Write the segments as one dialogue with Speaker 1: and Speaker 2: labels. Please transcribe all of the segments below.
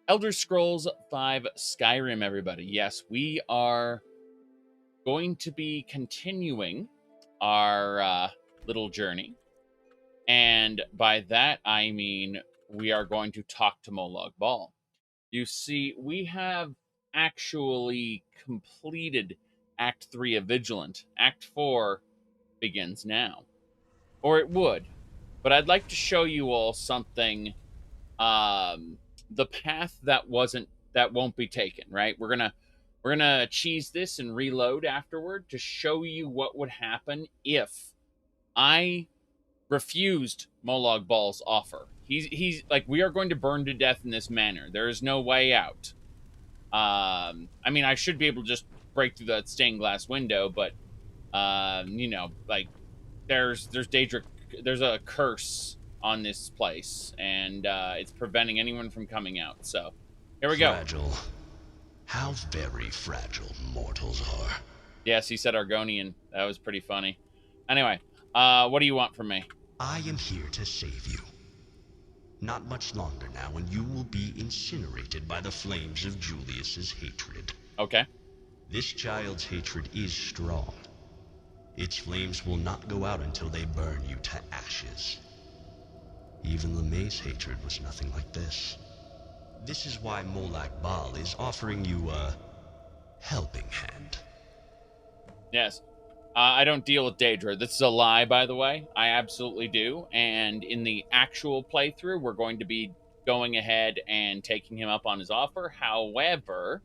Speaker 1: Elder Scrolls 5 Skyrim, everybody. Yes, we are going to be continuing our little journey. And by that, I mean we are going to talk to Molag Bal. You see, we have actually completed Act 3 of Vigilant. Act 4 begins now. Or it would. But I'd like to show you all something, the path that won't be taken, right? We're gonna cheese this and reload afterward to show you what would happen if I refused Molag Bal's offer. He's like, we are going to burn to death in this manner. There is no way out. I mean, I should be able to just break through that stained glass window, but like there's Daedric, there's a curse on this place, and it's preventing anyone from coming out. So here we go.
Speaker 2: Fragile. How very fragile mortals are.
Speaker 1: Yes, he said Argonian. That was pretty funny. Anyway, what do you want from me?
Speaker 2: I am here to save you. Not much longer now, and you will be incinerated by the flames of Julius's hatred.
Speaker 1: Okay.
Speaker 2: This child's hatred is strong. Its flames will not go out until they burn you to ashes. Even LeMay's hatred was nothing like this. This is why Molag Bal is offering you a helping hand.
Speaker 1: Yes. I don't deal with Daedra. This is a lie, by the way. I absolutely do. And in the actual playthrough, we're going to be going ahead and taking him up on his offer. However,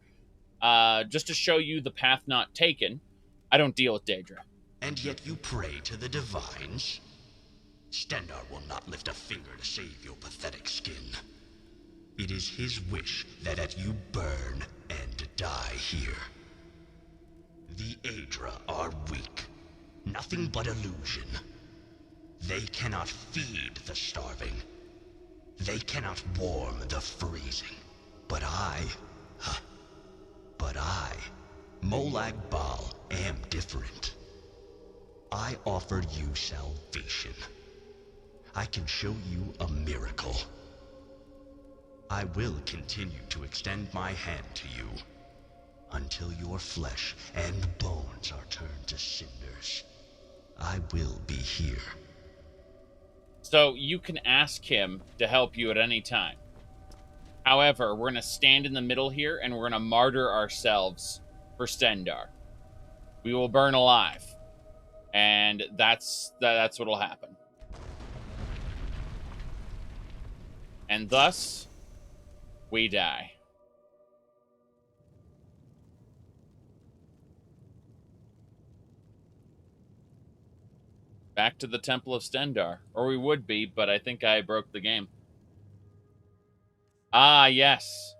Speaker 1: just to show you the path not taken, I don't deal with Daedra.
Speaker 2: And yet you pray to the divines? Stendarr will not lift a finger to save your pathetic skin. It is his wish that you burn and die here. The Aedra are weak. Nothing but illusion. They cannot feed the starving. They cannot warm the freezing. But I, Molag Bal, am different. I offer you salvation. I can show you a miracle. I will continue to extend my hand to you until your flesh and bones are turned to cinders. I will be here.
Speaker 1: So you can ask him to help you at any time. However, we're going to stand in the middle here and we're going to martyr ourselves for Stendarr. We will burn alive. And that's what'll happen. And thus, we die. Back to the Temple of Stendarr. Or we would be, but I think I broke the game. Ah, yes.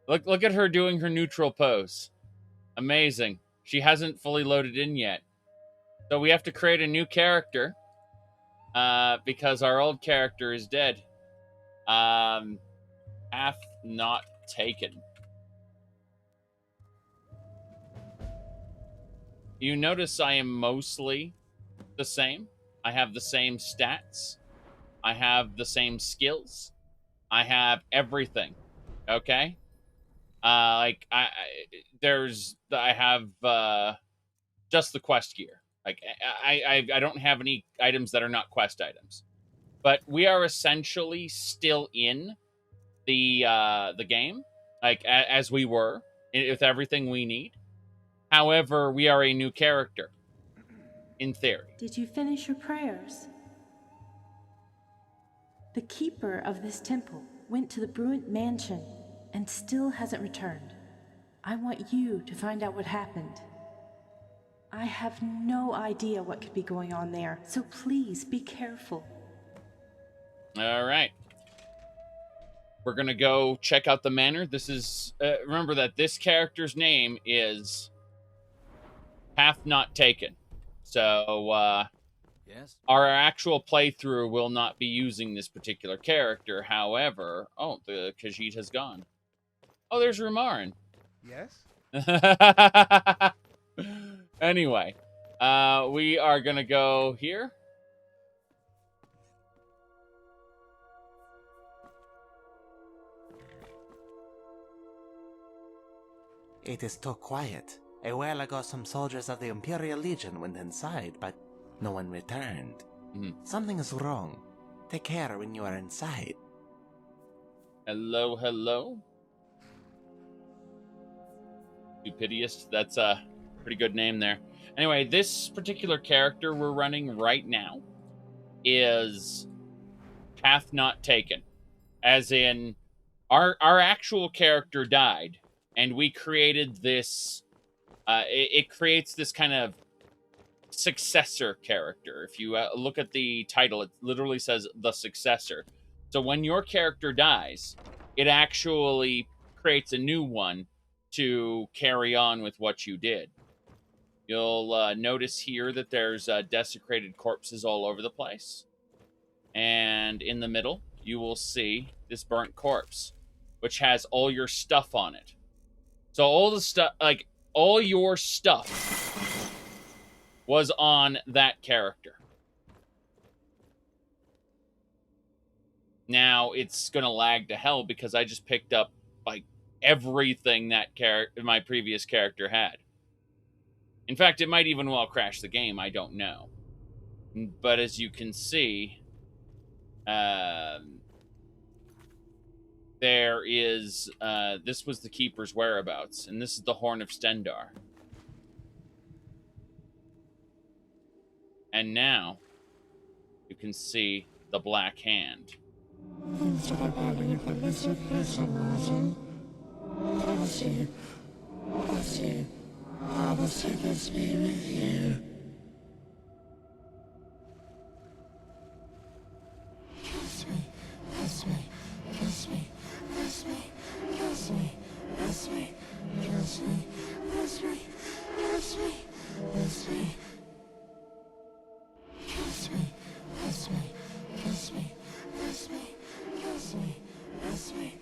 Speaker 1: Look at her doing her neutral pose. Amazing. She hasn't fully loaded in yet. So we have to create a new character. Because our old character is dead. Path not taken. You notice I am mostly the same. I have the same stats. I have the same skills. I have everything. Okay? I have just the quest gear. Like I don't have any items that are not quest items. But we are essentially still in the game, like as we were, with everything we need. However, we are a new character, in theory.
Speaker 3: Did you finish your prayers? The keeper of this temple went to the Bruant mansion and still hasn't returned. I want you to find out what happened. I have no idea what could be going on there, so please be careful.
Speaker 1: All right. We're going to go check out the manor. This is, remember that this character's name is Path Not Taken. So,
Speaker 4: yes.
Speaker 1: Our actual playthrough will not be using this particular character. However, the Khajiit has gone. Oh, there's Rumarin.
Speaker 5: Yes?
Speaker 1: Anyway, we are going to go here.
Speaker 4: It is too quiet. A while ago, some soldiers of the Imperial Legion went inside, but no one returned. Something is wrong. Take care when you are inside.
Speaker 1: Hello, hello. Stupidiest. That's a pretty good name there. Anyway, this particular character we're running right now is Path Not Taken. As in, our actual character died, and we created this... it creates this kind of successor character. If you look at the title, it literally says the successor. So when your character dies, it actually creates a new one to carry on with what you did. You'll notice here that there's desecrated corpses all over the place. And in the middle, you will see this burnt corpse, which has all your stuff on it. So all the stuff, like, all your stuff was on that character. Now, it's going to lag to hell because I just picked up, like, everything that my previous character had. In fact, it might even well crash the game, I don't know. But as you can see, there is, this was the Keeper's whereabouts, and this is the Horn of Stendar. And now, you can see the Black Hand.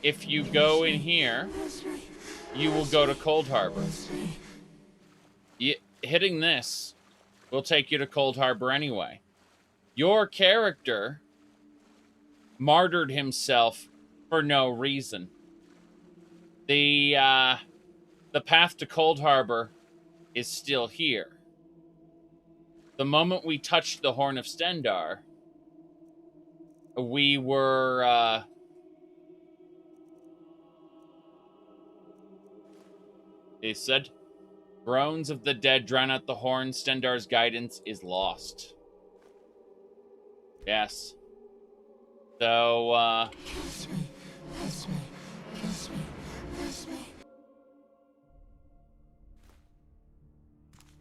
Speaker 1: If you go in here, you will go to Cold Harbor. Hitting this will take you to Cold Harbor anyway. Your character martyred himself for no reason. The path to Cold Harbor is still here. The moment we touched the Horn of Stendar, we were... they said, groans of the dead drown out the horn. Stendar's guidance is lost. Yes. So,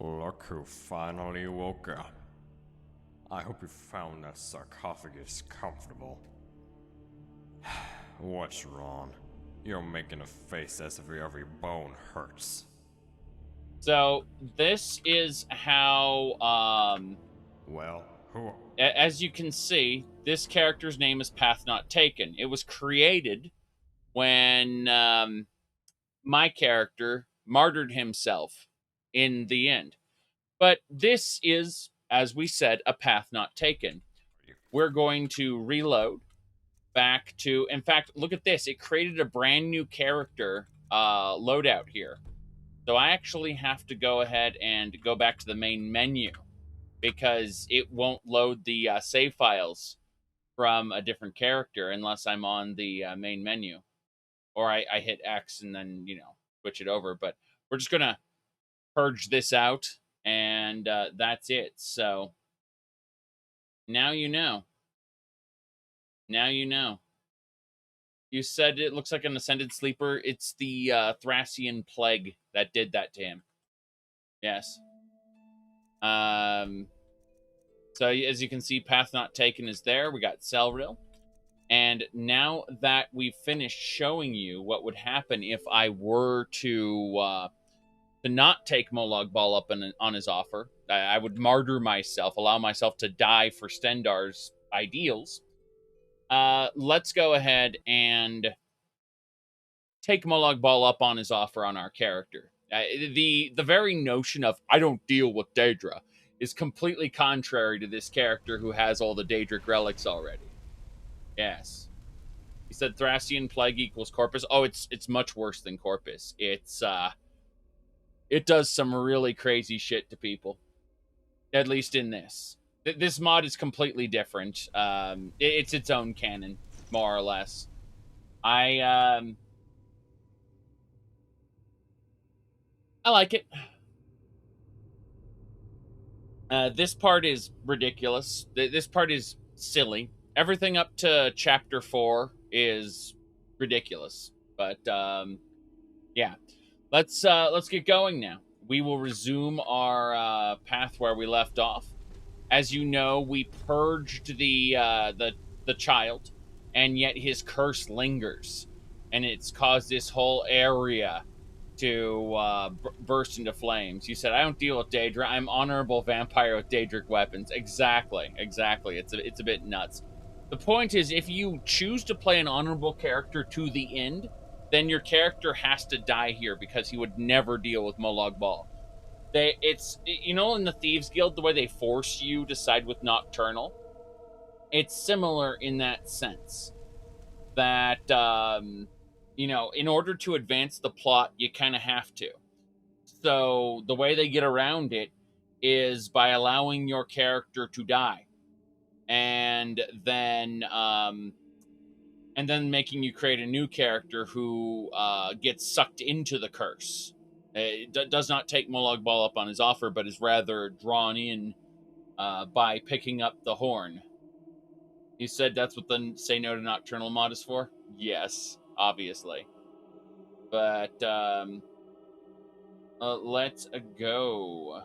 Speaker 5: Look who finally woke up. I hope you found that sarcophagus comfortable. What's wrong? You're making a face as if every bone hurts.
Speaker 1: So, this is how,
Speaker 5: Well, who...
Speaker 1: as you can see, this character's name is Path Not Taken. It was created when my character martyred himself in the end. But this is, as we said, a Path Not Taken. We're going to reload back to... In fact, look at this. It created a brand new character loadout here. So I actually have to go ahead and go back to the main menu because it won't load the save files from a different character unless I'm on the main menu. Or I hit X and then, switch it over. But we're just going to purge this out, and that's it. So now you know. Now you know. You said it looks like an Ascended Sleeper. It's the Thracian Plague that did that to him. Yes. So as you can see, Path Not Taken is there. We got Celril. And now that we've finished showing you what would happen if I were to not take Molag Bal up on his offer, I would martyr myself, allow myself to die for Stendar's ideals. Let's go ahead and take Molag Bal up on his offer on our character. The very notion of, I don't deal with Daedra, is completely contrary to this character who has all the Daedric relics already. Yes. He said Thracian Plague equals Corpus. Oh, it's much worse than Corpus. It's it does some really crazy shit to people. At least in this. This mod is completely different. It's its own canon, more or less. I like it. This part is ridiculous. This part is silly. Everything up to chapter 4 is ridiculous. But yeah, let's get going now. We will resume our path where we left off. As you know, we purged the child, and yet his curse lingers, and it's caused this whole area to burst into flames. You said, I don't deal with Daedra. I'm honorable vampire with Daedric weapons. Exactly. It's a bit nuts. The point is, if you choose to play an honorable character to the end, then your character has to die here because he would never deal with Molag Bal. It's, you know, in the Thieves Guild, the way they force you to side with Nocturnal, it's similar in that sense. That, you know, in order to advance the plot, you kind of have to. So the way they get around it is by allowing your character to die, and then making you create a new character who gets sucked into the curse. It does not take Molag Bal up on his offer, but is rather drawn in by picking up the horn. You said that's what the Say No to Nocturnal mod is for? Yes, obviously. But let's go.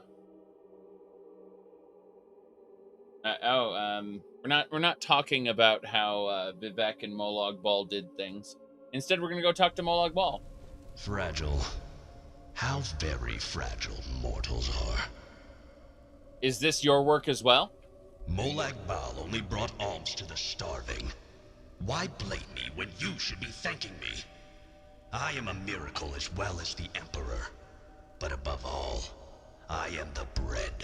Speaker 1: We're not talking about how Vivek and Molag Bal did things. Instead, we're gonna go talk to Molag Bal.
Speaker 2: Fragile. How very fragile mortals are.
Speaker 1: Is this your work as well?
Speaker 2: Molag Bal only brought alms to the starving. Why blame me when you should be thanking me? I am a miracle as well as the Emperor. But above all, I am the bread.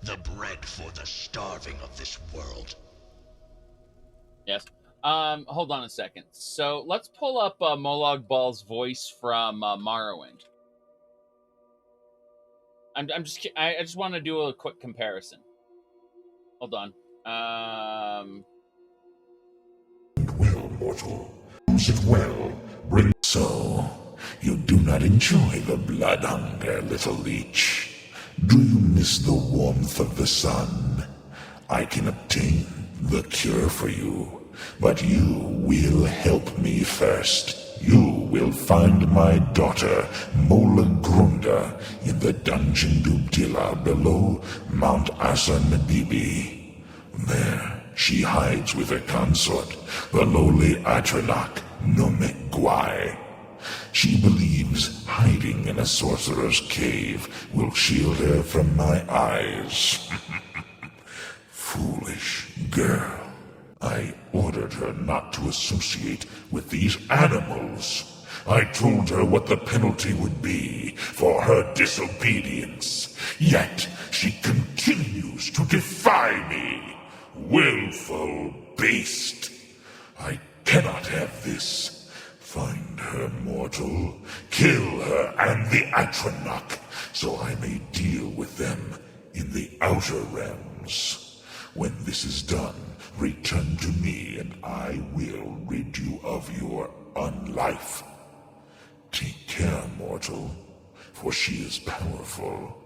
Speaker 2: The bread for the starving of this world.
Speaker 1: Yes. Hold on a second. So let's pull up Molag Bal's voice from Morrowind. I just want to do a quick comparison. Hold on.
Speaker 6: Well, mortal, use it well. Bring so. You do not enjoy the blood hunger, little leech. Do you miss the warmth of the sun? I can obtain the cure for you, but you will help me first. You will find my daughter, Mola Grunda, in the dungeon Dubtila below Mount Asa Nabibi. There, she hides with her consort, the lowly Atronach Nomegwai. She believes hiding in a sorcerer's cave will shield her from my eyes. Foolish girl. I ordered her not to associate with these animals. I told her what the penalty would be for her disobedience. Yet she continues to defy me. Willful beast. I cannot have this. Find her, mortal. Kill her and the Atronach, so I may deal with them in the outer realms. When this is done, return to me and I will rid you of your unlife. Take care, mortal, for she is powerful.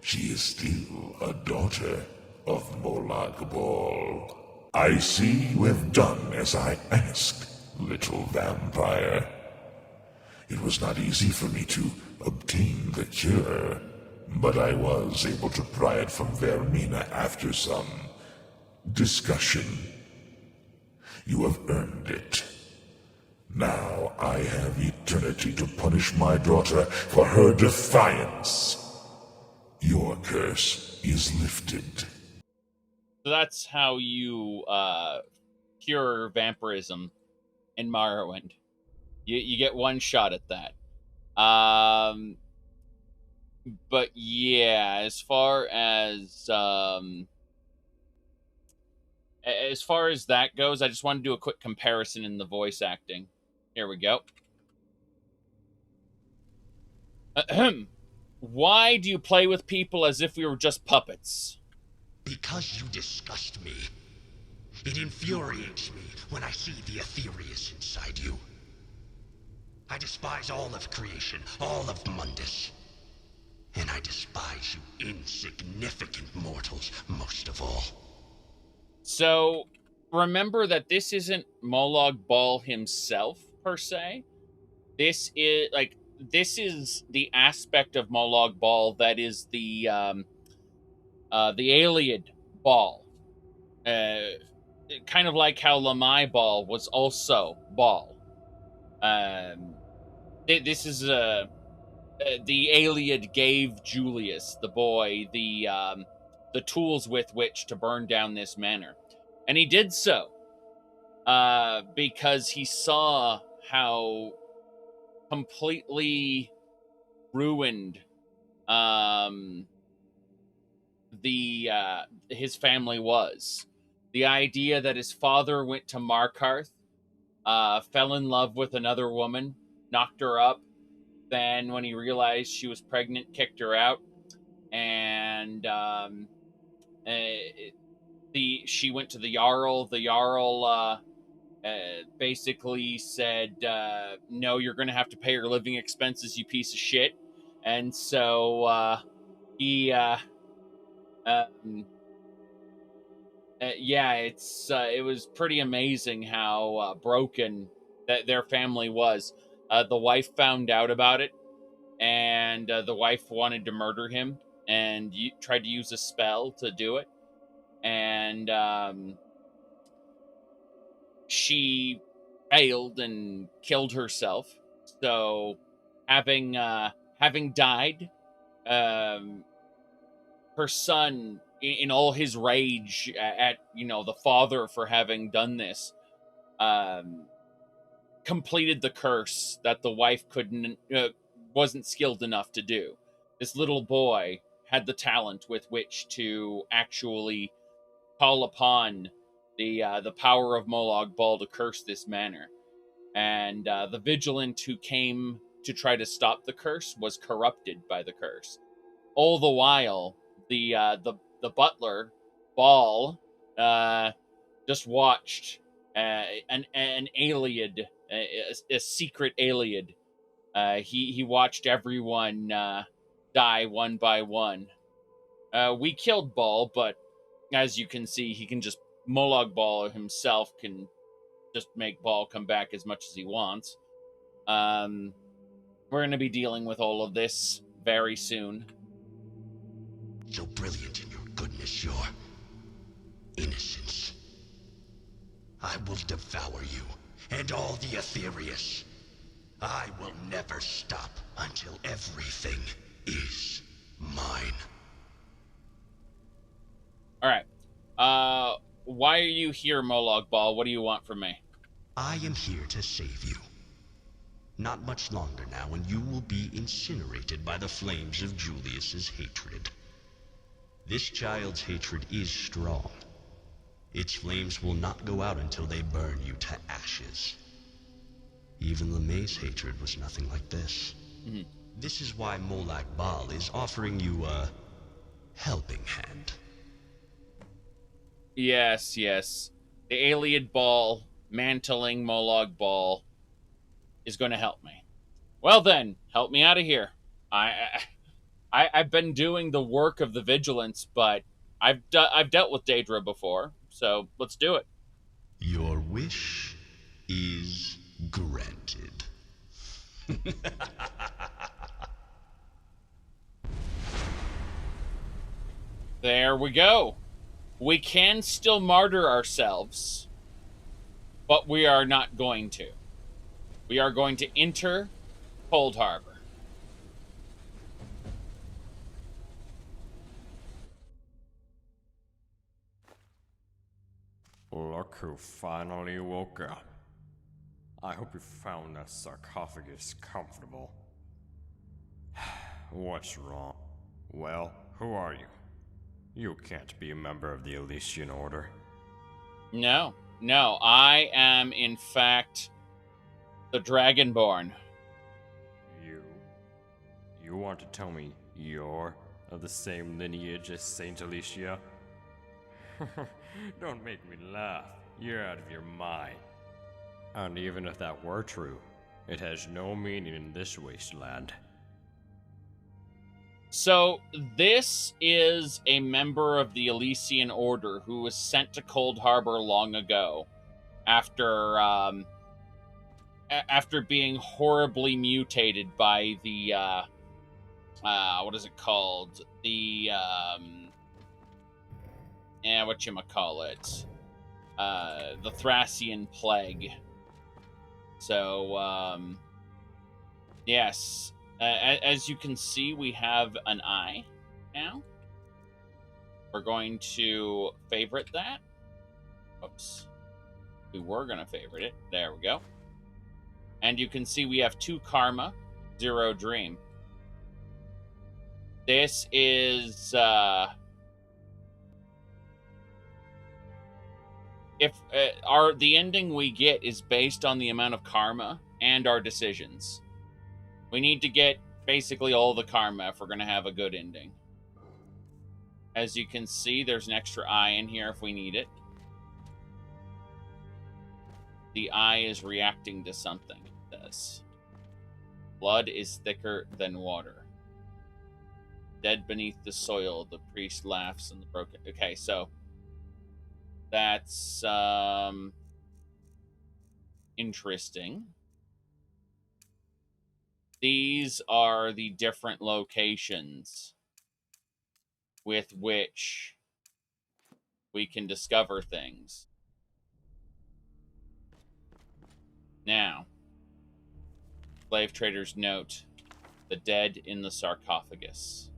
Speaker 6: She is still a daughter of Molag Bal. I see you have done as I asked, little vampire. It was not easy for me to obtain the cure, but I was able to pry it from Vermina after some discussion. You have earned it. Now I have eternity to punish my daughter for her defiance. Your curse is lifted.
Speaker 1: So that's how you cure vampirism in Morrowind. You get one shot at that. But yeah, as far as that goes, I just want to do a quick comparison in the voice acting. Here we go. Why do you play with people as if we were just puppets?
Speaker 2: Because you disgust me. It infuriates me when I see the Aetherius inside you. I despise all of creation, all of Mundus. And I despise you insignificant mortals most of all.
Speaker 1: So, remember that this isn't Molag Bal himself, per se. This is the aspect of Molag Bal that is the Ayleid Bal. Kind of like how Lamai Bal was also Bal. This is the Ayleid gave Julius, the boy, the tools with which to burn down this manor. And he did so because he saw how completely ruined his family was. The idea that his father went to Markarth, fell in love with another woman, knocked her up, then when he realized she was pregnant, kicked her out, and she went to the Jarl. The Jarl basically said, no, you're going to have to pay her living expenses, you piece of shit. And so it was pretty amazing how broken that their family was. The wife found out about it, and the wife wanted to murder him, and tried to use a spell to do it. And she failed and killed herself. So, having died, her son, in all his rage at the father for having done this, completed the curse that the wife wasn't skilled enough to do. This little boy had the talent with which to actually call upon the power of Molag Bal to curse this manor. And the vigilant who came to try to stop the curse was corrupted by the curse. All the while, the butler, Bal, just watched an Ayleid, a secret Ayleid. He watched everyone die one by one. We killed Bal, but as you can see, he can just Molag Bal himself can just make Bal come back as much as he wants. We're going to be dealing with all of this very soon.
Speaker 2: So brilliant in your goodness, your innocence. I will devour you and all the Aetherius. I will never stop until everything is mine.
Speaker 1: All right. Why are you here, Molag Bal? What do you want from me?
Speaker 2: I am here to save you. Not much longer now, and you will be incinerated by the flames of Julius's hatred. This child's hatred is strong. Its flames will not go out until they burn you to ashes. Even LeMay's hatred was nothing like this. Mm-hmm. This is why Molag Bal is offering you a helping hand.
Speaker 1: Yes. The Ayleid Bal mantling Molag Bal is going to help me. Well then, help me out of here. I've been doing the work of the vigilance, but I've dealt with Daedra before, so let's do it.
Speaker 2: Your wish is granted.
Speaker 1: There we go. We can still martyr ourselves, but we are not going to. We are going to enter Cold Harbor.
Speaker 5: Look who finally woke up. I hope you found that sarcophagus comfortable. What's wrong? Well, who are you? You can't be a member of the Elysian Order.
Speaker 1: No, I am, in fact, the Dragonborn.
Speaker 5: You want to tell me You're of the same lineage as Saint Alicia? Don't make me laugh. You're out of your mind. And even if that were true, it has no meaning in this wasteland.
Speaker 1: So, this is a member of the Elysian Order who was sent to Cold Harbor long ago after after being horribly mutated by the what is it called? The whatchamacallit? The Thracian Plague. So, yes. As you can see, we have an eye now. We're going to favorite that. Oops. We were going to favorite it. There we go. And you can see we have 2 karma, 0 dream. This is... the ending we get is based on the amount of karma and our decisions. We need to get basically all the karma if we're going to have a good ending. As you can see, there's an extra eye in here if we need it. The eye is reacting to something, it says. Blood is thicker than water. Dead beneath the soil, the priest laughs and the broken... Okay, so... That's, interesting. These are the different locations with which we can discover things. Now, slave traders note the dead in the sarcophagus.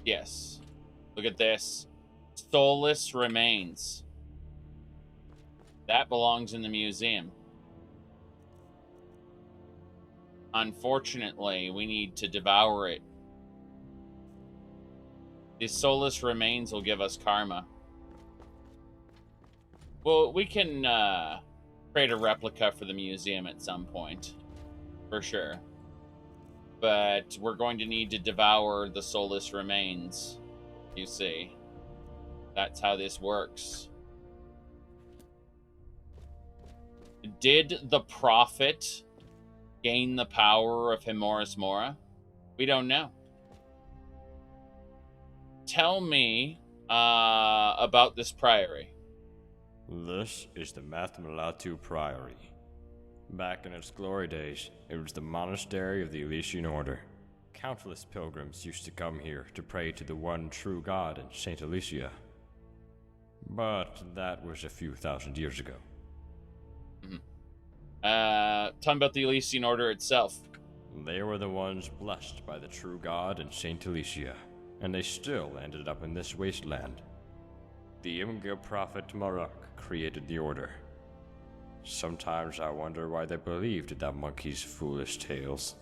Speaker 1: Yes. Look at this. Soulless remains. That belongs in the museum. Unfortunately, we need to devour it. The soulless remains will give us karma. Well, we can create a replica for the museum at some point. For sure. But we're going to need to devour the soulless remains. You see. That's how this works. Did the prophet gain the power of Himoris Mora? We don't know. Tell me about this priory.
Speaker 5: This is the Mathmalatu Priory. Back in its glory days, it was the monastery of the Elysian Order. Countless pilgrims used to come here to pray to the one true God in Saint Alicia. But that was a few thousand years ago.
Speaker 1: Tell me about the Elysian Order itself.
Speaker 5: They were the ones blessed by the true God in Saint Alicia, and they still ended up in this wasteland. The Imga prophet Maruk created the Order. Sometimes I wonder why they believed that monkey's foolish tales.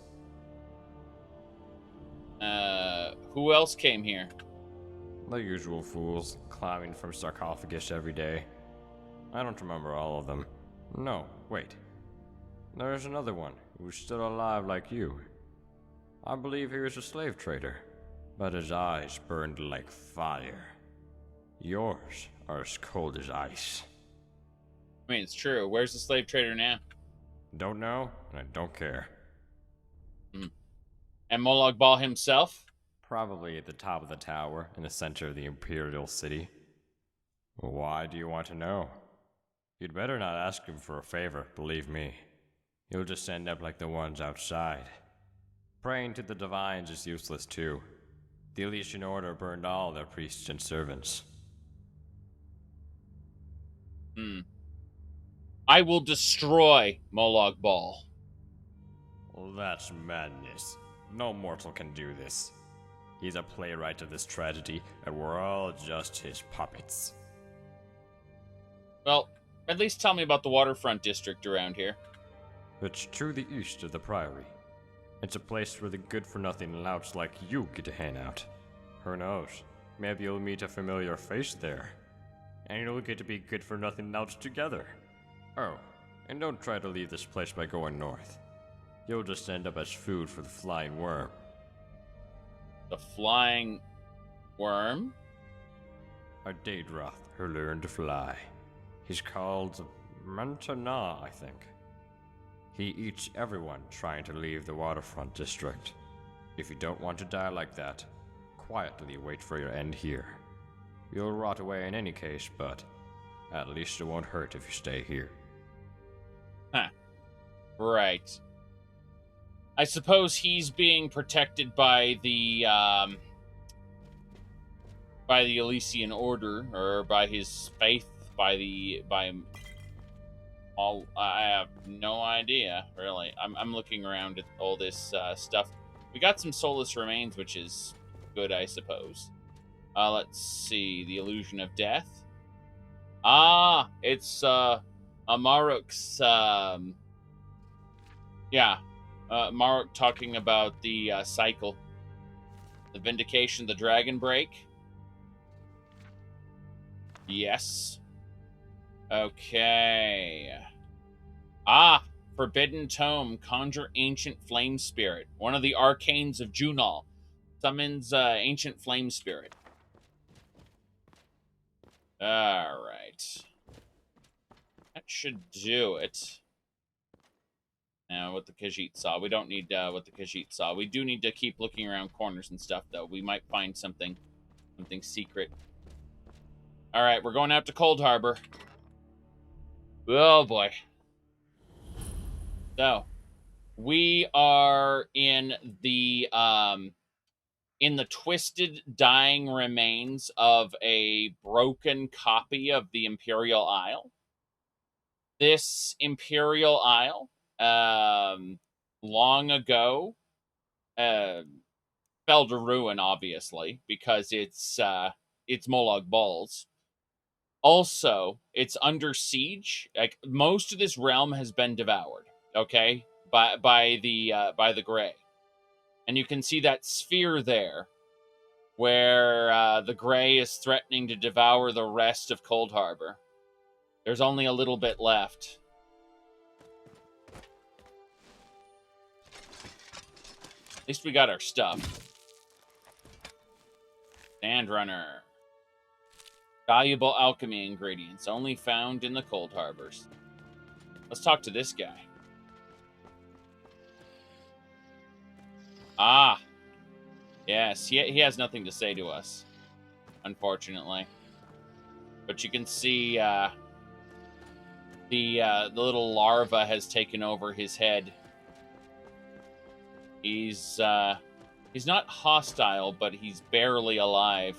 Speaker 1: Who else came here?
Speaker 5: The usual fools, climbing from sarcophagus every day. I don't remember all of them. No, wait. There's another one who's still alive like you. I believe he was a slave trader, but his eyes burned like fire. Yours are as cold as ice.
Speaker 1: I mean, it's true. Where's the slave trader now?
Speaker 5: Don't know, and I don't care.
Speaker 1: And Molag Bal himself?
Speaker 5: Probably at the top of the tower, in the center of the Imperial City. Why do you want to know? You'd better not ask him for a favor, believe me. You'll just end up like the ones outside. Praying to the divines is useless too. The Elysian Order burned all their priests and servants.
Speaker 1: I will destroy Molag Bal.
Speaker 5: Well, that's madness. No mortal can do this. He's a playwright of this tragedy, and we're all just his puppets.
Speaker 1: Well, at least tell me about the waterfront district around here.
Speaker 5: It's to the east of the Priory. It's a place where the good-for-nothing louts like you get to hang out. Who knows? Maybe you'll meet a familiar face there. And you'll get to be good-for-nothing louts together. Oh, and don't try to leave this place by going north. You'll just end up as food for the flying worm.
Speaker 1: The flying worm?
Speaker 5: A Daedroth who learned to fly. He's called Mantana, I think. He eats everyone trying to leave the waterfront district. If you don't want to die like that, quietly wait for your end here. You'll rot away in any case, but at least it won't hurt if you stay here.
Speaker 1: Huh. Right. I suppose he's being protected by the Elysian Order, or by his faith, by all. I have no idea, really. I'm looking around at all this stuff. We got some soulless remains, which is good, I suppose. Let's see. The illusion of death. Ah, it's Amaruk's. Maruk talking about the cycle, the vindication, the dragon break. Yes. Okay. Ah, Forbidden Tome, conjure ancient flame spirit. One of the arcanes of Junal summons ancient flame spirit. All right. That should do it. Now, what the Khajiit saw. We don't need what the Khajiit saw. We do need to keep looking around corners and stuff, though. We might find something secret. All right, we're going out to Cold Harbor. Oh, boy. So, we are in the twisted, dying remains of a broken copy of the Imperial Isle. This Imperial Isle, long ago, fell to ruin, obviously, because it's Molag Balls. Also, it's under siege. Like, most of this realm has been devoured, okay, by the Grey, and you can see that sphere there, where the Grey is threatening to devour the rest of Cold Harbor. There's only a little bit left. At least we got our stuff. Sandrunner. Valuable alchemy ingredients, only found in the Cold Harbors. Let's talk to this guy. Ah. Yes, he has nothing to say to us, unfortunately. But you can see the little larva has taken over his head. He's not hostile, but he's barely alive.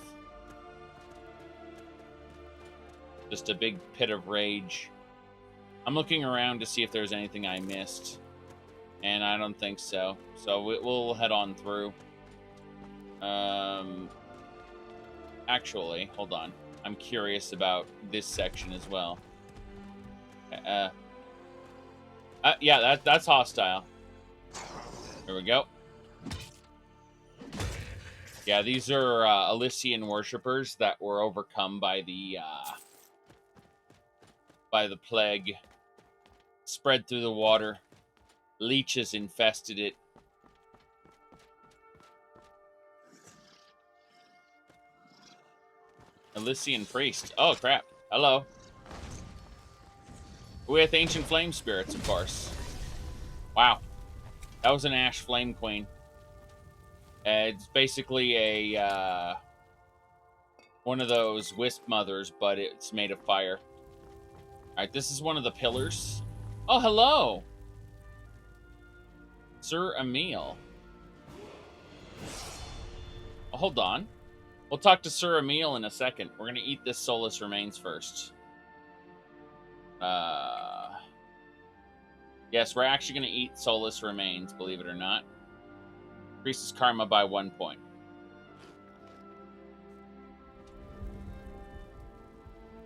Speaker 1: Just a big pit of rage. I'm looking around to see if there's anything I missed, and I don't think so. So we'll head on through. Actually, hold on. I'm curious about this section as well. Yeah, that's hostile. Here we go. Yeah, these are Elysian worshippers that were overcome by the plague. Spread through the water. Leeches infested it. Elysian priest. Oh, crap. Hello. With ancient flame spirits, of course. Wow. That was an ash flame queen. It's basically a one of those wisp mothers, but it's made of fire. All right, this is one of the pillars. Oh, hello, Sir Emil. Oh, hold on. We'll talk to Sir Emil in a second. We're gonna eat this soulless remains first. Yes, we're actually gonna eat soulless remains, believe it or not. Increases karma by 1 point.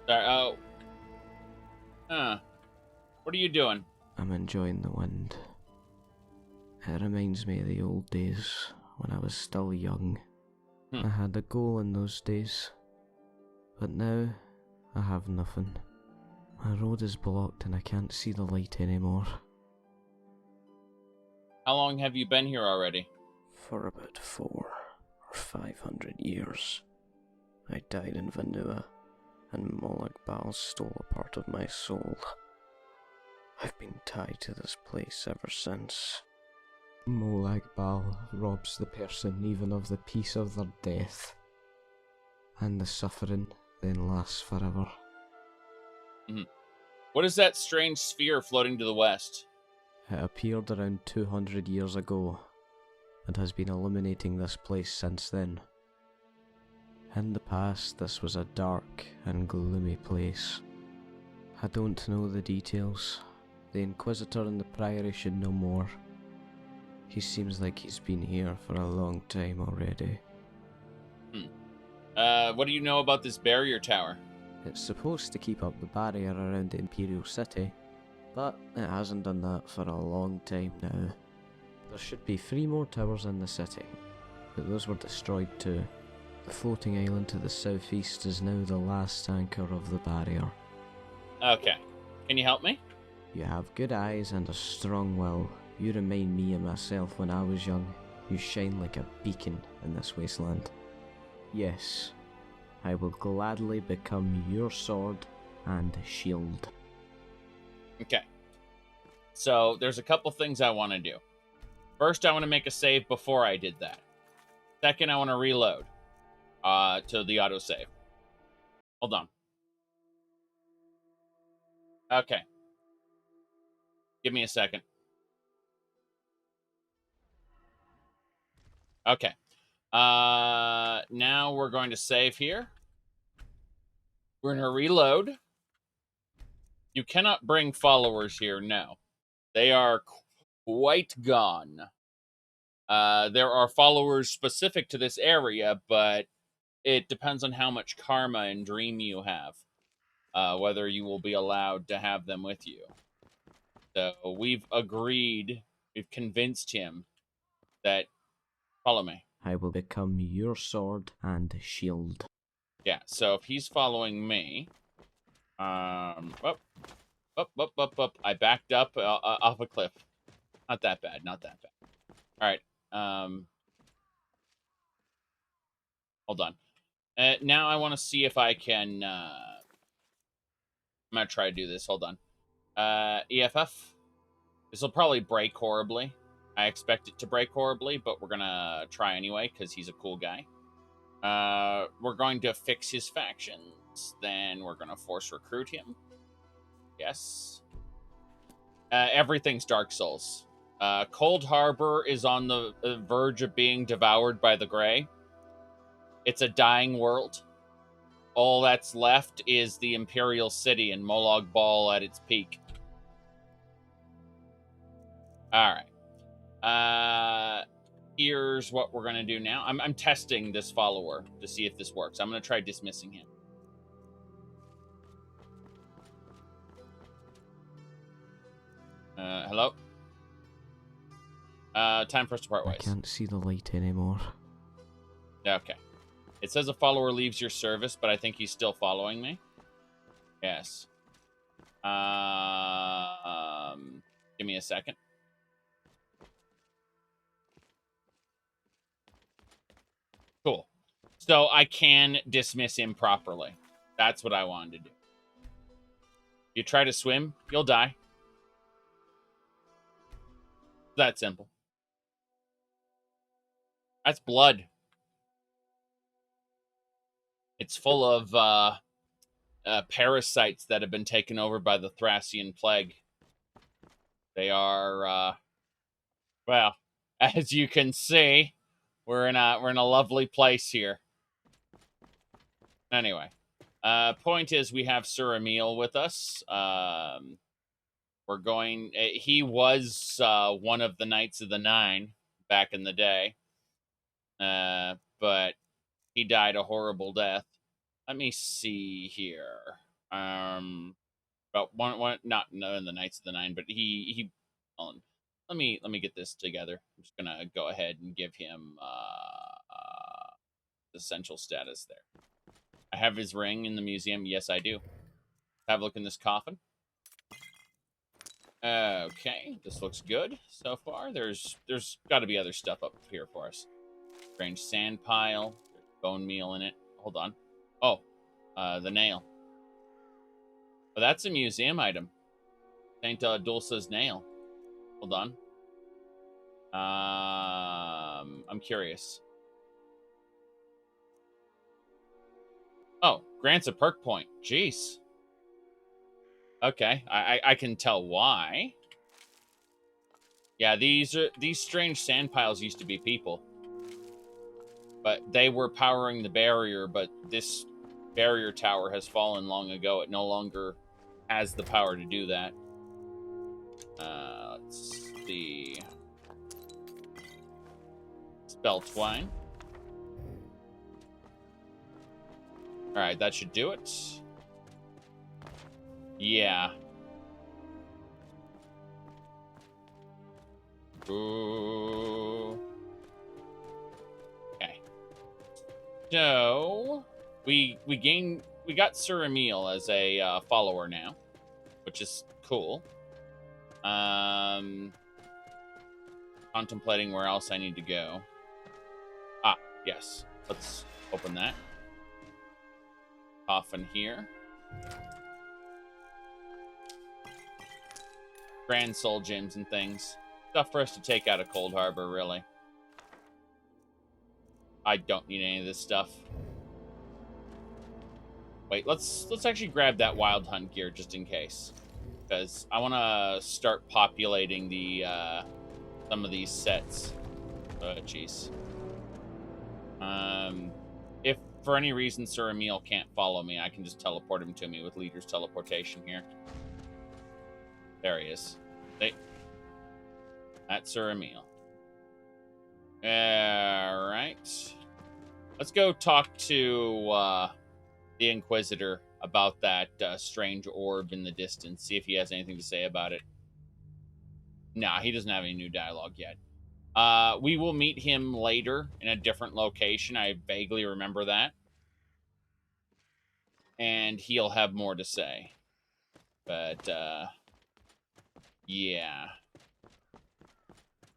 Speaker 1: Sorry, oh. What are you doing?
Speaker 7: I'm enjoying the wind. It reminds me of the old days when I was still young. I had a goal in those days, but now I have nothing. My road is blocked and I can't see the light anymore.
Speaker 1: How long have you been here already?
Speaker 7: For about 400 or 500 years. I died in Vanua, and Molag Bal stole a part of my soul. I've been tied to this place ever since. Molag Bal robs the person even of the peace of their death, and the suffering then lasts forever.
Speaker 1: What is that strange sphere floating to the west?
Speaker 7: It appeared around 200 years ago, and has been illuminating this place since then. In the past, this was a dark and gloomy place. I don't know the details. The Inquisitor in the Priory should know more. He seems like he's been here for a long time already.
Speaker 1: What do you know about this barrier tower?
Speaker 7: It's supposed to keep up the barrier around the Imperial City, but it hasn't done that for a long time now. There should be 3 more towers in the city, but those were destroyed too. The floating island to the southeast is now the last anchor of the barrier.
Speaker 1: Okay. Can you help me?
Speaker 7: You have good eyes and a strong will. You remind me of myself when I was young. You shine like a beacon in this wasteland. Yes, I will gladly become your sword and shield.
Speaker 1: Okay. So, there's a couple things I want to do. First, I want to make a save before I did that. Second, I want to reload to the autosave. Hold on. Okay. Give me a second. Okay. Now we're going to save here. We're going to reload. You cannot bring followers here, no. They are quite gone. There are followers specific to this area, but it depends on how much karma and dream you have, whether you will be allowed to have them with you. So we've convinced him that, follow me.
Speaker 7: I will become your sword and shield.
Speaker 1: Yeah, so if he's following me, I backed up off a cliff. Not that bad, not that bad. All right, hold on. Now I want to see if I can, I'm going to try to do this, hold on. EFF. This will probably break horribly. I expect it to break horribly, but we're going to try anyway, because he's a cool guy. We're going to fix his factions. Then we're going to force recruit him. Yes. Everything's Dark Souls. Cold Harbor is on the verge of being devoured by the Grey. It's a dying world. All that's left is the Imperial City and Molag Bal at its peak. All right. Here's what we're going to do now. I'm testing this follower to see if this works. I'm going to try dismissing him. Hello? Time for us to part ways.
Speaker 7: I can't see the light anymore.
Speaker 1: Okay. It says a follower leaves your service, but I think he's still following me. Yes. Give me a second. Cool. So I can dismiss him properly. That's what I wanted to do. You try to swim, you'll die. That simple. That's blood. It's full of parasites that have been taken over by the Thracian plague. They are, well, as you can see, we're in a lovely place here. Anyway, point is we have Sir Emil with us. We're going. He was one of the Knights of the Nine back in the day, but he died a horrible death. Let me see here. But one, not in the Knights of the Nine, but he. Let me get this together. I'm just gonna go ahead and give him essential status there. I have his ring in the museum. Yes, I do. Have a look in this coffin. Okay, this looks good so far. There's got to be other stuff up here for us. Strange sand pile. There's bone meal in it. Hold on. Oh, the nail. Oh, that's a museum item. Saint Dulce's nail. Hold on. I'm curious. Oh, grants a perk point. Jeez. Okay, I can tell why. Yeah, these strange sand piles used to be people, but they were powering the barrier. But this barrier tower has fallen long ago. It no longer has the power to do that. Let's see. Spell twine. All right, that should do it. Yeah. Ooh. Okay. So we got Sir Emil as a follower now, which is cool. Contemplating where else I need to go. Ah, yes. Let's open that. Coffin here. Grand soul gems and things. Stuff for us to take out of Cold Harbor, really. I don't need any of this stuff. Wait, let's actually grab that wild hunt gear just in case. Because I want to start populating the some of these sets. Oh, jeez. If for any reason Sir Emil can't follow me, I can just teleport him to me with Leader's teleportation here. There he is. That's Sir Emil. Alright. Let's go talk to the Inquisitor about that strange orb in the distance. See if he has anything to say about it. Nah, he doesn't have any new dialogue yet. We will meet him later in a different location. I vaguely remember that. And he'll have more to say. But, yeah.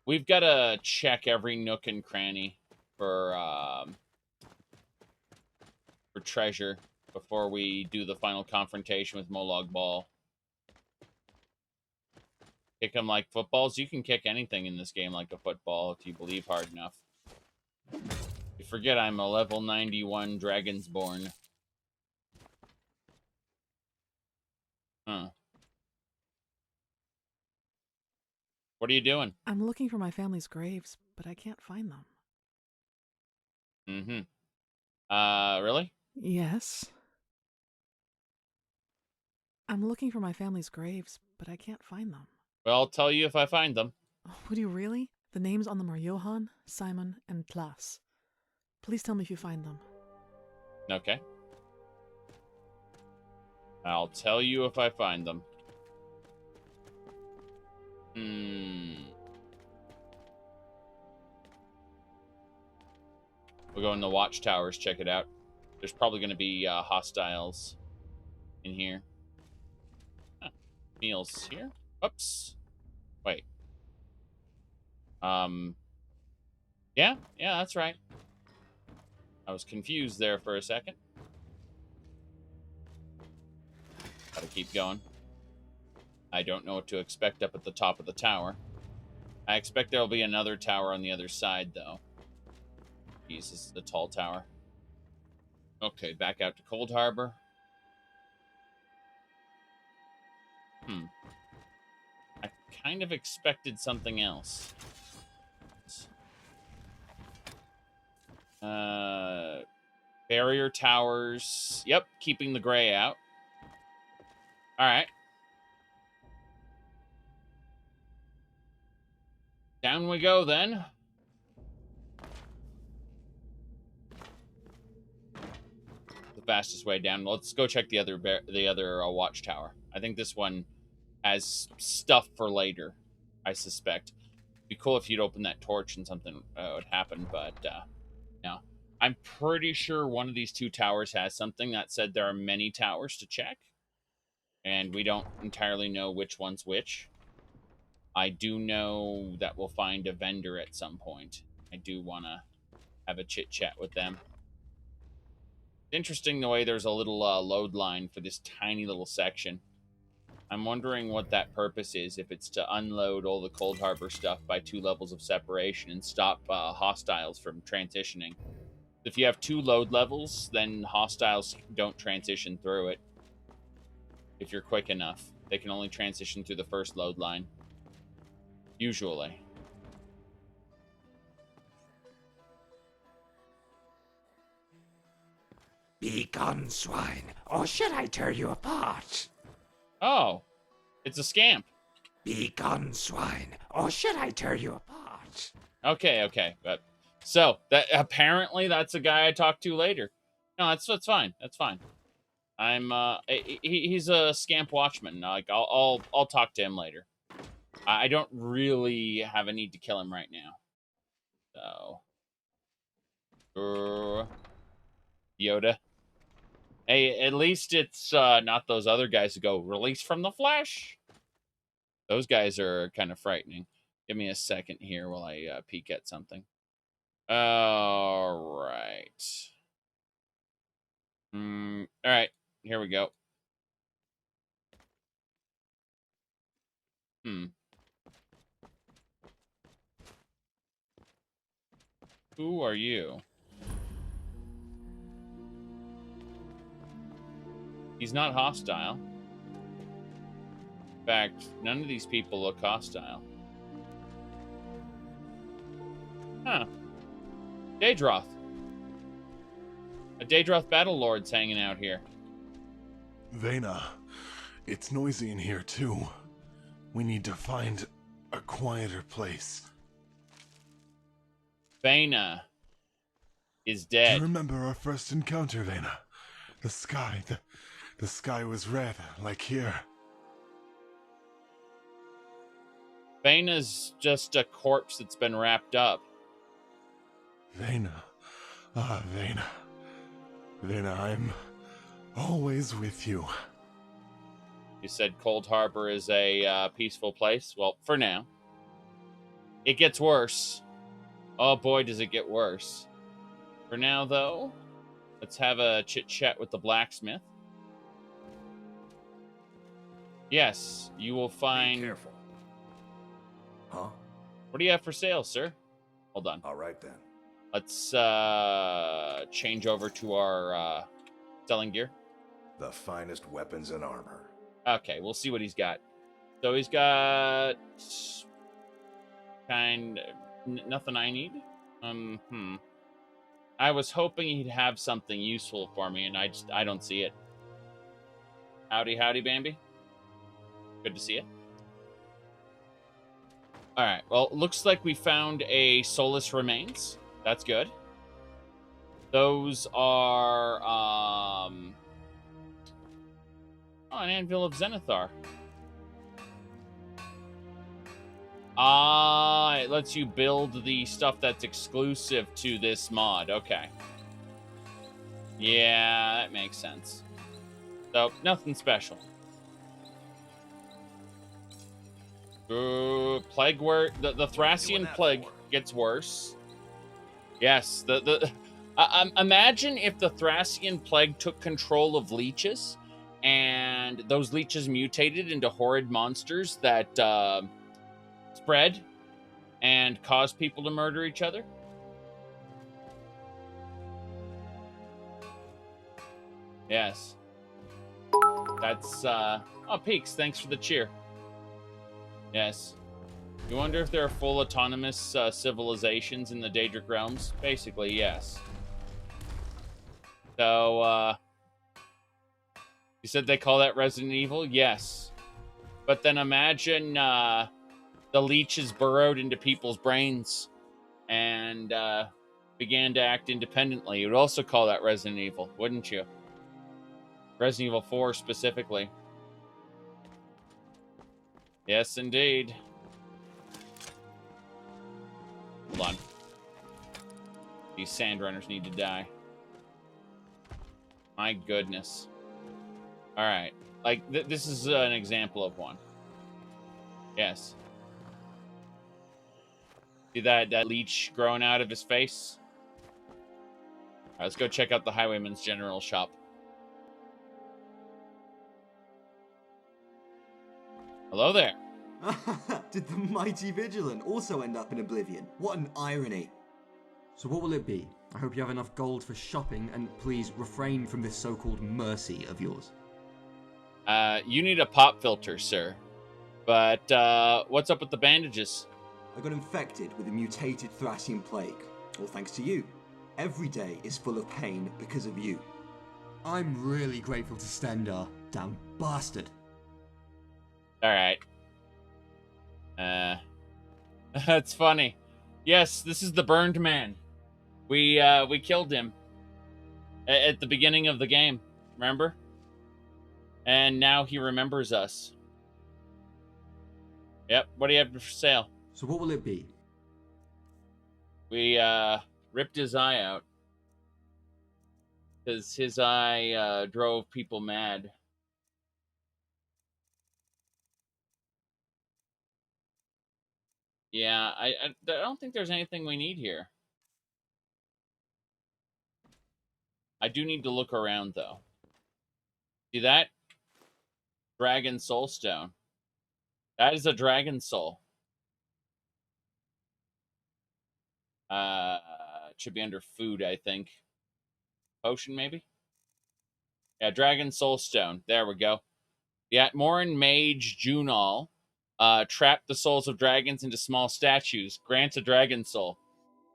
Speaker 1: We've got to check every nook and cranny for treasure before we do the final confrontation with Molag Bal. Kick them like footballs. You can kick anything in this game like a football if you believe hard enough. You forget I'm a level 91 Dragonborn. Huh. What are you doing?
Speaker 8: I'm looking for my family's graves, but I can't find them.
Speaker 1: Really?
Speaker 8: Yes. I'm looking for my family's graves, but I can't find them.
Speaker 1: Well, I'll tell you if I find them.
Speaker 8: Oh, would you really? The names on them are Johann, Simon, and Klaas. Please tell me if you find them.
Speaker 1: Okay. I'll tell you if I find them. We'll go in the watchtowers, check it out. There's probably going to be hostiles in here. Huh. Meals here. Oops. Wait. Yeah, that's right. I was confused there for a second. Gotta keep going. I don't know what to expect up at the top of the tower. I expect there'll be another tower on the other side, though. Jeez, this is the tall tower. Okay, back out to Cold Harbor. I kind of expected something else. Barrier towers. Yep, keeping the gray out. Alright. Down we go, then. The fastest way down. Let's go check the other watchtower. I think this one has stuff for later, I suspect. It'd be cool if you'd open that torch and something would happen, but no. I'm pretty sure one of these two towers has something that said there are many towers to check, and we don't entirely know which one's which. I do know that we'll find a vendor at some point. I do want to have a chit-chat with them. Interesting the way there's a little load line for this tiny little section. I'm wondering what that purpose is, if it's to unload all the Cold Harbor stuff by 2 levels of separation and stop hostiles from transitioning. If you have 2 load levels, then hostiles don't transition through it. If you're quick enough, they can only transition through the first load line. Usually.
Speaker 9: Be gone, swine, or should I tear you apart?
Speaker 1: Oh, it's a scamp.
Speaker 9: Be gone, swine, or should I tear you apart?
Speaker 1: Okay. But so that apparently that's a guy I talk to later. No, that's fine. That's fine. I'm he's a scamp watchman. Like I'll talk to him later. I don't really have a need to kill him right now. So Yoda. Hey, at least it's not those other guys who go, "Release from the flesh." Those guys are kind of frightening. Give me a second here while I peek at something. All right. All right, here we go. Who are you? He's not hostile. In fact, none of these people look hostile. Huh. Daedroth. A Daedroth battle lord's hanging out here.
Speaker 10: Vena, it's noisy in here too. We need to find a quieter place.
Speaker 1: Vena is
Speaker 10: Do
Speaker 1: dead.
Speaker 10: you remember our first encounter, Vena? The sky was red, like here.
Speaker 1: Vena's just a corpse that's been wrapped up.
Speaker 10: Vena. Ah, Vena. Vena, I'm always with you.
Speaker 1: You said Cold Harbor is a peaceful place? Well, for now. It gets worse. Oh boy, does it get worse. For now, though, let's have a chit-chat with the blacksmith. Yes, you will find...
Speaker 11: Be careful. Huh?
Speaker 1: What do you have for sale, sir? Hold on.
Speaker 11: All right, then.
Speaker 1: Let's change over to our selling gear.
Speaker 11: The finest weapons and armor.
Speaker 1: Okay, we'll see what he's got. So he's got... nothing I need? I was hoping he'd have something useful for me, and I don't see it. Howdy, Bambi. Good to see you. All right. Well, looks like we found a Soulless Remains. That's good. Those are an Anvil of Zenithar. It lets you build the stuff that's exclusive to this mod. Okay. Yeah, that makes sense. So, nothing special. Plague the Thracian plague gets worse. Yes, imagine if the Thracian plague took control of leeches, and those leeches mutated into horrid monsters that spread and cause people to murder each other. Yes. That's oh, Peaks, thanks for the cheer. Yes. You wonder if there are full autonomous civilizations in the Daedric realms? Basically, yes. So, you said they call that Resident Evil? Yes. But then imagine the leeches burrowed into people's brains and began to act independently. You would also call that Resident Evil, wouldn't you? Resident Evil 4 specifically. Yes, indeed. Hold on. These sandrunners need to die. My goodness. All right. Like, this is an example of one. Yes. See that leech growing out of his face? All right, let's go check out the Highwayman's General Shop. Hello there.
Speaker 12: Did the mighty Vigilant also end up in oblivion? What an irony. So what will it be? I hope you have enough gold for shopping, and please refrain from this so-called mercy of yours.
Speaker 1: You need a pop filter, sir. But what's up with the bandages?
Speaker 12: I got infected with a mutated Thracian plague, all thanks to you. Every day is full of pain because of you. I'm really grateful to Stendar, damn bastard.
Speaker 1: All right. That's funny. Yes, this is the burned man. We killed him at the beginning of the game, remember? And now he remembers us. Yep, what do you have for sale?
Speaker 12: So what will it be?
Speaker 1: We ripped his eye out. Because his eye drove people mad. Yeah, I don't think there's anything we need here. I do need to look around, though. See that? Dragon Soul Stone. That is a dragon soul. It should be under food, I think. Potion, maybe? Yeah, Dragon Soul Stone. There we go. The Atmoran Mage Junal trapped the souls of dragons into small statues. Grants a dragon soul.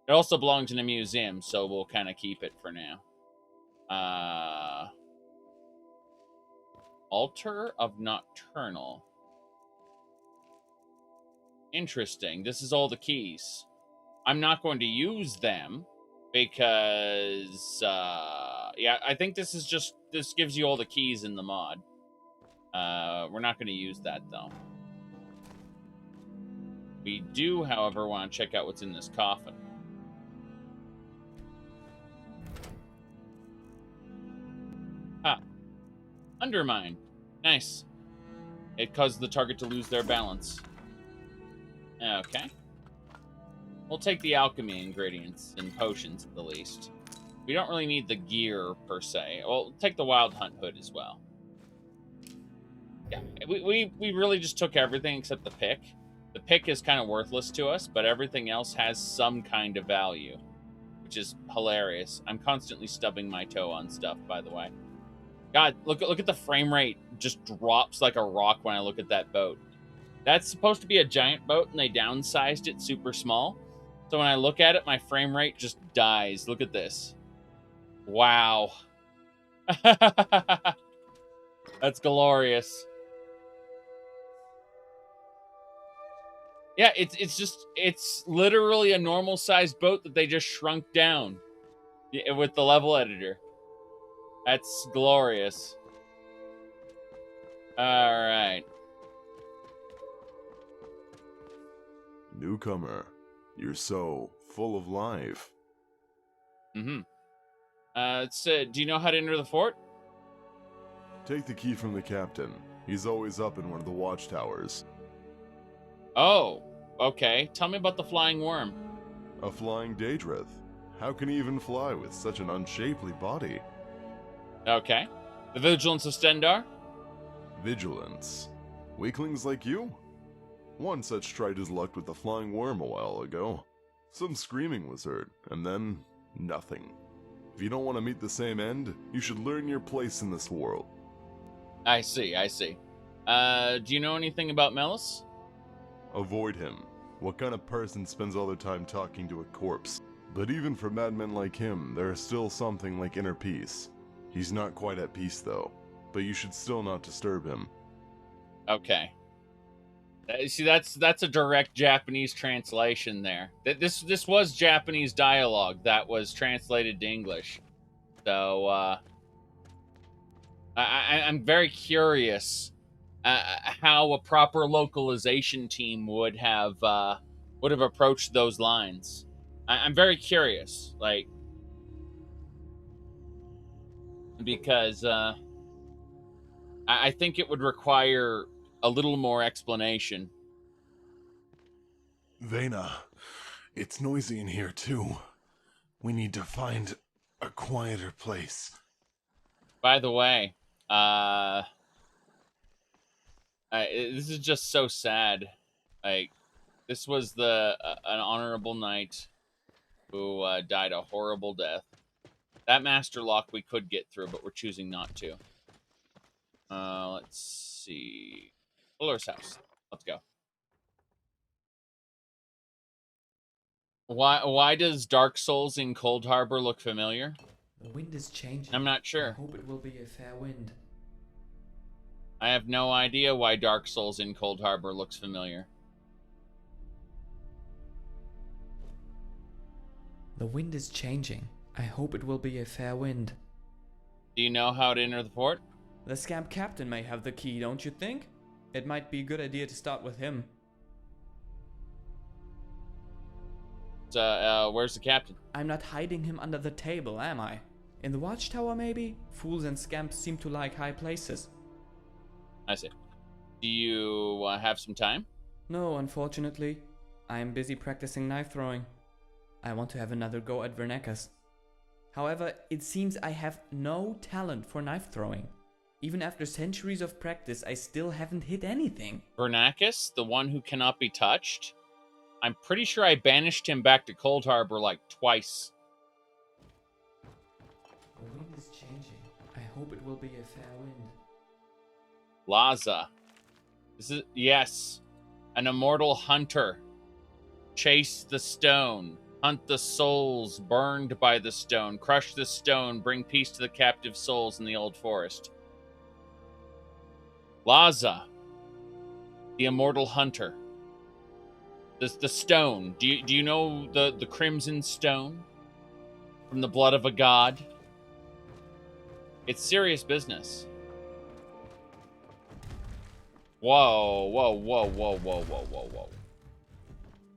Speaker 1: It also belongs in a museum, so we'll kind of keep it for now. Altar of Nocturnal. Interesting. This is all the keys. I'm not going to use them because, yeah, I think this gives you all the keys in the mod. We're not going to use that, though. We do, however, want to check out what's in this coffin. Ah. Undermine. Nice. It caused the target to lose their balance. Okay. We'll take the alchemy ingredients and potions at the least. We don't really need the gear, per se. We'll take the Wild Hunt hood as well. Yeah, we really just took everything except the pick. The pick is kind of worthless to us, but everything else has some kind of value, which is hilarious. I'm constantly stubbing my toe on stuff, by the way. God, look at the frame rate. Just drops like a rock when I look at that boat. That's supposed to be a giant boat, and they downsized it super small. So when I look at it, my frame rate just dies. Look at this. Wow. That's glorious. Yeah, it's literally a normal sized boat that they just shrunk down with the level editor. That's glorious. All right.
Speaker 10: Newcomer, you're so full of life.
Speaker 1: Mm-hmm. Do you know how to enter the fort?
Speaker 10: Take the key from the captain. He's always up in one of the watchtowers.
Speaker 1: Oh, okay. Tell me about the flying worm.
Speaker 10: A flying Daedrith. How can he even fly with such an unshapely body?
Speaker 1: Okay. The vigilance of Stendar?
Speaker 10: Vigilance. Weaklings like you? One such tried his luck with the flying worm a while ago. Some screaming was heard, and then nothing. If you don't want to meet the same end, you should learn your place in this world.
Speaker 1: I see. Do you know anything about Melis?
Speaker 10: Avoid him. What kind of person spends all their time talking to a corpse? But even for madmen like him, there is still something like inner peace. He's not quite at peace though, but you should still not disturb him.
Speaker 1: Okay. See, that's a direct Japanese translation there. This was Japanese dialogue that was translated to English. So I'm very curious how a proper localization team would have approached those lines. I'm very curious, like, because I think it would require a little more explanation.
Speaker 10: Vena, It's noisy in here, too. We need to find a quieter place.
Speaker 1: By the way, this is just so sad. Like, this was an honorable knight who died a horrible death. That master lock we could get through, but we're choosing not to. Let's see. Fuller's house. Let's go. Why does Dark Souls in Cold Harbor look familiar?
Speaker 13: The wind is changing.
Speaker 1: I'm not sure.
Speaker 13: I hope it will be a fair wind.
Speaker 1: I have no idea why Dark Souls in Cold Harbor looks familiar.
Speaker 13: The wind is changing. I hope it will be a fair wind.
Speaker 1: Do you know how to enter the port?
Speaker 13: The scamp captain may have the key, don't you think? It might be a good idea to start with him.
Speaker 1: Where's the captain?
Speaker 13: I'm not hiding him under the table, am I? In the watchtower, maybe? Fools and scamps seem to like high places.
Speaker 1: I see. Do you have some time?
Speaker 13: No, unfortunately. I am busy practicing knife throwing. I want to have another go at Vernekas. However, it seems I have no talent for knife throwing. Even after centuries of practice, I still haven't hit anything.
Speaker 1: Vernakus, the one who cannot be touched? I'm pretty sure I banished him back to Cold Harbor like twice.
Speaker 13: The wind is changing. I hope it will be a fair wind.
Speaker 1: Laza. Yes. An immortal hunter. Chase the stone. Hunt the souls burned by the stone. Crush the stone. Bring peace to the captive souls in the old forest. Laza. The immortal hunter. The stone. Do you know the crimson stone? From the blood of a god? It's serious business. Whoa, whoa, whoa, whoa, whoa, whoa, whoa, whoa.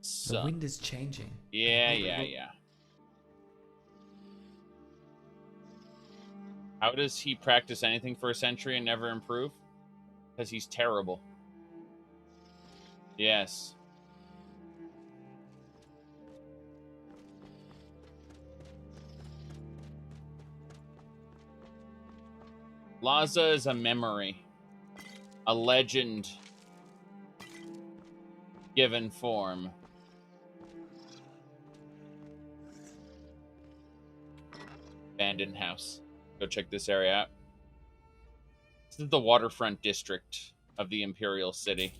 Speaker 1: So,
Speaker 13: the wind is changing.
Speaker 1: Yeah. How does he practice anything for a century and never improve? Because he's terrible. Yes. Laza is a memory. A legend given form. Abandoned house. Go check this area out. This is the waterfront district of the Imperial City.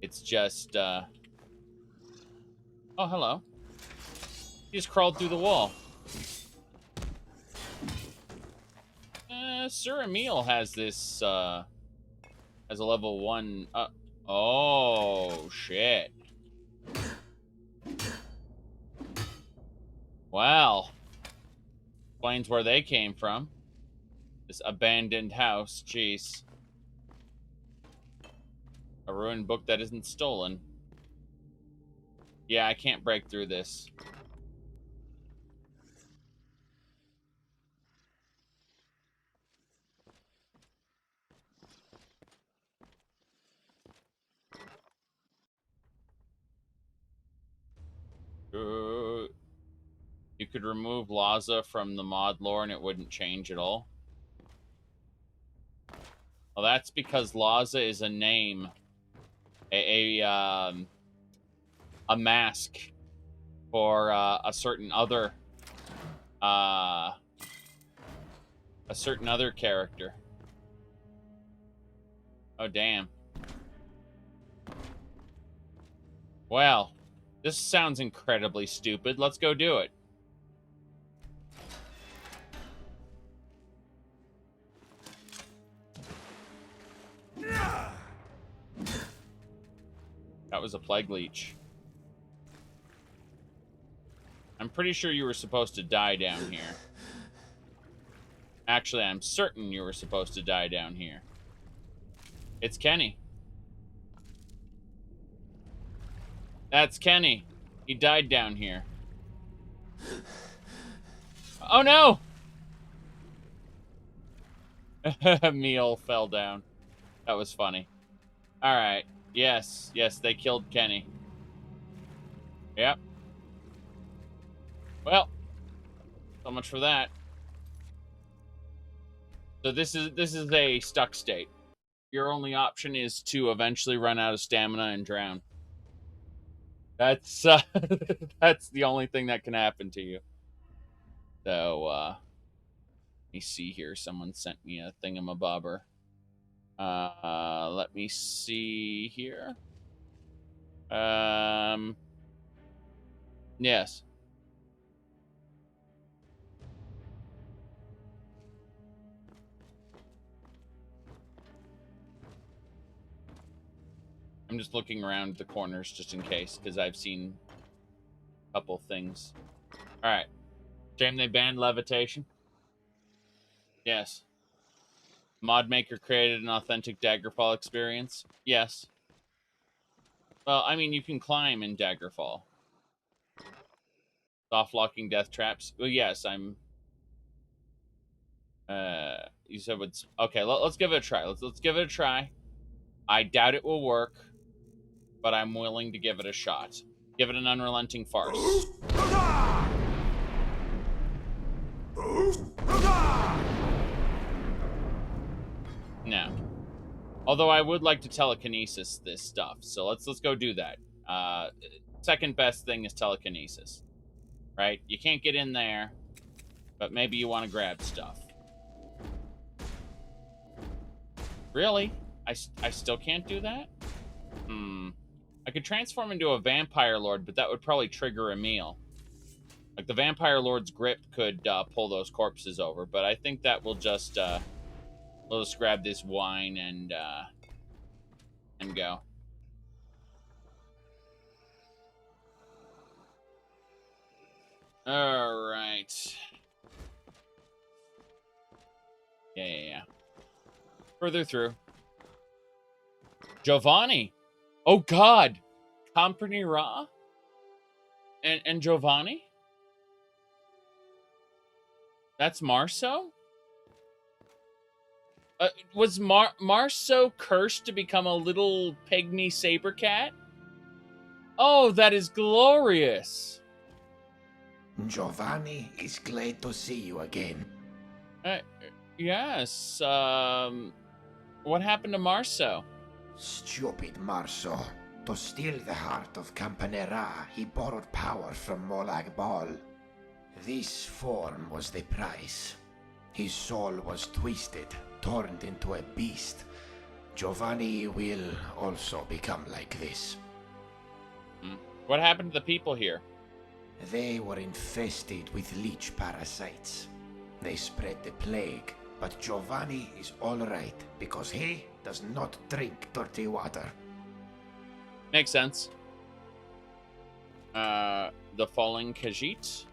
Speaker 1: It's just, Oh, hello. He just crawled through the wall. Sir Emil has this, as a level 1, oh, shit. Well, explains where they came from. This abandoned house, jeez. A ruined book that isn't stolen. Yeah, I can't break through this. You could remove Laza from the mod lore and it wouldn't change at all. Well, that's because Laza is a name. A mask for a certain other character. Oh, damn. Well, this sounds incredibly stupid. Let's go do it. That was a plague leech. I'm pretty sure you were supposed to die down here. Actually, I'm certain you were supposed to die down here. It's Kenny. That's Kenny. He died down here. Oh no! Emil fell down. That was funny. Alright. Yes, they killed Kenny. Yep. Well, so much for that. So this is a stuck state. Your only option is to eventually run out of stamina and drown. That's that's the only thing that can happen to you. So let me see here. Someone sent me a thingamabobber. Let me see here. Yes. I'm just looking around the corners just in case, because I've seen a couple things. All right. Shame they banned levitation. Yes. Mod Maker created an authentic Daggerfall experience. Yes. Well, I mean, you can climb in Daggerfall. Soft locking death traps. Well, yes, I'm. You said what's okay? Let's give it a try. Let's give it a try. I doubt it will work, but I'm willing to give it a shot. Give it an unrelenting farce. No. Although I would like to telekinesis this stuff, so let's go do that. Second best thing is telekinesis, right? You can't get in there, but maybe you want to grab stuff. Really? I still can't do that? I could transform into a vampire lord, but that would probably trigger a meal. Like, the vampire lord's grip could pull those corpses over, but I think that will just we'll just grab this wine and go. All right. Yeah. Further through. Giovanni. Oh, God. Company Ra? And Giovanni? That's Marso? Was Marso cursed to become a little pygmy saber cat? Oh, that is glorious.
Speaker 9: Giovanni, it's glad to see you again.
Speaker 1: Yes. What happened to Marso?
Speaker 9: Stupid Marso. To steal the heart of Campanera, he borrowed power from Molag Bal. This form was the price. His soul was twisted, turned into a beast. Giovanni will also become like this.
Speaker 1: What happened to the people here?
Speaker 9: They were infested with leech parasites. They spread the plague, but Giovanni is all right because he does not drink dirty water.
Speaker 1: Makes sense. The Falling Khajiit.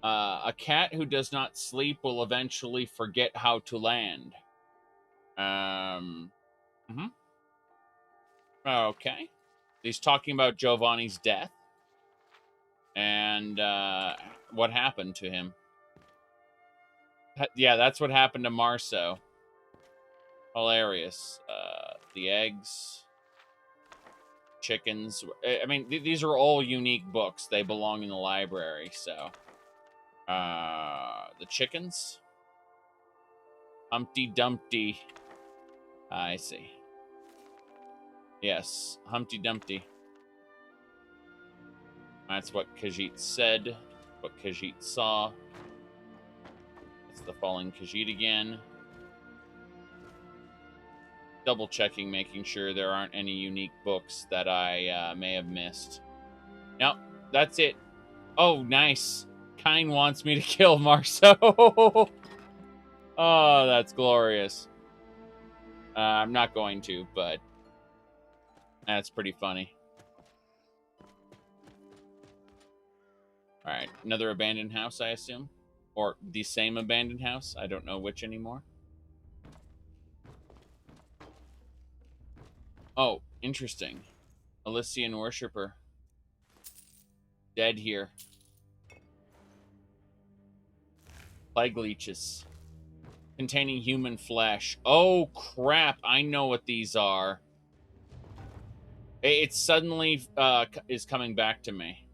Speaker 1: A cat who does not sleep will eventually forget how to land. Okay. He's talking about Giovanni's death. And what happened to him. Yeah, that's what happened to Marso. Hilarious. The eggs. Chickens. I mean, these are all unique books. They belong in the library, so. The chickens. Humpty Dumpty. I see. Yes, Humpty Dumpty. That's what Khajiit said. What Khajiit saw. It's the Falling Khajiit again. Double checking, making sure there aren't any unique books that I may have missed. Nope, that's it. Oh, nice. Kine wants me to kill Marso. Oh, that's glorious. I'm not going to, but that's pretty funny. All right, another abandoned house, I assume? Or the same abandoned house? I don't know which anymore. Oh, interesting. Elysian worshipper. Dead here. Plague leeches. Containing human flesh. Oh, crap. I know what these are. It suddenly is coming back to me.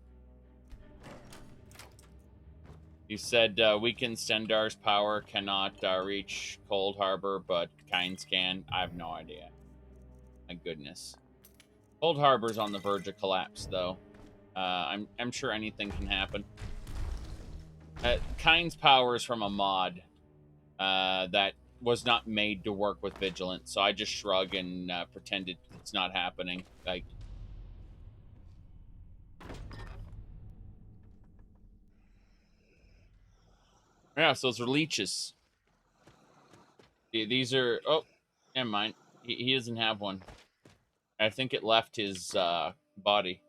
Speaker 1: You said weakened Stendar's power cannot reach Cold Harbor, but Kynes can. I have no idea. My goodness. Cold Harbor's on the verge of collapse, though. I'm sure anything can happen. Kynes' power is from a mod that was not made to work with Vigilant, so I just shrug and pretend it's not happening. Like, yeah, so those are leeches. These are... Oh, never mind. He doesn't have one. I think it left his body.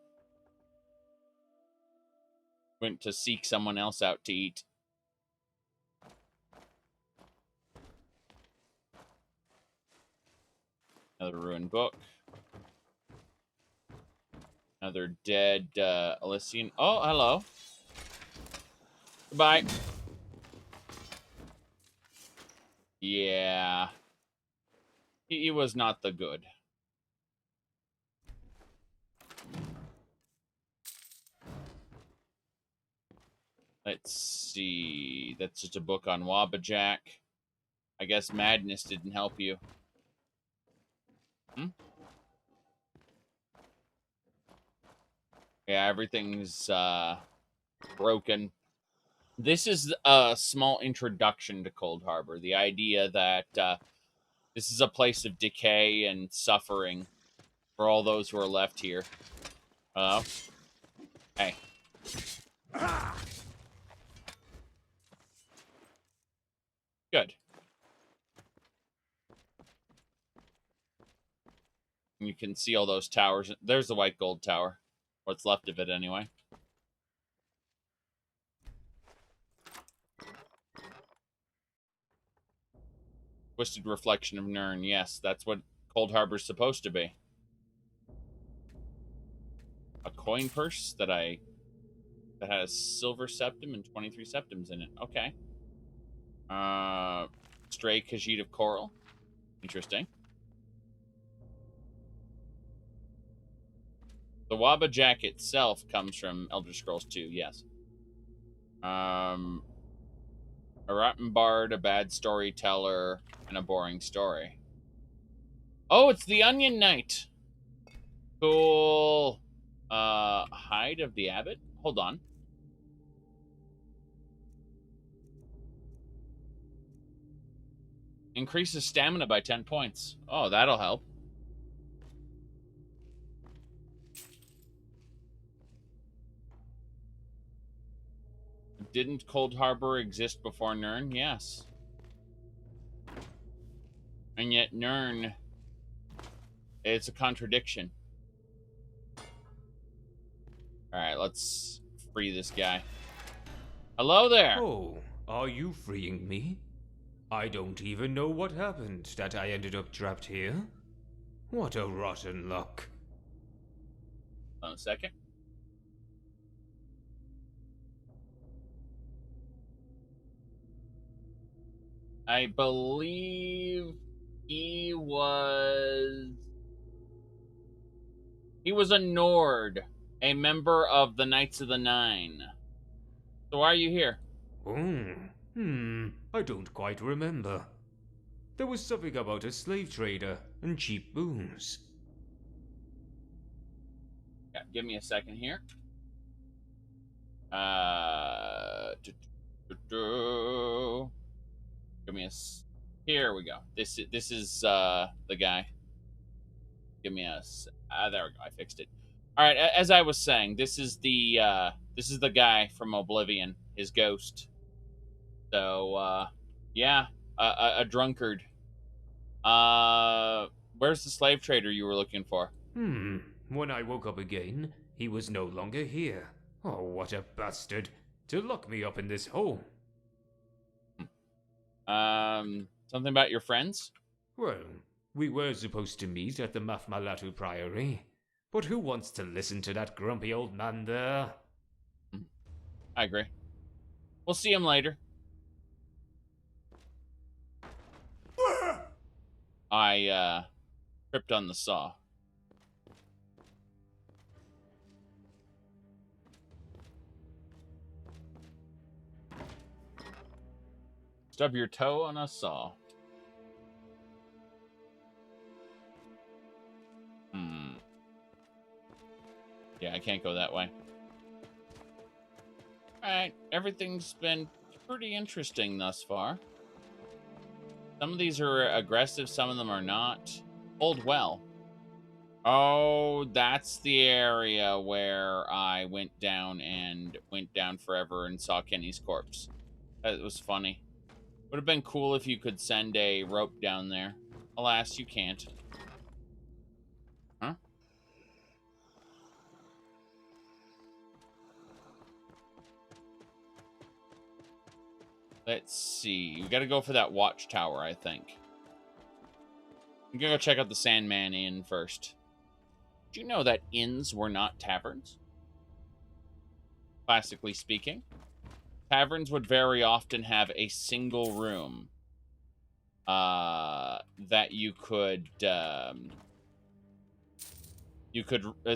Speaker 1: Went to seek someone else out to eat. Another ruined book. Another dead Elysian. Oh, hello. Goodbye. Yeah. He was not the good. Let's see. That's just a book on Wabajack. I guess madness didn't help you. Hmm? Yeah, everything's broken. This is a small introduction to Cold Harbor. The idea that this is a place of decay and suffering for all those who are left here. Hello? Hey. Good. You can see all those towers. There's the white gold tower. What's left of it, anyway. Twisted reflection of Nirn. Yes, that's what Cold Harbor's supposed to be. A coin purse that has silver septum and 23 septums in it. Okay. Stray Khajiit of Coral. Interesting. The Wabajack itself comes from Elder Scrolls 2, yes. A rotten bard, a bad storyteller, and a boring story. Oh, it's the Onion Knight. Cool. Hide of the Abbot? Hold on. Increases stamina by 10 points. Oh, that'll help. Didn't Cold Harbor exist before Nirn? Yes. And yet Nirn, it's a contradiction. Alright, let's free this guy. Hello there!
Speaker 14: Oh, are you freeing me? I don't even know what happened that I ended up trapped here. What a rotten luck.
Speaker 1: Hold on a second. I believe he was a Nord, a member of the Knights of the Nine. So why are you here?
Speaker 14: I don't quite remember. There was something about a slave trader and cheap booze.
Speaker 1: Yeah, give me a second here. Give me a. Here we go. This is the guy. Give me a. There we go. I fixed it. All right. As I was saying, this is the guy from Oblivion. His ghost. So yeah, a drunkard. Where's the slave trader you were looking for?
Speaker 14: When I woke up again, he was no longer here. Oh, what a bastard! To lock me up in this hole.
Speaker 1: Something about your friends?
Speaker 14: Well, we were supposed to meet at the Mafmalatu Priory, but who wants to listen to that grumpy old man there?
Speaker 1: I agree. We'll see him later. I tripped on the saw. Stub your toe on a saw. Yeah, I can't go that way. Alright, everything's been pretty interesting thus far. Some of these are aggressive, some of them are not. Old well. Oh, that's the area where I went down forever and saw Kenny's corpse. That was funny. Would have been cool if you could send a rope down there. Alas, you can't. Huh? Let's see. We gotta go for that watchtower, I think. I'm gonna go check out the Sandman Inn first. Did you know that inns were not taverns? Classically speaking. Taverns would very often have a single room that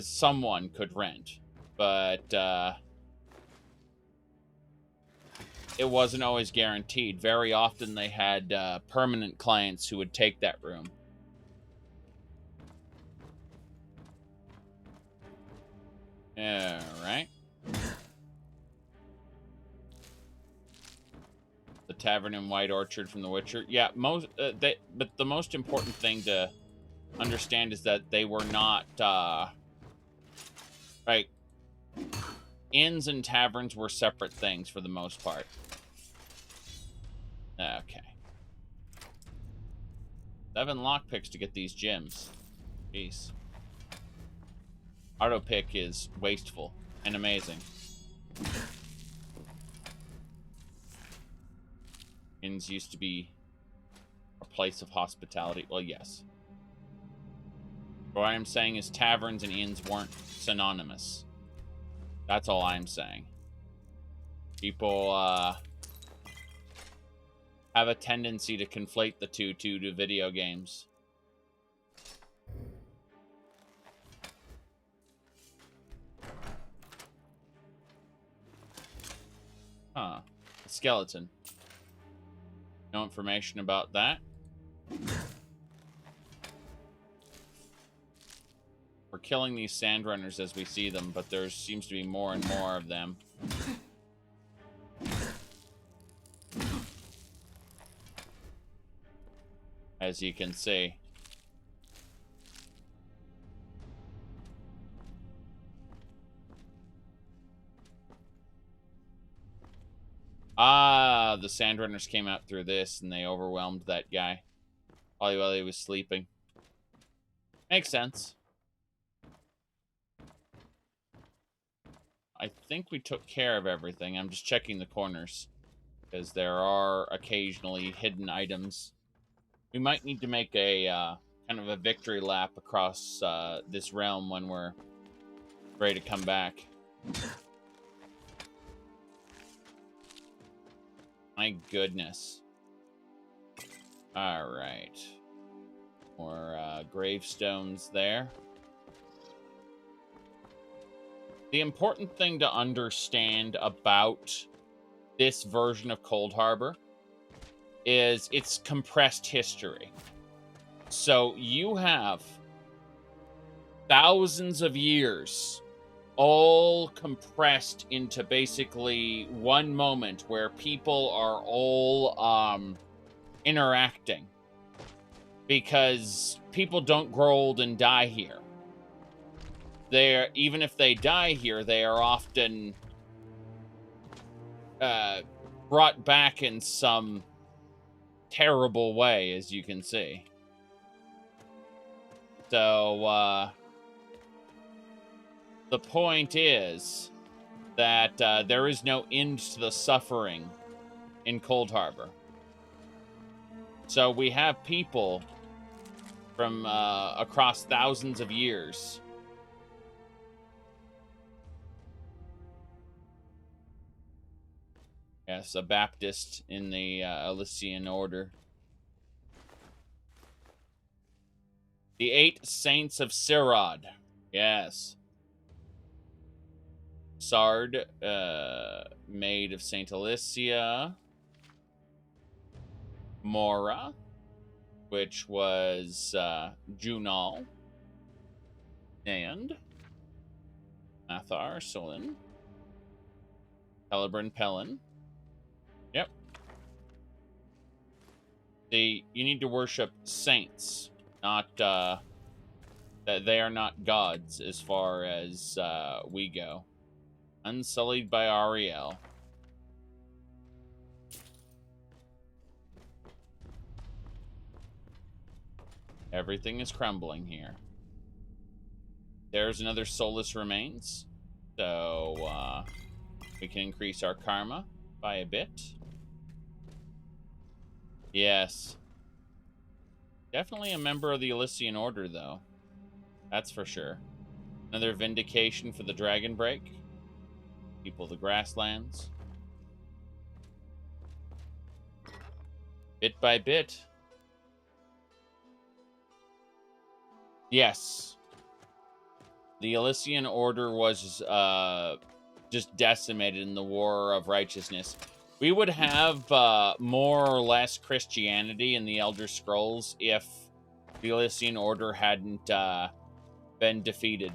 Speaker 1: someone could rent, but it wasn't always guaranteed. Very often they had permanent clients who would take that room. All right. The Tavern in White Orchard from The Witcher. Yeah, but the most important thing to understand is that they were not like inns and taverns were separate things for the most part. Okay. 7 lockpicks to get these gems. Jeez. Auto pick is wasteful and amazing. Inns used to be a place of hospitality. Well, yes. What I'm saying is taverns and inns weren't synonymous. That's all I'm saying. People have a tendency to conflate the two to video games. Huh. A skeleton. No information about that. We're killing these sand runners as we see them, but there seems to be more and more of them. As you can see. Ah, the sand runners came out through this and they overwhelmed that guy. Probably while he was sleeping. Makes sense. I think we took care of everything. I'm just checking the corners, because there are occasionally hidden items. We might need to make a kind of a victory lap across this realm when we're ready to come back. My goodness. All right. More gravestones there. The important thing to understand about this version of Cold Harbor is its compressed history. So you have thousands of years all compressed into basically one moment where people are all interacting, because people don't grow old and die here. Even if they die here, they are often brought back in some terrible way, as you can see. So, the point is that there is no end to the suffering in Cold Harbor. So we have people from across thousands of years Yes, a Baptist in the Elysian order. The 8 Saints of Sirod. Yes. Sard, Maid of Saint Alicia. Mora, which was Junal, and Mathar, Solin, Pelibrin, Pelin. Yep. You need to worship saints, not that they are not gods as far as we go. Unsullied by Ariel. Everything is crumbling here. There's another soulless remains. So we can increase our karma by a bit. Yes. Definitely a member of the Elysian Order, though. That's for sure. Another vindication for the Dragon Break. People of the Grasslands. Bit by bit. Yes. The Elysian Order was just decimated in the War of Righteousness. We would have more or less Christianity in the Elder Scrolls if the Elysian Order hadn't been defeated.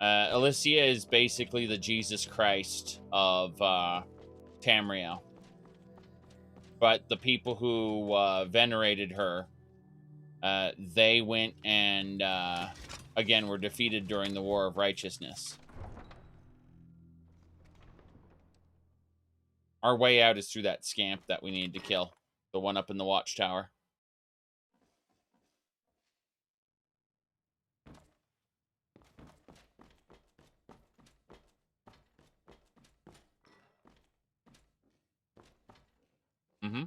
Speaker 1: Elysia is basically the Jesus Christ of Tamriel. But the people who venerated her, they went and, again, were defeated during the War of Righteousness. Our way out is through that scamp that we need to kill. The one up in the watchtower. Mm-hmm.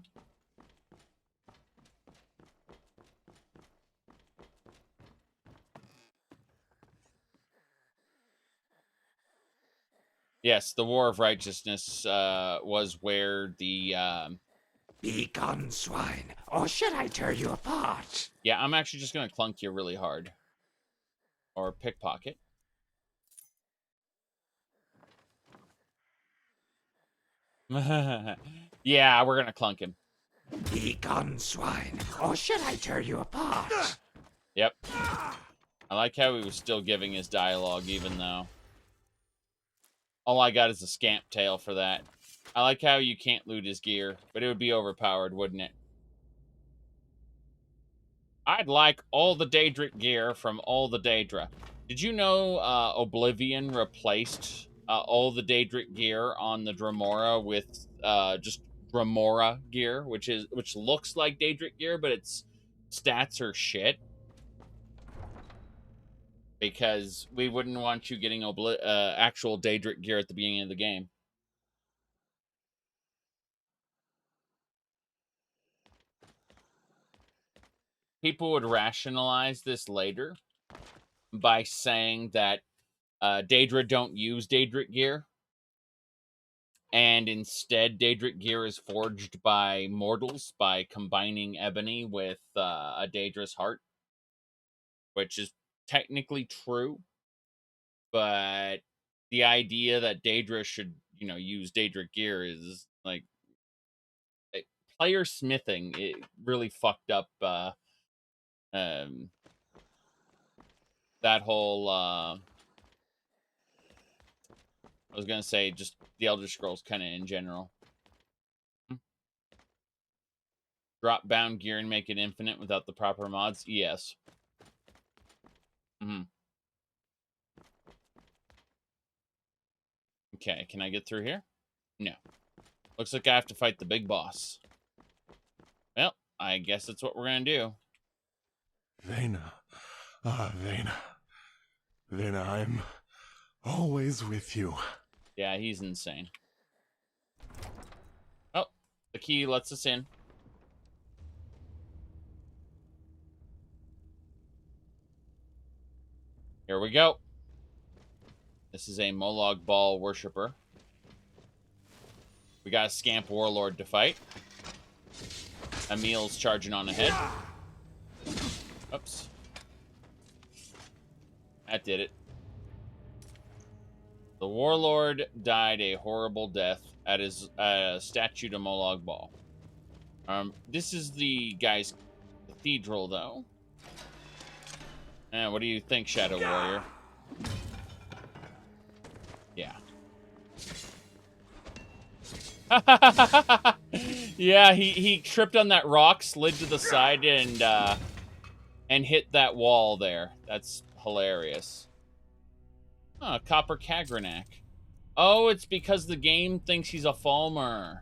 Speaker 1: Yes, the War of Righteousness was where the...
Speaker 9: Be gone, swine, or should I tear you apart?
Speaker 1: Yeah, I'm actually just going to clunk you really hard. Or pickpocket. Yeah, we're going to clunk him.
Speaker 9: Be gone, swine, or should I tear you apart?
Speaker 1: Yep. I like how he was still giving his dialogue, even though... all I got is a scamp tail for that. I like how you can't loot his gear, but it would be overpowered, wouldn't it? I'd like all the Daedric gear from all the Daedra. Did you know Oblivion replaced all the Daedric gear on the Dremora with just Dremora gear, which looks like Daedric gear, but its stats are shit. Because we wouldn't want you getting actual Daedric gear at the beginning of the game. People would rationalize this later by saying that Daedra don't use Daedric gear. And instead, Daedric gear is forged by mortals by combining ebony with a Daedra's heart. Which is technically true. But the idea that Daedra should, use Daedric gear is, like... player smithing, it really fucked up that whole I was gonna say just the Elder Scrolls kind of in general. Drop bound gear and make it infinite without the proper mods? Yes. Okay, can I get through here? No. Looks like I have to fight the big boss. Well, I guess that's what we're gonna do.
Speaker 10: Vena. Ah, Vena. Vena, I'm always with you.
Speaker 1: Yeah, he's insane. Oh, the key lets us in. Here we go. This is a Molag Bal worshipper. We got a Scamp Warlord to fight. Emil's charging on ahead. Oops. That did it. The Warlord died a horrible death at his statue to Molag Bal. This is the guy's cathedral, though. What do you think, Shadow Warrior? Yeah. Yeah, he tripped on that rock, slid to the side, and hit that wall there. That's hilarious. Oh, Copper Kagranak. Oh, it's because the game thinks he's a Falmer.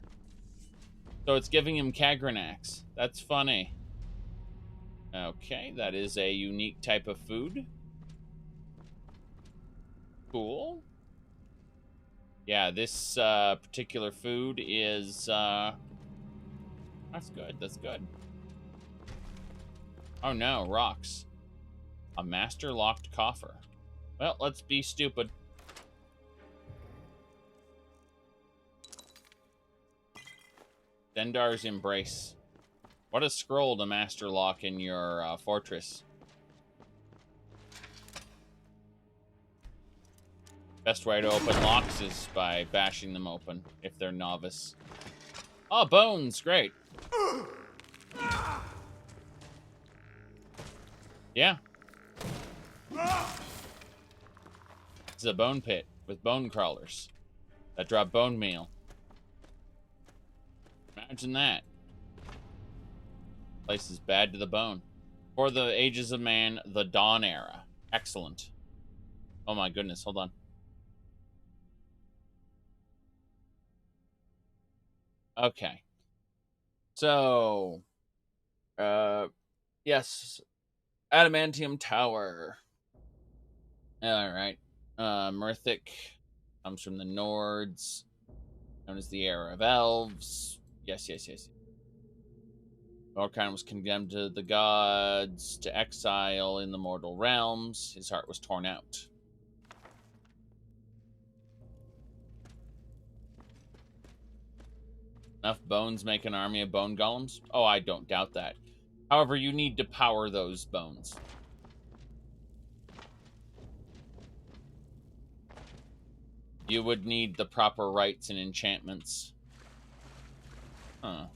Speaker 1: So it's giving him Kagranaks. That's funny. Okay, that is a unique type of food. Cool. Yeah, this particular food is... that's good, that's good. Oh no, rocks. A master-locked coffer. Well, let's be stupid. Dendar's Embrace. What a scroll to master lock in your fortress. Best way to open locks is by bashing them open if they're novice. Oh, bones, great. Yeah. This is a bone pit with bone crawlers that drop bone meal. Imagine that. Place is bad to the bone. For the ages of man, the Dawn Era. Excellent. Oh my goodness, hold on. Okay. So, yes. Adamantium Tower. Alright. Murthic comes from the Nords, known as the Era of Elves. Yes. Orkhan was condemned to the gods, to exile in the mortal realms. His heart was torn out. Enough bones make an army of bone golems? Oh, I don't doubt that. However, you need to power those bones. You would need the proper rites and enchantments. Huh.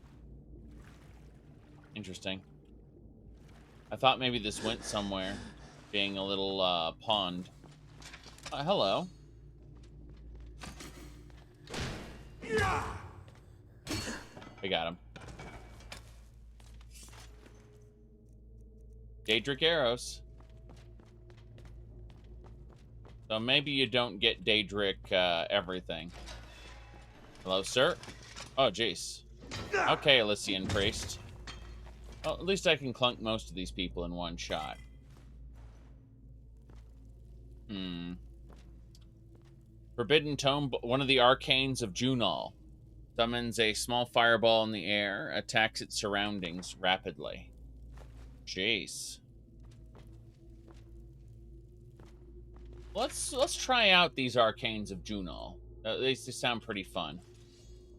Speaker 1: Interesting. I thought maybe this went somewhere, being a little pond. Hello. We got him. Daedric arrows. So maybe you don't get Daedric everything. Hello, sir? Oh, jeez. Okay, Elysian Priest. Well, at least I can clunk most of these people in one shot. Forbidden Tome, one of the arcanes of Junal. Summons a small fireball in the air, attacks its surroundings rapidly. Jeez. Let's try out these arcanes of Junal. They sound pretty fun.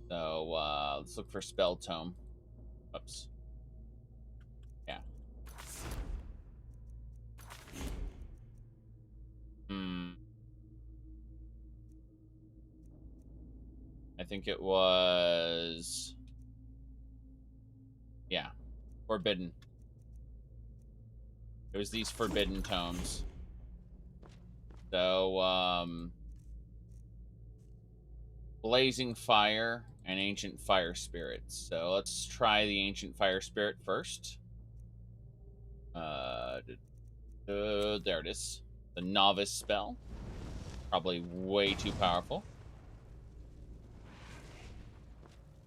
Speaker 1: So let's look for Spell Tome. Oops. Yeah. I think it was... Yeah. Forbidden. It was these Forbidden Tomes. So, Blazing Fire and Ancient Fire Spirits. So let's try the Ancient Fire Spirit first. There it is. The Novice spell. Probably way too powerful.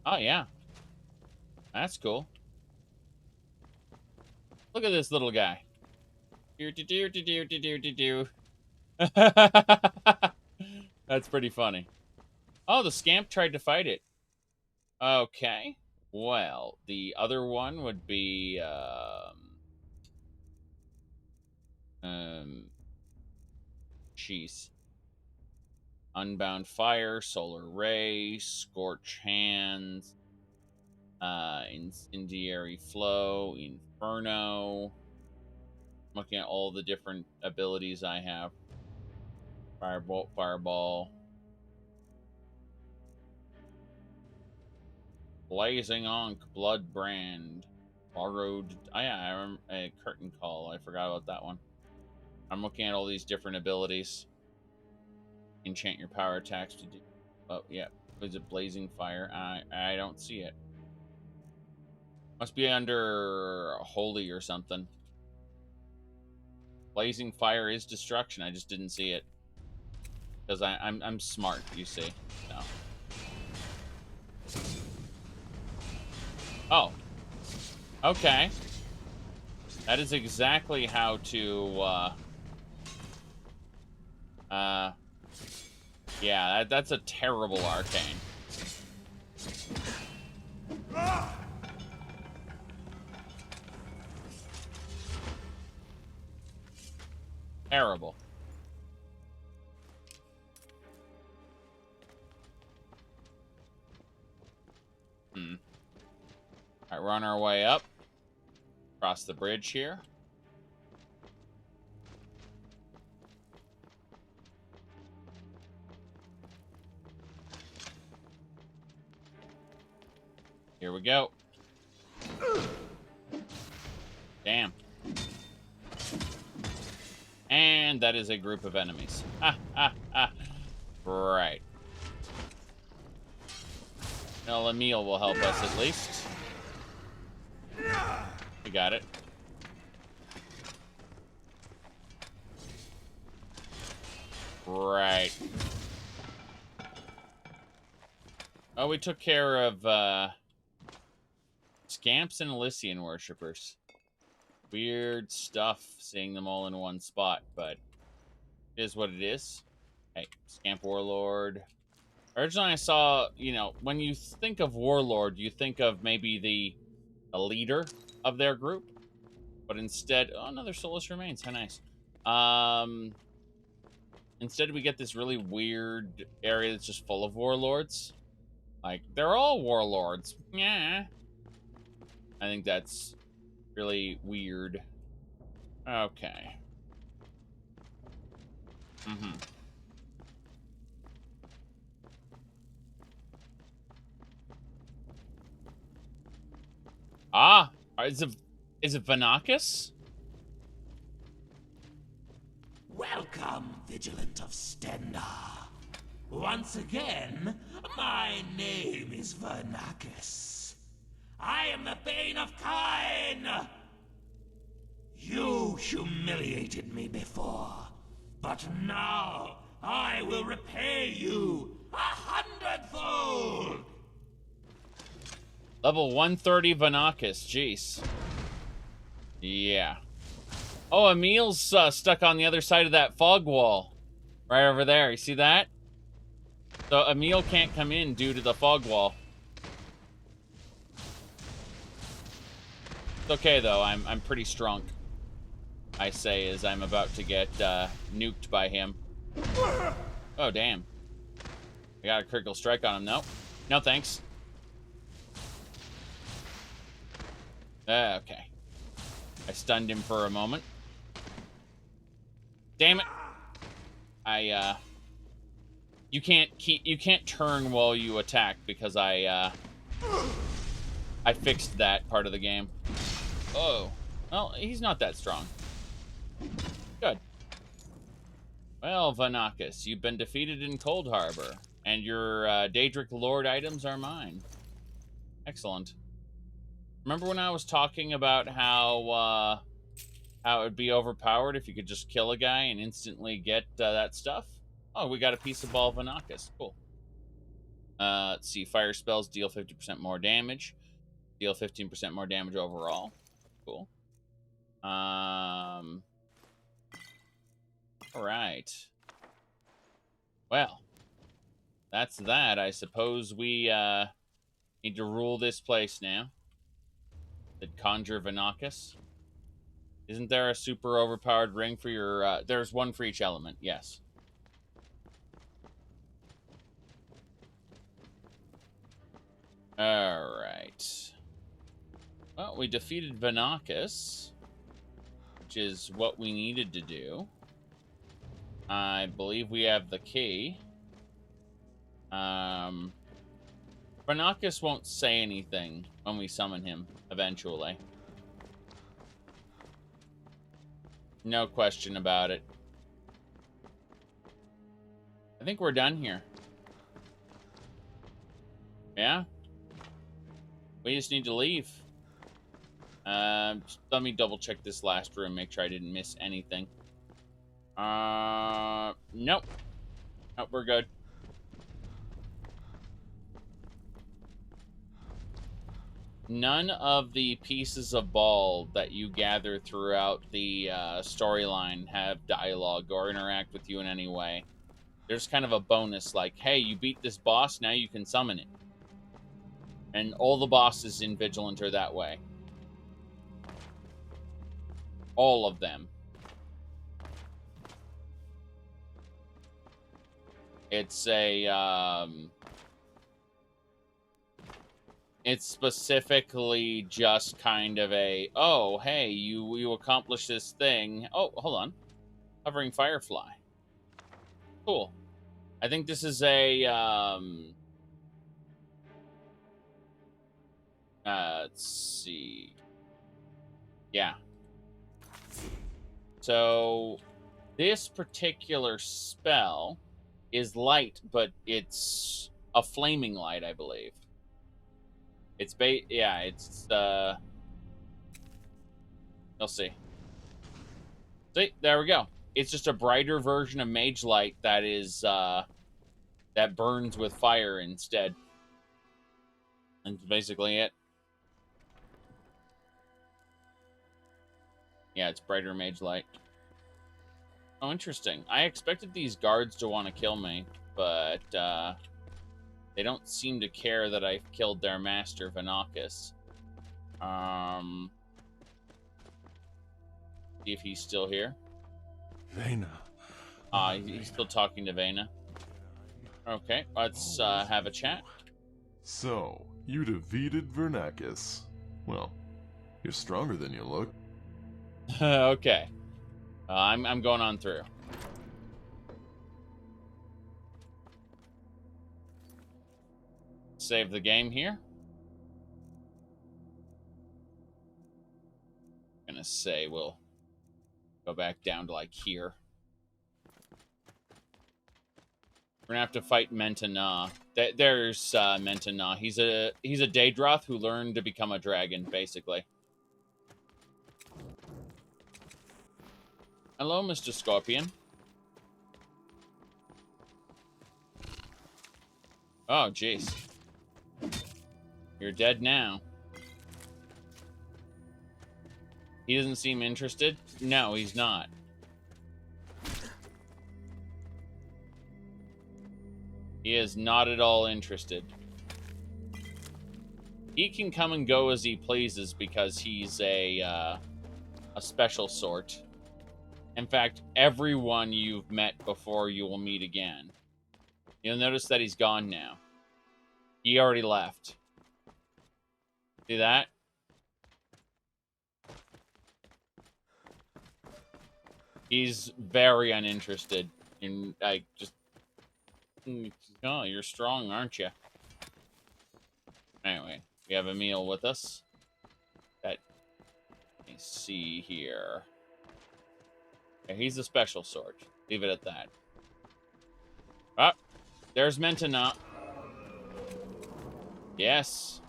Speaker 1: Oh, yeah. That's cool. Look at this little guy. That's pretty funny. Oh, the scamp tried to fight it. Okay. Well, the other one would be jeez. Unbound Fire, Solar Ray, Scorch Hands, Incendiary Flow, Inferno. Looking at all the different abilities I have. Firebolt, Fireball. Blazing Onk, Blood Brand, Borrowed. Oh, yeah, I remember a Curtain Call. I forgot about that one. I'm looking at all these different abilities. Enchant your power attacks to do. Oh, yeah. Is it Blazing Fire? I don't see it. Must be under Holy or something. Blazing Fire is destruction. I just didn't see it. Because I'm smart, you see. So. Oh. Okay. That is exactly how to, yeah, that's a terrible arcane. Terrible. Alright, we're on our way up. Across the bridge here. Here we go. Damn. And that is a group of enemies. Ha, ha, ha. Right. Well, Emil will help us at least. We got it. Right. Oh, we took care of, Scamps and Elysian worshippers. Weird stuff seeing them all in one spot, but it is what it is. Hey, Scamp Warlord. Originally I saw, you know, when you think of Warlord, you think of maybe the leader of their group. But instead, oh, another Soulless Remains, how nice. Instead we get this really weird area that's just full of warlords. Like, they're all warlords. Yeah. I think that's really weird. Okay. Ah, is it Vanakis?
Speaker 15: Welcome, Vigilant of Stendar. Once again, my name is Vernakis. I am the Bane of Kine! You humiliated me before, but now I will repay you 100-fold!
Speaker 1: Level 130 Vanakis, jeez. Yeah. Oh, Emil's stuck on the other side of that fog wall. Right over there, you see that? So Emil can't come in due to the fog wall. It's okay though, I'm pretty strong. I say as I'm about to get nuked by him. Oh damn. I got a critical strike on him. No. No thanks. Okay. I stunned him for a moment. Damn it. You can't turn while you attack because I fixed that part of the game. Oh. Well, he's not that strong. Good. Well, Vanakis, you've been defeated in Cold Harbor, and your Daedric Lord items are mine. Excellent. Remember when I was talking about how it would be overpowered if you could just kill a guy and instantly get that stuff? Oh, we got a piece of Ball of Vanakis. Cool. Let's see. Fire spells deal 50% more damage. Deal 15% more damage overall. Cool. All right. Well, that's that. I suppose we need to rule this place now. Did conjure Vanakis? Isn't there a super overpowered ring for your... there's one for each element, yes. Alright. Well, we defeated Vanakis, which is what we needed to do. I believe we have the key. Renakis won't say anything when we summon him, eventually. No question about it. I think we're done here. Yeah? We just need to leave. Let me double check this last room, make sure I didn't miss anything. Nope. Nope, we're good. None of the pieces of ball that you gather throughout the storyline have dialogue or interact with you in any way. There's kind of a bonus like, hey, you beat this boss, now you can summon it. And all the bosses in Vigilant are that way. All of them. It's a, it's specifically just kind of a, oh, hey, you accomplished this thing. Oh, hold on. Hovering Firefly. Cool. I think this is a, let's see. Yeah. So, this particular spell is light, but it's a flaming light, I believe. It's yeah, it's you'll see. See, there we go. It's just a brighter version of Mage Light that is that burns with fire instead. And that's basically it. Yeah, it's brighter Mage Light. Oh, interesting. I expected these guards to want to kill me, but they don't seem to care that I killed their master, Vanakis. See if he's still here.
Speaker 10: Vena.
Speaker 1: He's still talking to Vena. Okay, let's have a chat.
Speaker 10: So, you defeated Vernakis. Well, you're stronger than you look.
Speaker 1: Okay. I'm going on through. Save the game here. I'm gonna say we'll go back down to like here. We're gonna have to fight Mentana. There's Mentana. He's a Daedroth who learned to become a dragon, basically. Hello, Mr. Scorpion. Oh, jeez. You're dead now. He doesn't seem interested? No, he's not. He is not at all interested. He can come and go as he pleases because he's a special sort. In fact, everyone you've met before you will meet again. You'll notice that he's gone now. He already left. See that? He's very uninterested in, like, just... Oh, you're strong, aren't you? Anyway, we have Emil with us. Let me see here. Yeah, he's a special sort. Leave it at that. Ah, there's Mentana. Yes.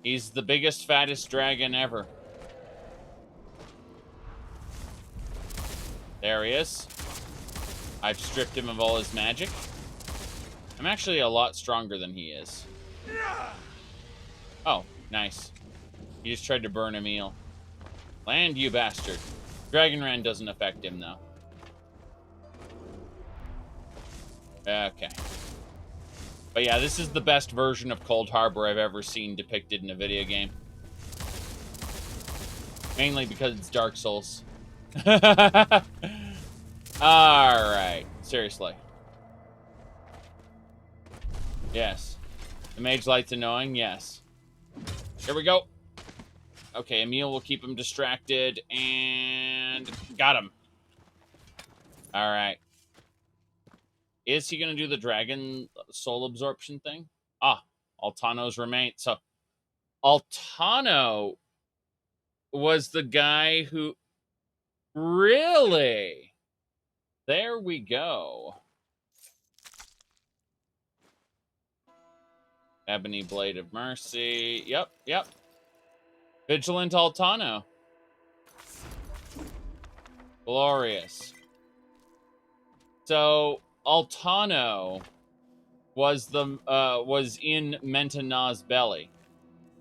Speaker 1: He's the biggest, fattest dragon ever. There he is. I've stripped him of all his magic. I'm actually a lot stronger than he is. Oh, nice. He just tried to burn Emil. Land, you bastard. Dragon Rend doesn't affect him, though. Okay. But yeah, this is the best version of Cold Harbor I've ever seen depicted in a video game. Mainly because it's Dark Souls. Alright. Seriously. Yes. The Mage Light's annoying? Yes. Here we go. Okay, Emil will keep him distracted, and got him. Alright. Is he going to do the dragon soul absorption thing? Ah, Altano's remains. So Altano was the guy who... Really? There we go. Ebony Blade of Mercy. Yep. Vigilant Altano. Glorious. So Altano was in Mentana's belly.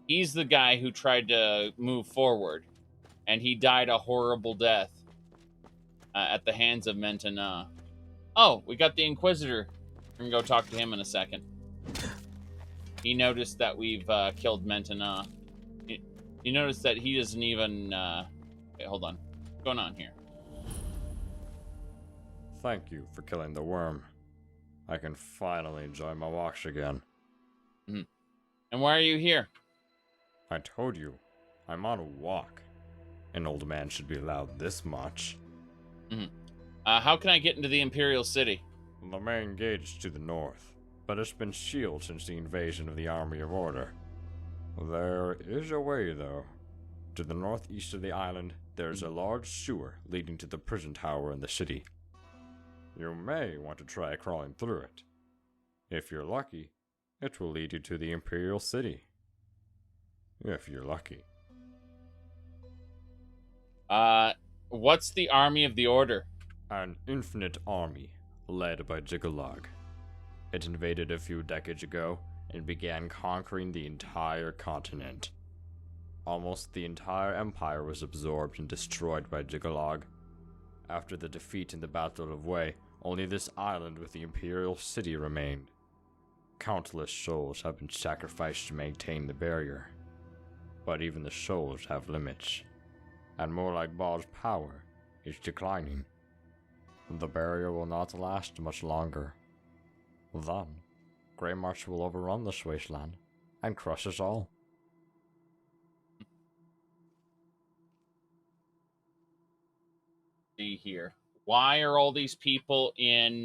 Speaker 1: He's the guy who tried to move forward, and he died a horrible death at the hands of Mentana. Oh, we got the Inquisitor. We're gonna go talk to him in a second. He noticed that we've killed Mentana. You notice that he doesn't even... Wait, hold on. What's going on here?
Speaker 5: Thank you for killing the worm. I can finally enjoy my walks again.
Speaker 1: Mm-hmm. And why are you here?
Speaker 5: I told you, I'm on a walk. An old man should be allowed this much.
Speaker 1: Mm-hmm. How can I get into the Imperial City?
Speaker 5: The main gate is to the north, but it's been sealed since the invasion of the Army of Order. There is a way, though. To the northeast of the island, there's a large sewer leading to the prison tower in the city. You may want to try crawling through it. If you're lucky, it will lead you to the Imperial City. If you're lucky.
Speaker 1: What's the Army of the Order?
Speaker 5: An infinite army, led by Jiggalag. It invaded a few decades ago and began conquering the entire continent. Almost the entire empire was absorbed and destroyed by Jiggalag. After the defeat in the Battle of Wei, only this island with the Imperial City remained. Countless souls have been sacrificed to maintain the barrier. But even the souls have limits, and Molag Bal's power is declining. The barrier will not last much longer. Then, Grey March will overrun this wasteland and crush us all.
Speaker 1: See here. Why are all these people in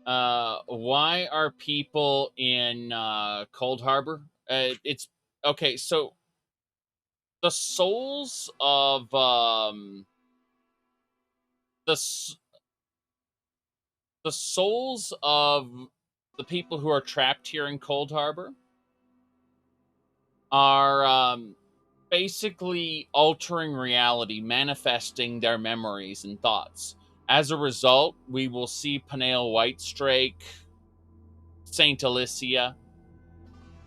Speaker 1: why are people in Cold Harbor? It's okay, so the souls of the souls of the people who are trapped here in Cold Harbor are basically altering reality, manifesting their memories and thoughts. As a result, we will see Peniel Whitestrake, Saint Alicia.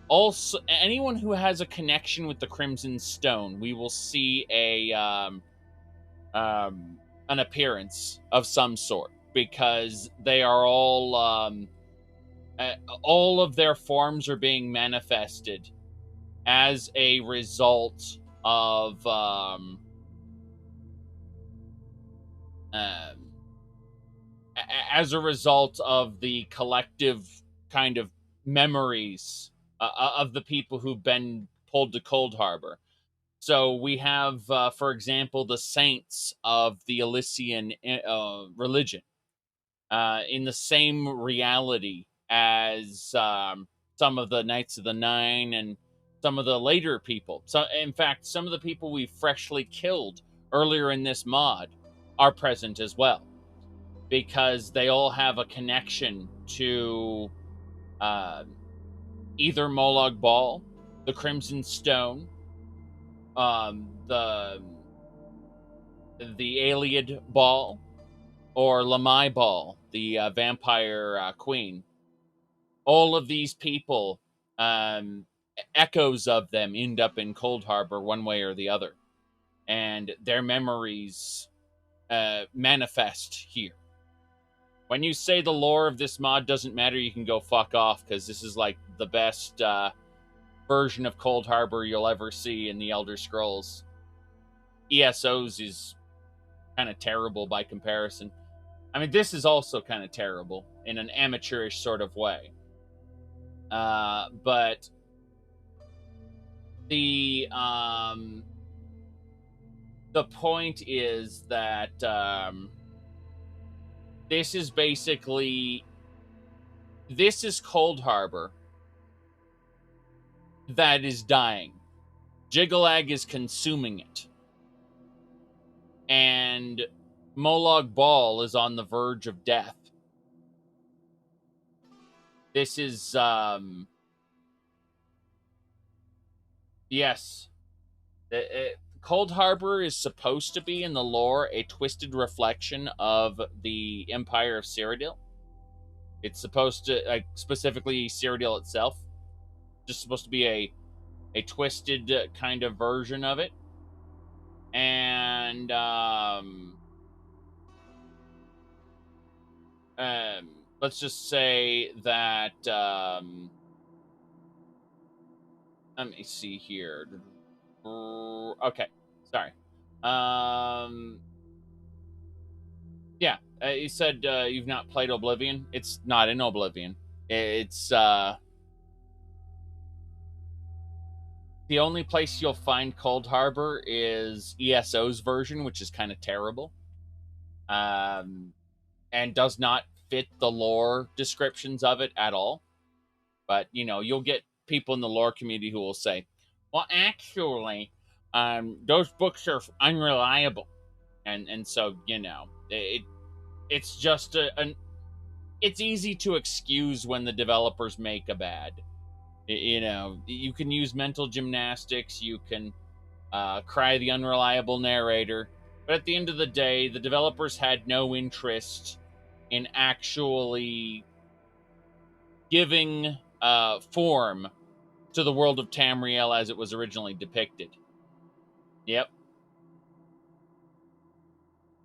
Speaker 1: Also, anyone who has a connection with the Crimson Stone, we will see an appearance of some sort, because they are all of their forms are being manifested as a result of the collective kind of memories of the people who've been pulled to Cold Harbor. So we have, for example, the saints of the Elysian religion in the same reality as some of the Knights of the Nine and some of the later people. So, in fact, some of the people we freshly killed earlier in this mod are present as well, because they all have a connection to either Molag Bal, the Crimson Stone, the Aliad Ball, or Lamai Ball, the vampire queen. All of these people, echoes of them end up in Cold Harbor one way or the other, and their memories manifest here. When you say the lore of this mod doesn't matter, you can go fuck off, because this is like the best version of Cold Harbor you'll ever see in the Elder Scrolls. ESOs is kind of terrible by comparison. I mean, this is also kind of terrible in an amateurish sort of way. But the point is that this is basically this is Cold Harbor that is dying. Jigalag is consuming it. And Molag Bal is on the verge of death. This is, yes. Cold Harbor is supposed to be, in the lore, a twisted reflection of the Empire of Cyrodiil. It's supposed to, like, specifically Cyrodiil itself, just supposed to be a twisted kind of version of it. And let's just say that let me see here. Okay, sorry. Yeah, you said you've not played Oblivion. It's not in Oblivion. It's the only place you'll find Cold Harbor is ESO's version, which is kind of terrible, and does not fit the lore descriptions of it at all. But, you know, you'll get people in the lore community who will say, well, actually, those books are unreliable. And so, you know, it's just it's easy to excuse when the developers make a bad. You know, you can use mental gymnastics, you can cry the unreliable narrator, but at the end of the day, the developers had no interest in actually giving form to the world of Tamriel as it was originally depicted. Yep.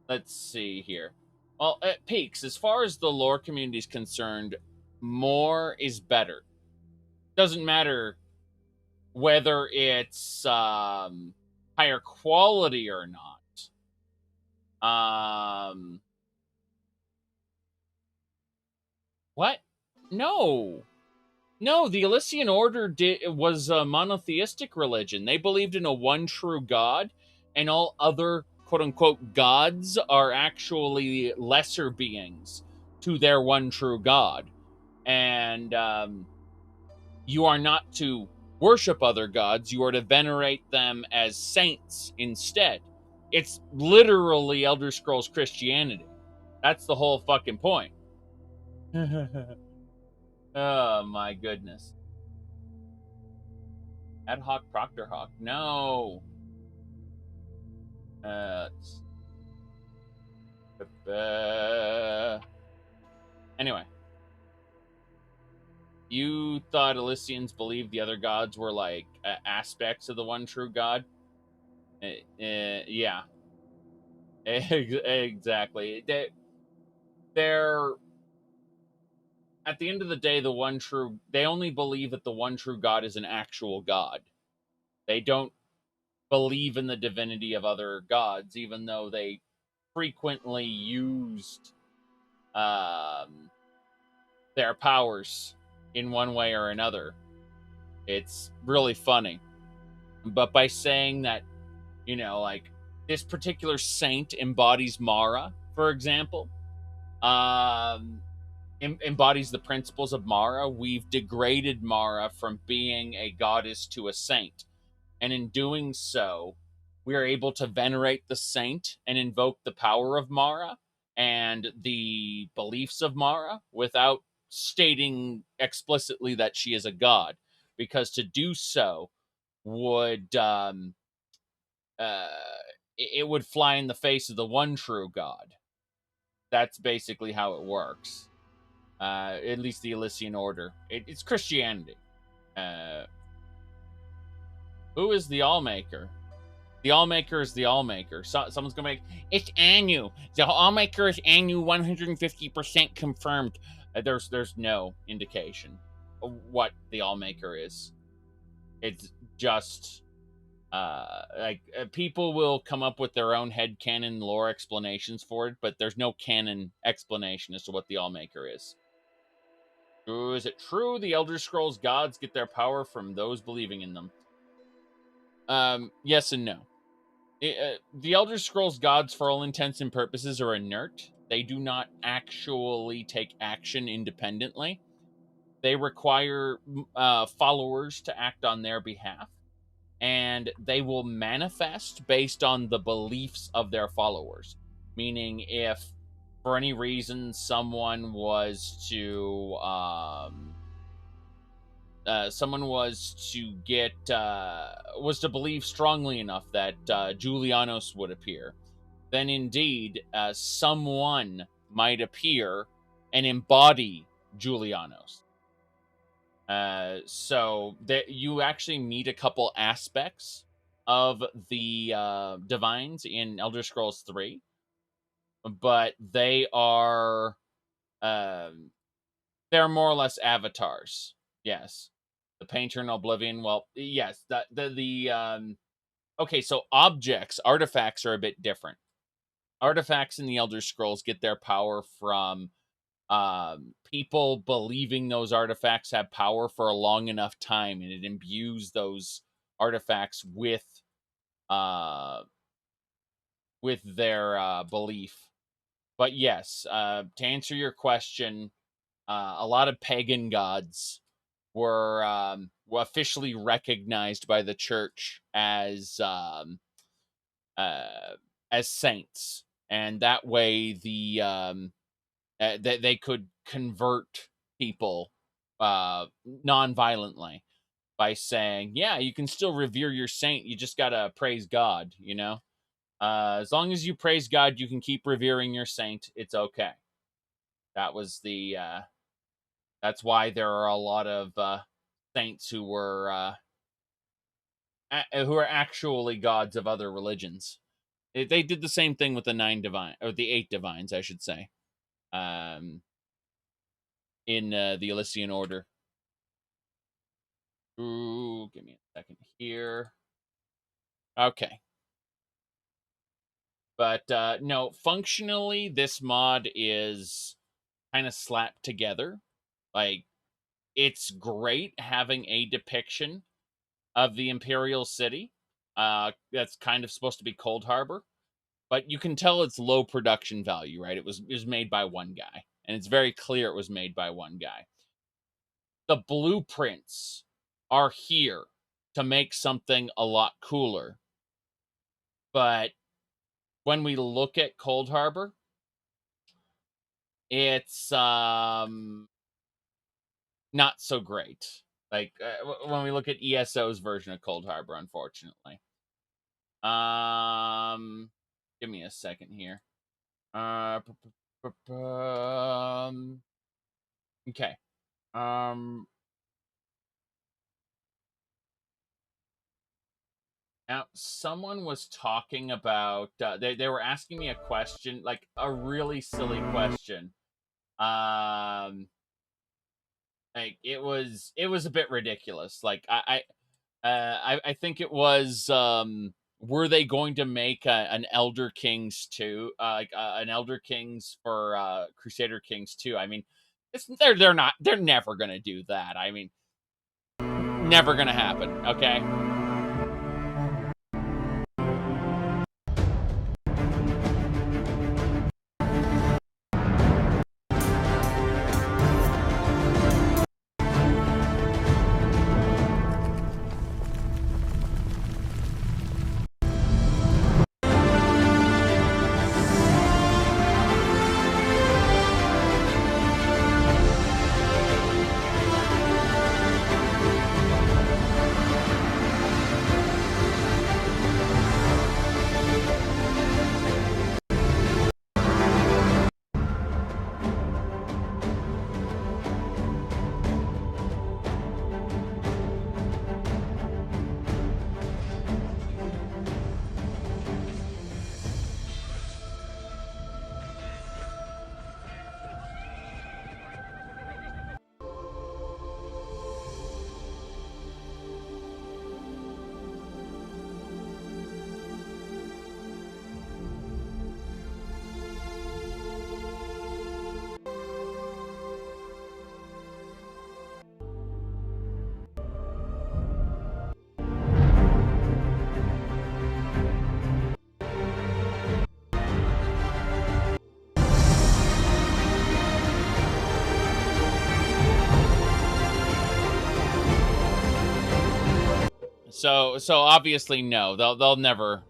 Speaker 1: Let's see here. Well, at Peaks, as far as the lore community is concerned, more is better. Doesn't matter whether it's higher quality or not. What? No. No, the Elysian Order was a monotheistic religion. They believed in a one true God, and all other quote-unquote gods are actually lesser beings to their one true God. And you are not to worship other gods. You are to venerate them as saints instead. It's literally Elder Scrolls Christianity. That's the whole fucking point. Oh, my goodness. Ad hoc Proctor Hawk. No. Anyway. You thought Elysians believed the other gods were like aspects of the one true God? Yeah. Exactly. They're at the end of the day, they only believe that the one true God is an actual God. They don't believe in the divinity of other gods, even though they frequently used their powers in one way or another. It's really funny. But by saying that, you know, like this particular saint embodies Mara, for example, embodies the principles of Mara, we've degraded Mara from being a goddess to a saint. And in doing so, we are able to venerate the saint and invoke the power of Mara and the beliefs of Mara without stating explicitly that she is a god. Because to do so would it would fly in the face of the one true God. That's basically how it works. At least the Elysian Order. It's Christianity. Who is the Allmaker? The Allmaker is the Allmaker. Someone's gonna make it's Anu. The Allmaker is Anu 150% confirmed. There's no indication of what the Allmaker is. It's just people will come up with their own headcanon lore explanations for it, but there's no canon explanation as to what the Allmaker is. Is it true the Elder Scrolls gods get their power from those believing in them? Yes and no. The Elder Scrolls gods, for all intents and purposes, are inert. They do not actually take action independently. they require followers to act on their behalf, and they will manifest based on the beliefs of their followers. Meaning, if for any reason someone was to believe strongly enough that Julianos would appear, then indeed someone might appear and embody Julianos. So that you actually meet a couple aspects of the divines in Elder Scrolls 3, but they are they're more or less avatars. Yes, the Painter in Oblivion. Well, yes, okay. So artifacts are a bit different. Artifacts in the Elder Scrolls get their power from people believing those artifacts have power for a long enough time, and it imbues those artifacts with their belief. But yes, to answer your question, a lot of pagan gods were officially recognized by the church as saints, and that way they could convert people non-violently by saying, yeah, you can still revere your saint, you just gotta praise God, you know? As long as you praise God, you can keep revering your saint, it's okay. That was that's why there are a lot of saints who were actually gods of other religions. They did the same thing with the 9 divine, or the 8 divines, I should say. In the Elysian Order. Ooh, give me a second here. Okay. But no, functionally, this mod is kind of slapped together. Like, it's great having a depiction of the Imperial City. That's kind of supposed to be Cold Harbor. But you can tell it's low production value, right? It was made by one guy. And it's very clear it was made by one guy. The blueprints are here to make something a lot cooler. But when we look at Cold Harbor, it's not so great. Like when we look at ESO's version of Cold Harbor, unfortunately. Give me a second here. Okay. Now, someone was talking about, they were asking me a question, like a really silly question. Like it was a bit ridiculous. Like I think it was, were they going to make an Elder Kings 2, like an Elder Kings for Crusader Kings 2? I mean, they're never gonna do that. I mean, never gonna happen. Okay. So obviously no. They'll never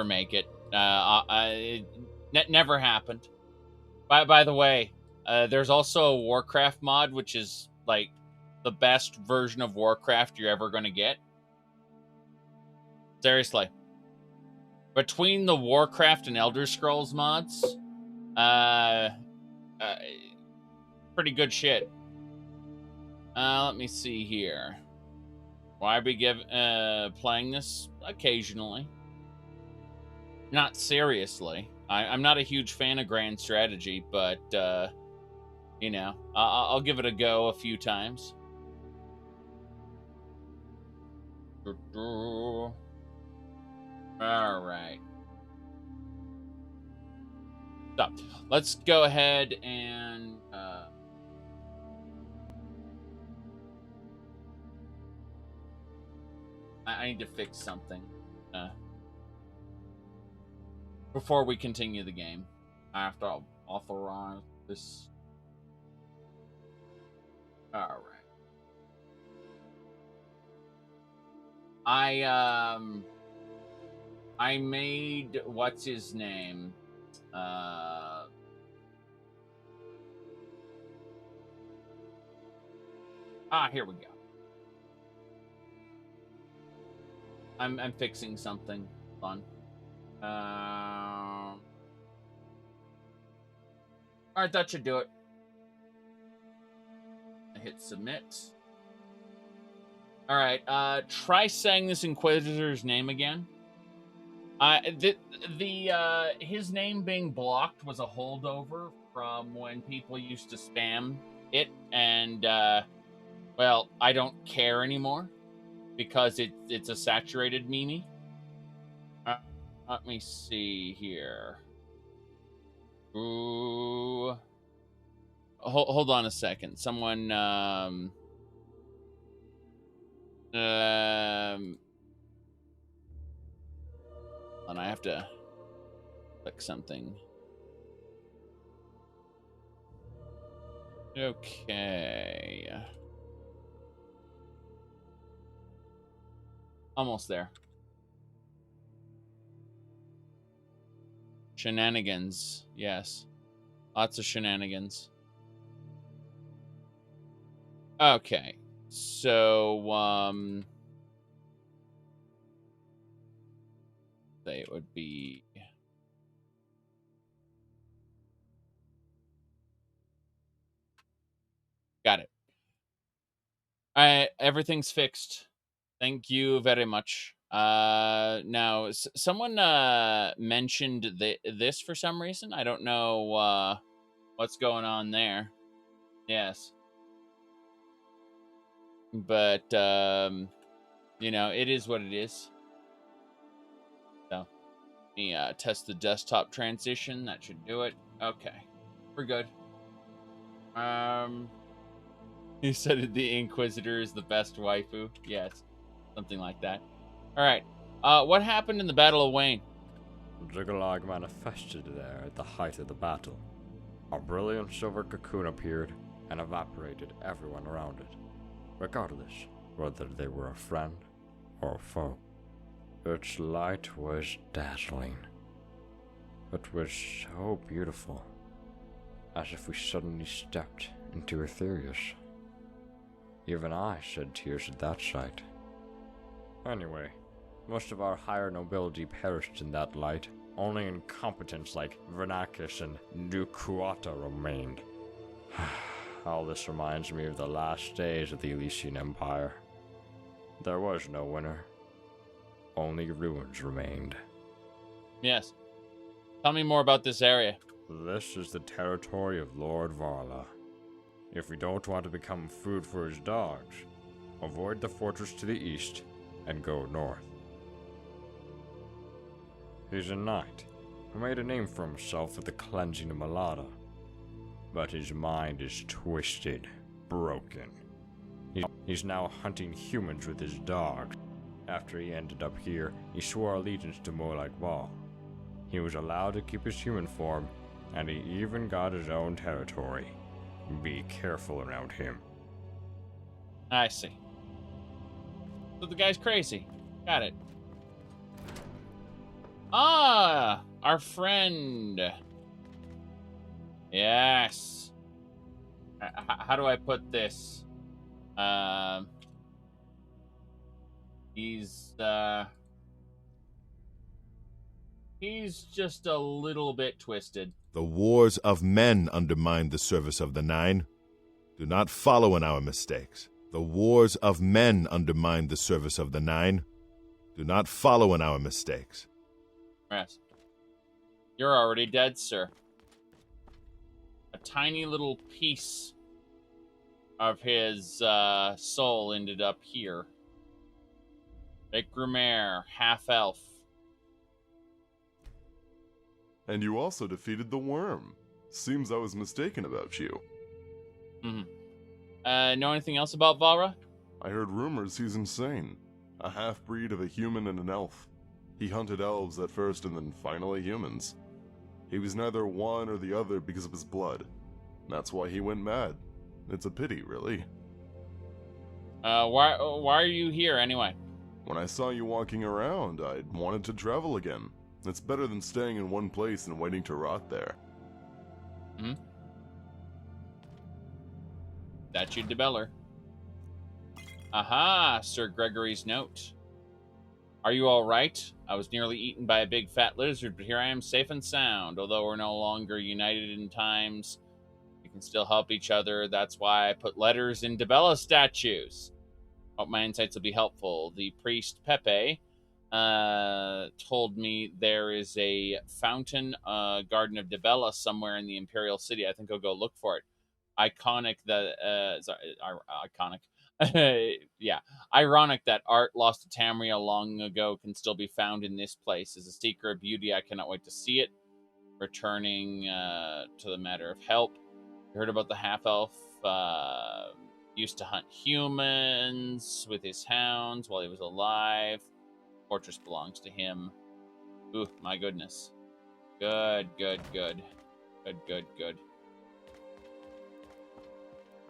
Speaker 1: make it. It never happened. By the way, there's also a Warcraft mod, which is like the best version of Warcraft you're ever going to get. Seriously. Between the Warcraft and Elder Scrolls mods, pretty good shit. Let me see here. Why be playing this occasionally? Not seriously. I'm not a huge fan of grand strategy, but you know, I'll give it a go a few times. All right. So let's go ahead and I need to fix something before we continue the game. I have to authorize this. All right. I made what's his name? Here we go. I'm fixing something fun. All right, that should do it. I hit submit. All right, try saying this Inquisitor's name again. His name being blocked was a holdover from when people used to spam it, and well, I don't care anymore because it's a saturated meme. Let me see here. Ooh. Hold on a second. Someone and I have to click something. Okay. Almost there. Shenanigans. Yes. Lots of shenanigans. Okay. So, say it would be got it. All right, everything's fixed. Thank you very much. Now someone mentioned this for some reason. I don't know what's going on there. Yes. But you know, it is what it is. So let me test the desktop transition. That should do it. Okay, we're good. You said the Inquisitor is the best waifu. Yes, something like that. All right. What happened in the Battle of Wayne?
Speaker 5: Ziggulag manifested there at the height of the battle. A brilliant silver cocoon appeared and evaporated everyone around it, regardless whether they were a friend or a foe. Its light was dazzling. It was so beautiful, as if we suddenly stepped into Aetherius. Even I shed tears at that sight. Anyway, most of our higher nobility perished in that light. Only incompetents like Vernacus and Dukuata remained. All this reminds me of the last days of the Elysian Empire. There was no winner. Only ruins remained.
Speaker 1: Yes. Tell me more about this area.
Speaker 5: This is the territory of Lord Varla. If we don't want to become food for his dogs, avoid the fortress to the east and go north. He's a knight who made a name for himself with the cleansing of Malada. But his mind is twisted, broken. He's now hunting humans with his dogs. After he ended up here, he swore allegiance to Molag Bal. He was allowed to keep his human form, and he even got his own territory. Be careful around him.
Speaker 1: I see. So the guy's crazy. Got it. Ah, our friend. Yes. How do I put this? He's just a little bit twisted.
Speaker 16: The wars of men undermine the service of the Nine. Do not follow in our mistakes. The wars of men undermine the service of the Nine. Do not follow in our mistakes.
Speaker 1: Yes. You're already dead, sir. A tiny little piece of his soul ended up here. Vicrumer, half-elf.
Speaker 10: And you also defeated the worm. Seems I was mistaken about you.
Speaker 1: Know anything else about Valra?
Speaker 10: I heard rumors he's insane. A half-breed of a human and an elf. He hunted elves at first and then finally humans. He was neither one or the other because of his blood. That's why he went mad. It's a pity, really.
Speaker 1: Why are you here anyway?
Speaker 10: When I saw you walking around, I wanted to travel again. It's better than staying in one place and waiting to rot there.
Speaker 1: Statue de Beller. Aha, Sir Gregory's note. Are you all right? I was nearly eaten by a big fat lizard, but here I am safe and sound. Although we're no longer united in times, we can still help each other. That's why I put letters in Debella statues. Hope my insights will be helpful. The priest Pepe told me there is a fountain garden of Debella somewhere in the Imperial City. I think I'll go look for it. Iconic yeah, ironic that art lost to Tamriel long ago can still be found in this place. As a seeker of beauty, I cannot wait to see it. Returning to the matter of help, you heard about the half-elf used to hunt humans with his hounds while he was alive. Fortress belongs to him. Ooh, my goodness. Good.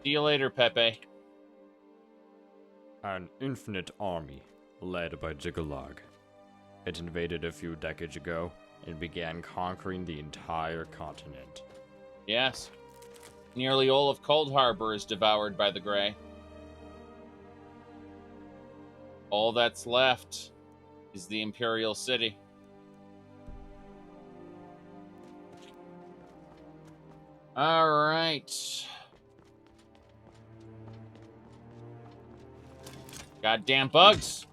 Speaker 1: See you later, Pepe.
Speaker 5: An infinite army, led by Jiggalag. It invaded a few decades ago and began conquering the entire continent.
Speaker 1: Yes. Nearly all of Cold Harbor is devoured by the Grey. All that's left is the Imperial City. All right. Goddamn bugs.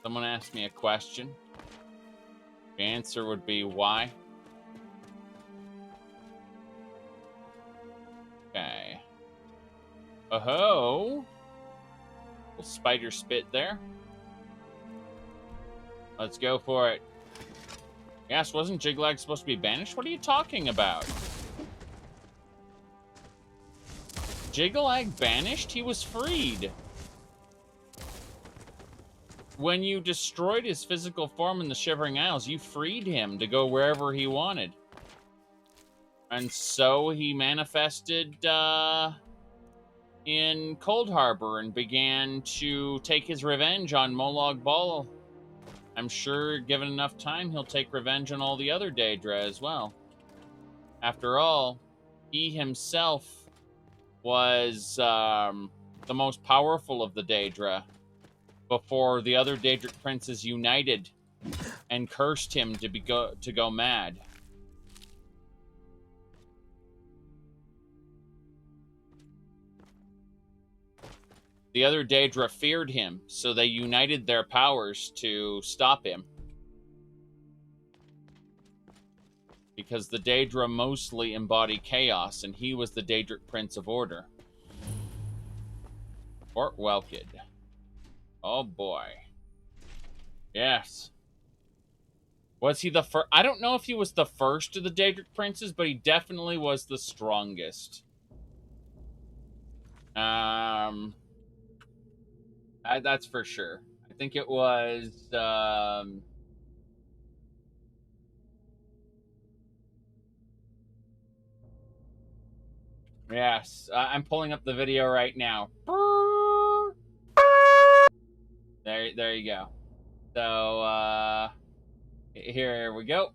Speaker 1: Someone asked me a question. The answer would be why. Okay. Oh-ho. Little spider spit there. Let's go for it. Yes, wasn't Jiglag supposed to be banished? What are you talking about? Jiggalag banished? He was freed. When you destroyed his physical form in the Shivering Isles, you freed him to go wherever he wanted. And so he manifested in Cold Harbor and began to take his revenge on Molag Bal. I'm sure, given enough time, he'll take revenge on all the other Daedra as well. After all, he himself was the most powerful of the Daedra before the other Daedric princes united and cursed him to go mad. The other Daedra feared him, so they united their powers to stop him. Because the Daedra mostly embody chaos, and he was the Daedric Prince of Order. Fort Welkid. Oh boy. Yes. Was he the first? I don't know if he was the first of the Daedric Princes, but he definitely was the strongest. That's for sure. I think it was Yes, I'm pulling up the video right now. There you go. So, here we go.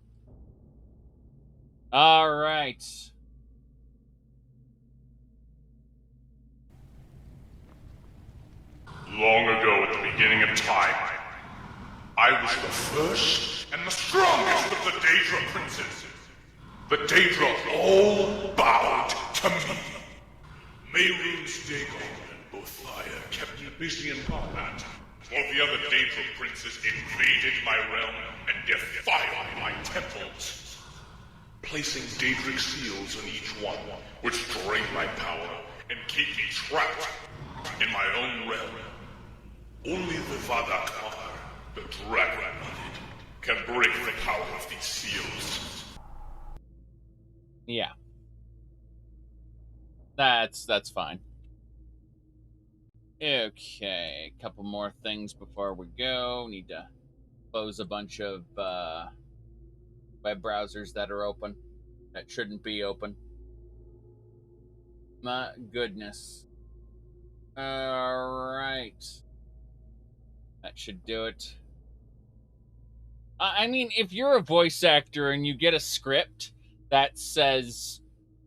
Speaker 1: All right.
Speaker 6: Long ago at the beginning of time, I was the first and the strongest of the Daedra princes. The Daedra all bowed to me. Mehrunes Dagon and Bothaya kept me busy in combat, while the other Daedra princes invaded my realm and defiled my temples, placing Daedric seals in each one, which drain my power and keep me trapped in my own realm. Only the Vadakar, the dragon-blooded, can break the power of these seals.
Speaker 1: Yeah. That's fine. Okay, a couple more things before we go. Need to close a bunch of web browsers that are open, that shouldn't be open. My goodness. Alright. That should do it. I mean, if you're a voice actor and you get a script that says,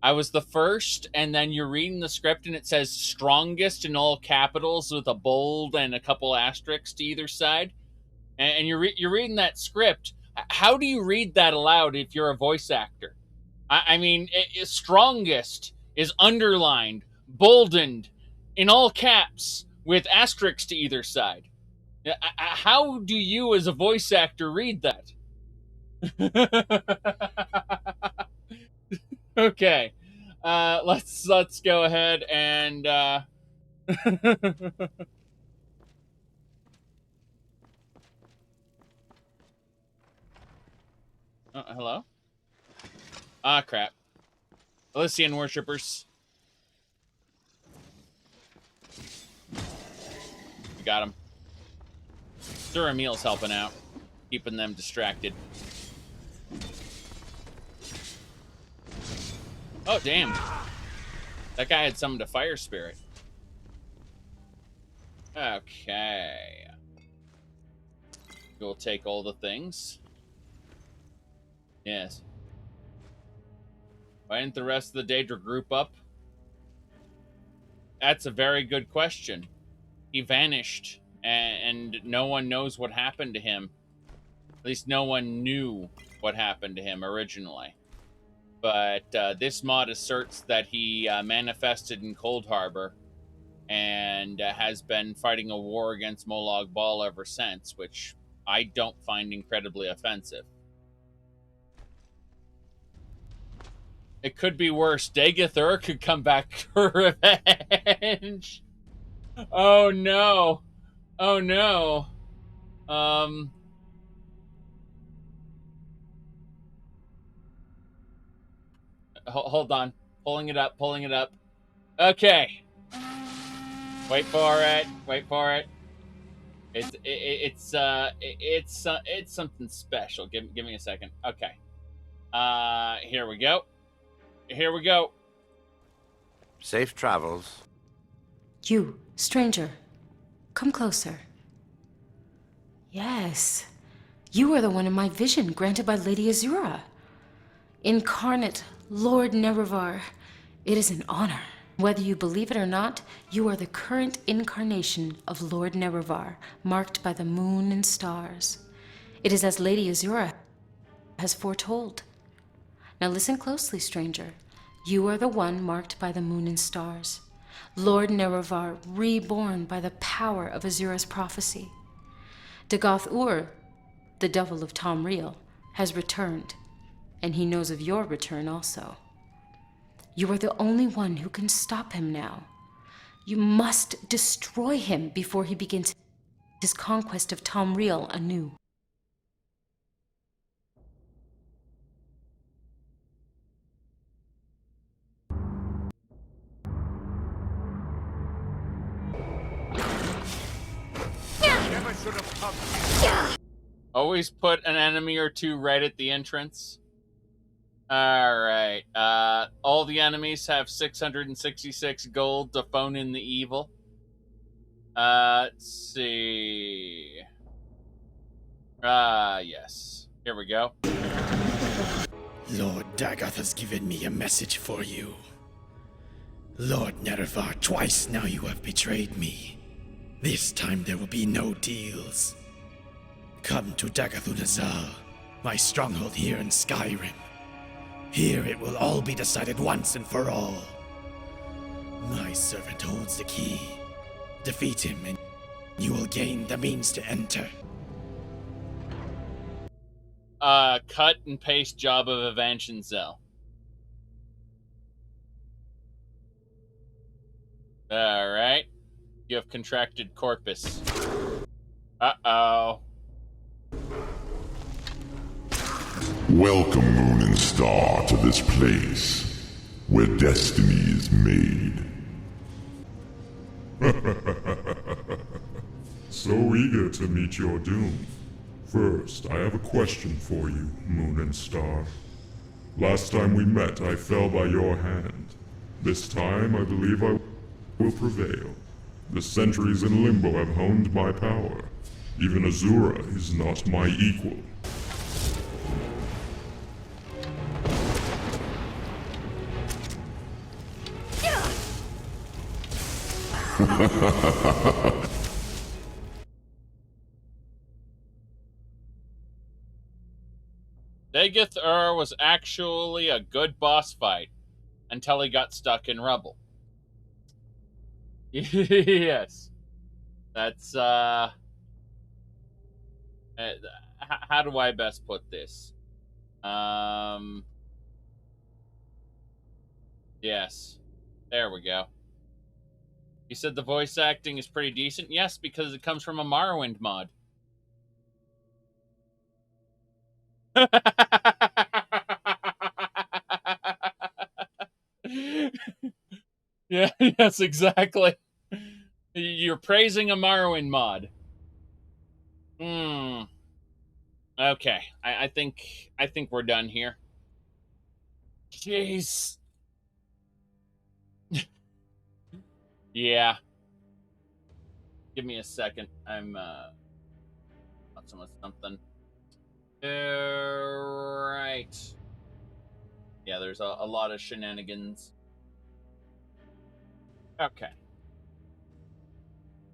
Speaker 1: I was the first, and then you're reading the script and it says strongest in all capitals with a bold and a couple asterisks to either side, and you're reading that script, how do you read that aloud if you're a voice actor? I mean, strongest is underlined, boldened, in all caps, with asterisks to either side. How do you, as a voice actor, read that? Okay, let's go ahead and hello? Ah, crap. Elysian worshippers. We got him. Sir Emil's helping out, keeping them distracted. Oh, damn. That guy had summoned a fire spirit. Okay. We'll take all the things. Yes. Why didn't the rest of the Daedra group up? That's a very good question. He vanished, and no one knows what happened to him. At least no one knew what happened to him originally. But this mod asserts that he manifested in Cold Harbor and has been fighting a war against Molag Bal ever since, which I don't find incredibly offensive. It could be worse. Dagathur could come back for revenge. Oh no. Oh no. Hold on. Pulling it up. Okay. Wait for it. It's something special. Give me a second. Okay. Here we go.
Speaker 4: Safe travels.
Speaker 3: You, stranger, come closer. Yes, you are the one in my vision granted by Lady Azura. Incarnate Lord Nerevar, it is an honor. Whether you believe it or not, you are the current incarnation of Lord Nerevar, marked by the moon and stars. It is as Lady Azura has foretold. Now listen closely, stranger. You are the one marked by the moon and stars. Lord Nerevar, reborn by the power of Azura's prophecy. Dagath-ur, the devil of Tamriel, has returned, and he knows of your return also. You are the only one who can stop him now. You must destroy him before he begins his conquest of Tamriel anew.
Speaker 1: Always put an enemy or two right at the entrance. All right. All the enemies have 666 gold to phone in the evil. Let's see. Yes. Here we go.
Speaker 17: Lord Dagoth has given me a message for you. Lord Nerevar, twice now you have betrayed me. This time there will be no deals. Come to Dagathunazal, my stronghold here in Skyrim. Here it will all be decided once and for all. My servant holds the key. Defeat him and you will gain the means to enter.
Speaker 1: Cut and paste job of Evantion Zell. Alright. You have contracted corpus. Uh-oh.
Speaker 6: Welcome, Moon and Star, to this place where destiny is made.
Speaker 18: So eager to meet your doom. First, I have a question for you, Moon and Star. Last time we met, I fell by your hand. This time, I believe I will prevail. The centuries in Limbo have honed my power. Even Azura is not my equal.
Speaker 1: Dagoth was actually a good boss fight until he got stuck in rubble. Yes. That's, how do I best put this? Yes. There we go. You said the voice acting is pretty decent? Yes, because it comes from a Morrowind mod. Yeah, yes, exactly. You're praising a Morrowind mod. Okay, I think we're done here. Jeez. Yeah. Give me a second. I'm not so much something. Right. Yeah, there's a lot of shenanigans. Okay.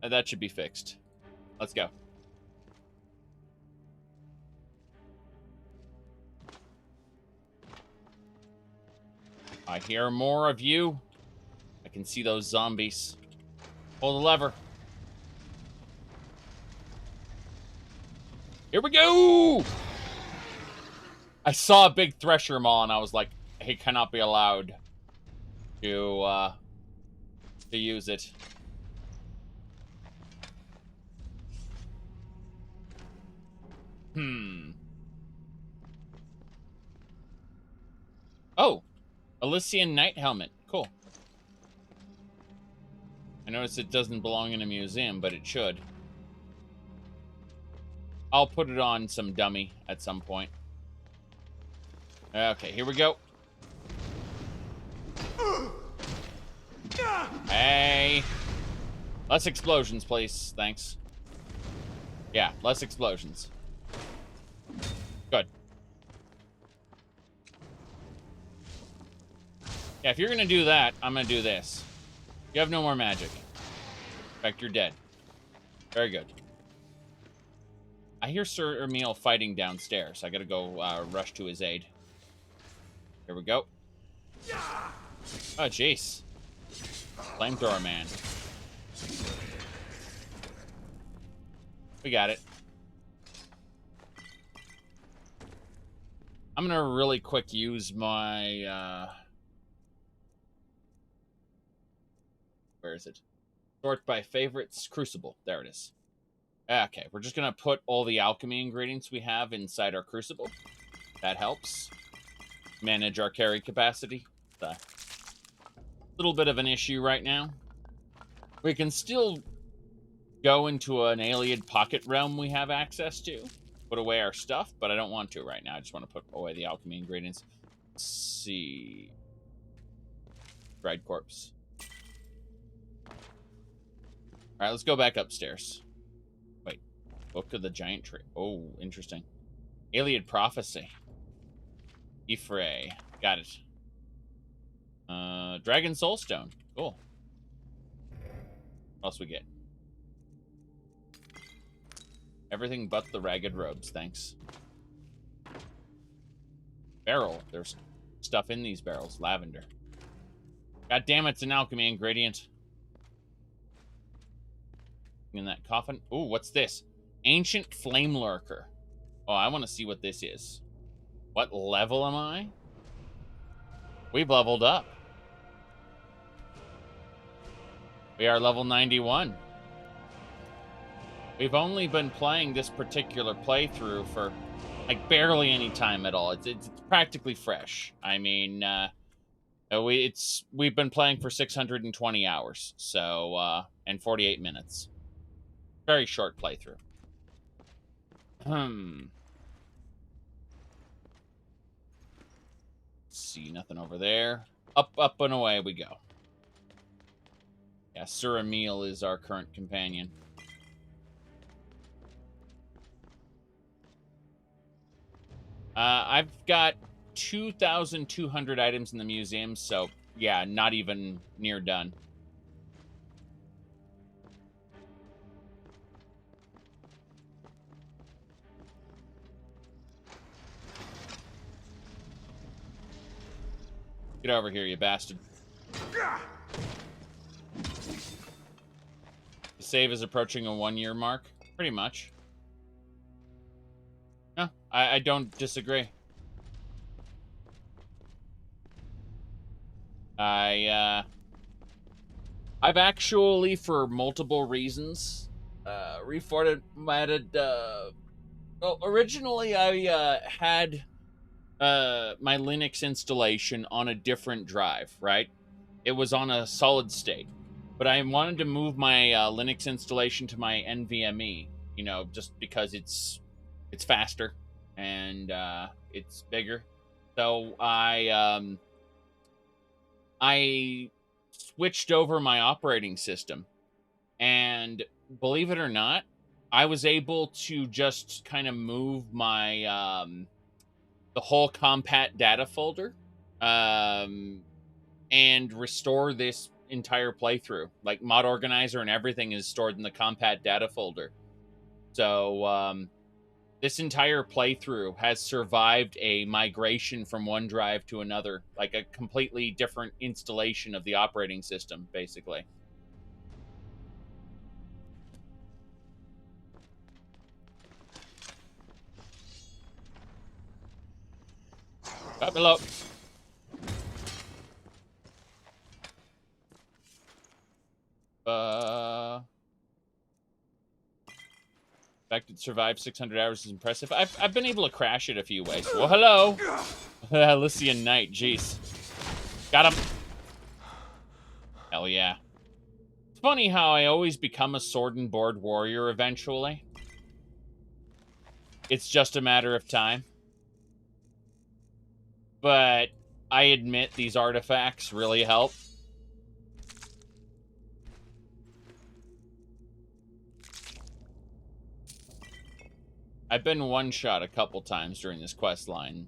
Speaker 1: That should be fixed. Let's go. I hear more of you. I can see those zombies. Pull the lever. Here we go! I saw a big thresher maw and I was like, he cannot be allowed to use it. Oh, Elysian Knight helmet. Cool. I noticed it doesn't belong in a museum, but it should. I'll put it on some dummy at some point. Okay, here we go. Hey. Less explosions, please. Thanks. Yeah, less explosions. Good. Yeah, if you're gonna do that, I'm gonna do this. You have no more magic. In fact, you're dead. Very good. I hear Sir Emil fighting downstairs. I gotta go rush to his aid. Here we go. Oh, jeez. Flamethrower man. We got it. I'm gonna really quick use my where is it? Sort by favorites, Crucible. There it is. Okay, we're just gonna put all the alchemy ingredients we have inside our Crucible. That helps manage our carry capacity. It's a little bit of an issue right now. We can still go into an alien pocket realm we have access to, put away our stuff, but I don't want to right now. I just want to put away the alchemy ingredients. Let's see. Dried corpse. All right, let's go back upstairs. Wait, Book of the Giant Tree. Oh, interesting. Iliad Prophecy. Ephraim. Got it. Dragon Soulstone. Cool. What else we get? Everything but the ragged robes, thanks. Barrel. There's stuff in these barrels. Lavender. God damn it, it's an alchemy ingredient. In that coffin. Ooh, what's this? Ancient Flame Lurker. Oh, I want to see what this is. What level am I? We've leveled up. We are level 91. We've only been playing this particular playthrough for like barely any time at all. It's practically fresh. I mean, we've been playing for 620 hours, so and 48 minutes. Very short playthrough. See, nothing over there. Up and away we go. Yeah, Suramil is our current companion. I've got 2,200 items in the museum, so yeah, not even near done. Get over here, you bastard. The save is approaching a 1-year mark. Pretty much. No, I don't disagree. I've actually, for multiple reasons, reformatted, well, originally I had my Linux installation on a different drive, right? It was on a solid state, but I wanted to move my Linux installation to my NVMe, you know, just because it's faster and it's bigger. So I switched over my operating system, and believe it or not, I was able to just kind of move my the whole compat data folder and restore this entire playthrough. Like mod organizer and everything is stored in the compat data folder. So this entire playthrough has survived a migration from one drive to another, like a completely different installation of the operating system, basically. Up below. The fact it survived 600 hours is impressive. I've been able to crash it a few ways. Well, hello. Elysian Knight, jeez. Got him. Hell yeah. It's funny how I always become a sword and board warrior eventually. It's just a matter of time. But I admit these artifacts really help. I've been one-shot a couple times during this quest line.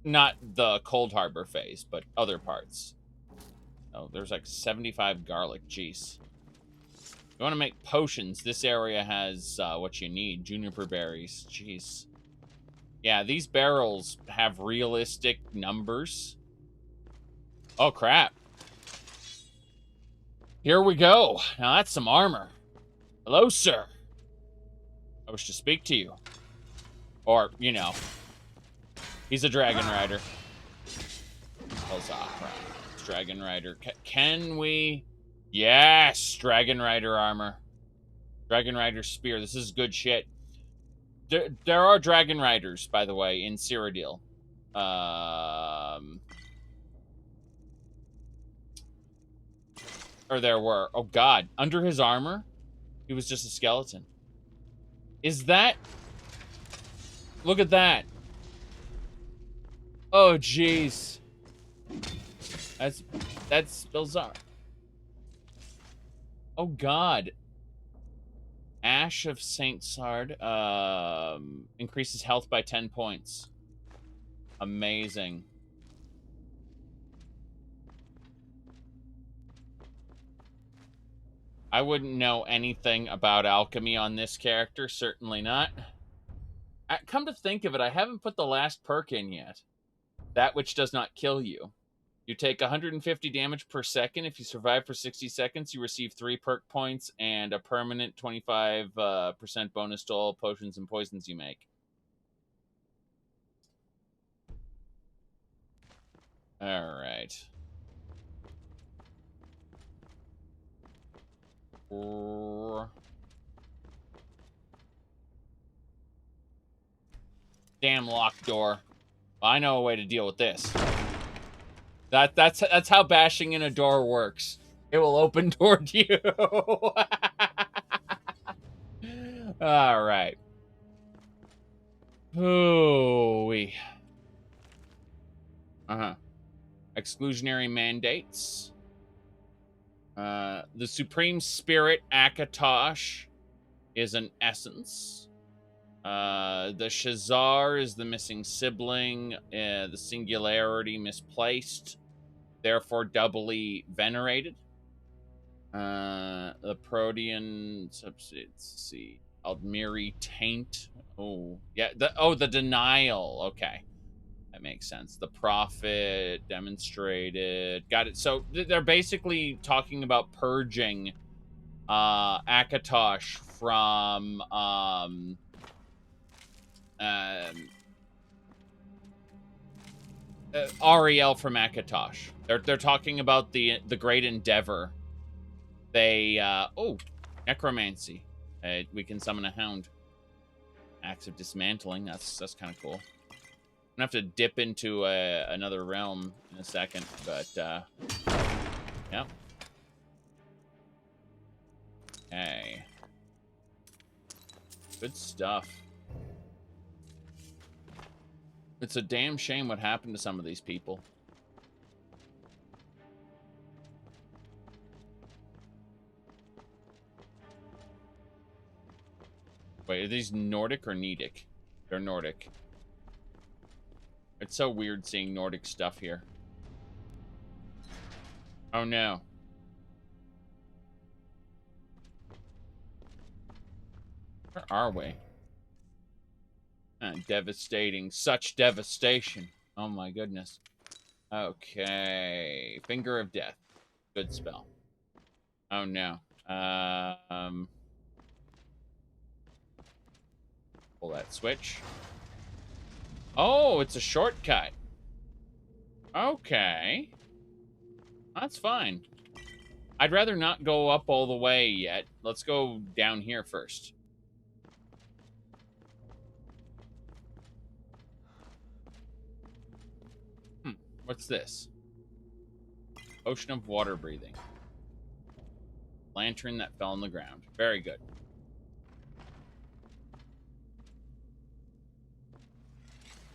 Speaker 1: Not the Cold Harbor phase, but other parts. Oh, there's like 75 garlic. Jeez. You want to make potions, this area has what you need. Juniper berries. Jeez. Yeah, these barrels have realistic numbers. Oh, crap. Here we go. Now that's some armor. Hello, sir. I wish to speak to you. Or, you know. He's a dragon rider. Huzzah. Dragon rider. Can we... Yes! Dragon rider armor. Dragon rider spear. This is good shit. There are dragon riders, by the way, in Cyrodiil. Or there were. Oh, God. Under his armor, he was just a skeleton. Is that... Look at that. Oh, jeez. That's bizarre. Oh, God. Ash of Saint Sard increases health by 10 points. Amazing. I wouldn't know anything about alchemy on this character. Certainly not. Come to think of it, I haven't put the last perk in yet. That which does not kill you. You take 150 damage per second. If you survive for 60 seconds, you receive 3 perk points and a permanent 25% bonus to all potions and poisons you make. All right. Damn locked door. I know a way to deal with this. That's how bashing in a door works. It will open toward you. All right. Ooh-wee. Exclusionary mandates. The Supreme Spirit Akatosh is an essence. The Shazar is the missing sibling. The Singularity misplaced, therefore doubly venerated. The Protean substitute. Let's see. Altmeri Taint. Oh, yeah. The Denial. Okay. That makes sense. The Prophet demonstrated. Got it. So they're basically talking about purging Akatosh from Ariel from Akatosh. They're talking about the Great Endeavor. They necromancy. We can summon a hound. Acts of dismantling. That's kind of cool. I'm gonna have to dip into another realm in a second, but yeah. Okay. Good stuff. It's a damn shame what happened to some of these people. Wait, are these Nordic or Nedic? They're Nordic. It's so weird seeing Nordic stuff here. Oh no. Where are we? Devastating. Such devastation. Oh my goodness. Okay. Finger of Death. Good spell. Oh no. Pull that switch. Oh, it's a shortcut. Okay. That's fine. I'd rather not go up all the way yet. Let's go down here first. What's this? Ocean of water breathing. Lantern that fell on the ground. Very good.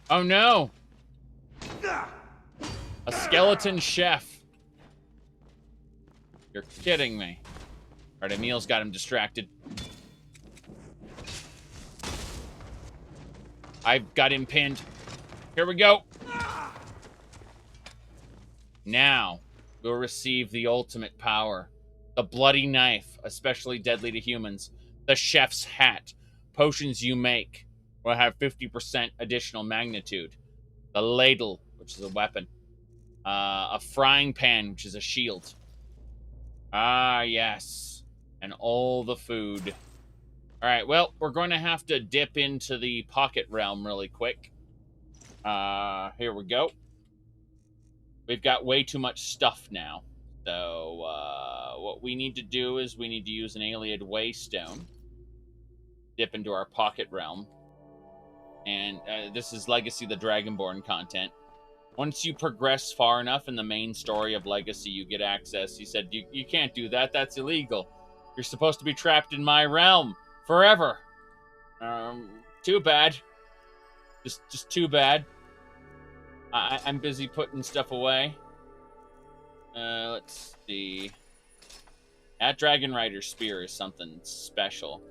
Speaker 1: Oh no! A skeleton chef. You're kidding me. Alright, Emil's got him distracted. I've got him pinned. Here we go. Now, we'll receive the ultimate power. The bloody knife, especially deadly to humans. The chef's hat. Potions you make will have 50% additional magnitude. The ladle, which is a weapon. A frying pan, which is a shield. Ah, yes. And all the food. Alright, well, we're going to have to dip into the pocket realm really quick. Here we go. We've got way too much stuff now. So, what we need to do is we need to use an Alien Waystone. Dip into our pocket realm. And this is Legacy the Dragonborn content. Once you progress far enough in the main story of Legacy, you get access. He said, you can't do that. That's illegal. You're supposed to be trapped in my realm forever. Too bad. Just too bad. I'm busy putting stuff away. Let's see. That Dragon Rider Spear is something special.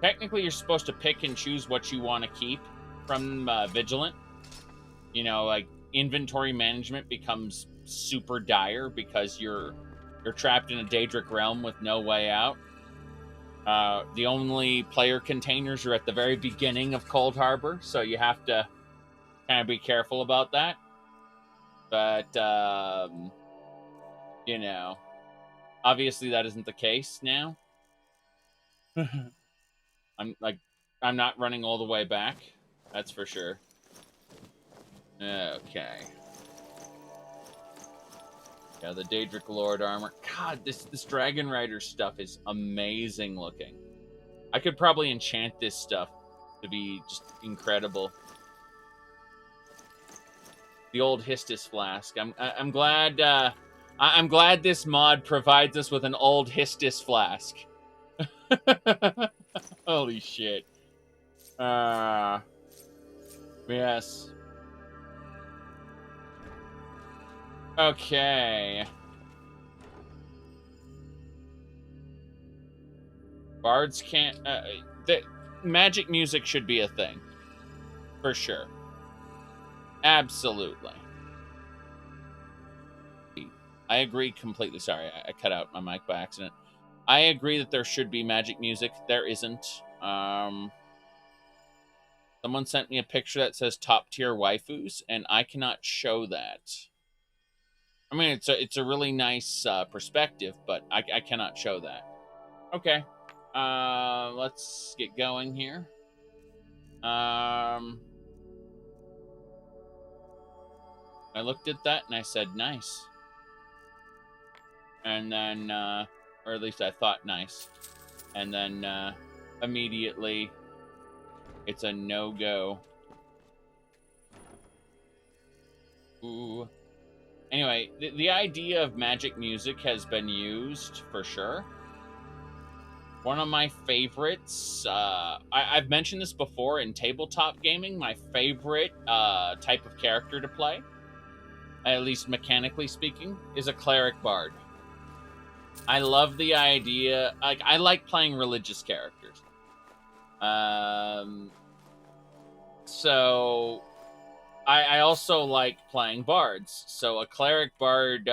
Speaker 1: Technically, you're supposed to pick and choose what you want to keep from Vigilant. You know, like, inventory management becomes super dire because you're trapped in a Daedric realm with no way out. The only player containers are at the very beginning of Cold Harbor, so you have to kind of be careful about that. But, you know, obviously that isn't the case now. I'm not running all the way back. That's for sure. Okay. Yeah, the Daedric Lord armor. God, this Dragon Rider stuff is amazing looking. I could probably enchant this stuff to be just incredible. The old Histus flask. I'm glad. I'm glad this mod provides us with an old Histus flask. Holy shit. Yes. Okay. Bards can't... the magic music should be a thing. For sure. Absolutely. I agree completely. Sorry, I cut out my mic by accident. I agree that there should be magic music. There isn't. Someone sent me a picture that says top tier waifus, and I cannot show that. I mean, it's a really nice perspective, but I cannot show that. Okay. Let's get going here. I looked at that and I said, nice. And then, or at least I thought nice. And then, immediately, it's a no-go. Ooh. Anyway, the idea of magic music has been used, for sure. One of my favorites, I've mentioned this before in tabletop gaming, my favorite type of character to play, at least mechanically speaking, is a cleric bard. I love the idea, I like playing religious characters. So I also like playing bards. So a cleric bard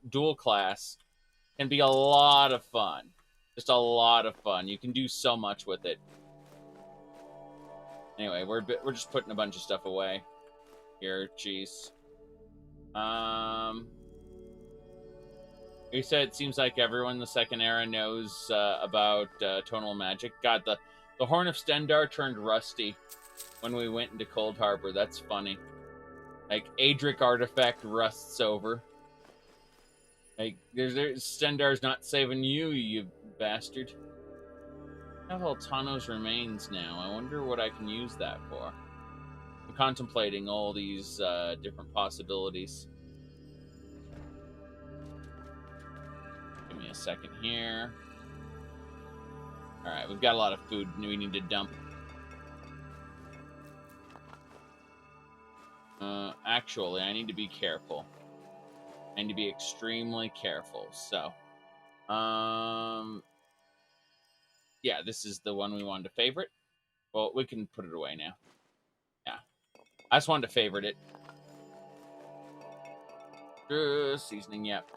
Speaker 1: dual class can be a lot of fun. Just a lot of fun. You can do so much with it. Anyway, we're just putting a bunch of stuff away here. Jeez. You said it seems like everyone in the Second Era knows about tonal magic. God, the Horn of Stendar turned rusty when we went into Cold Harbor. That's funny. Like, Adric artifact rusts over. Like, Stendar's not saving you, you bastard. I have Altano's remains now. I wonder what I can use that for. I'm contemplating all these different possibilities. Give me a second here. Alright, we've got a lot of food we need to dump. Actually, I need to be careful. I need to be extremely careful. So, yeah, this is the one we wanted to favorite. Well, we can put it away now. Yeah. I just wanted to favorite it. Seasoning, yep.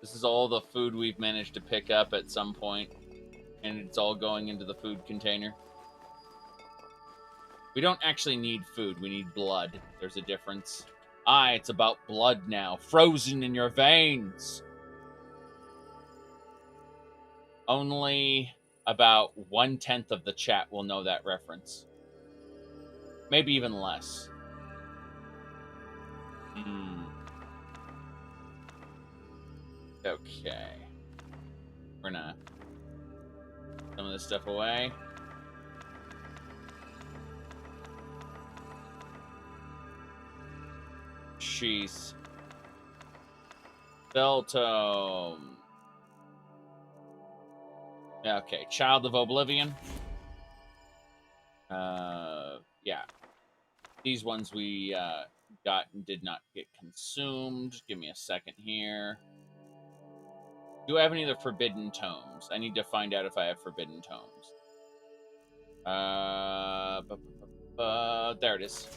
Speaker 1: This is all the food we've managed to pick up at some point, and it's all going into the food container. We don't actually need food, we need blood. There's a difference. It's about blood now, frozen in your veins. Only about 1/10 of the chat will know that reference. Maybe even less. Okay. We're gonna put some of this stuff away. Jeez. Beltome. Okay, Child of Oblivion. Yeah. These ones we got and did not get consumed. Give me a second here. Do I have any of the forbidden tomes? I need to find out if I have forbidden tomes. There it is.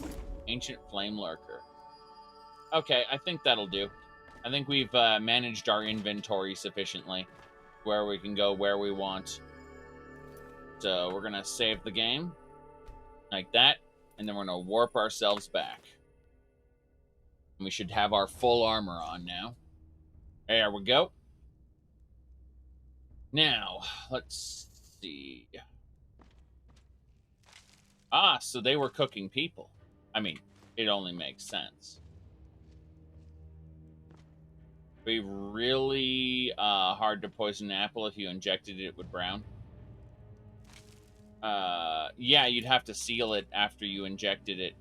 Speaker 1: Ancient Flame Lurker. Okay, I think that'll do. I think we've managed our inventory sufficiently, where we can go where we want. So we're gonna save the game like that, and then we're gonna warp ourselves back. And we should have our full armor on now. There we go. Now, let's see. Ah, so they were cooking people. I mean, it only makes sense. Be really hard to poison an apple if you injected it with brown. Yeah, you'd have to seal it after you injected it.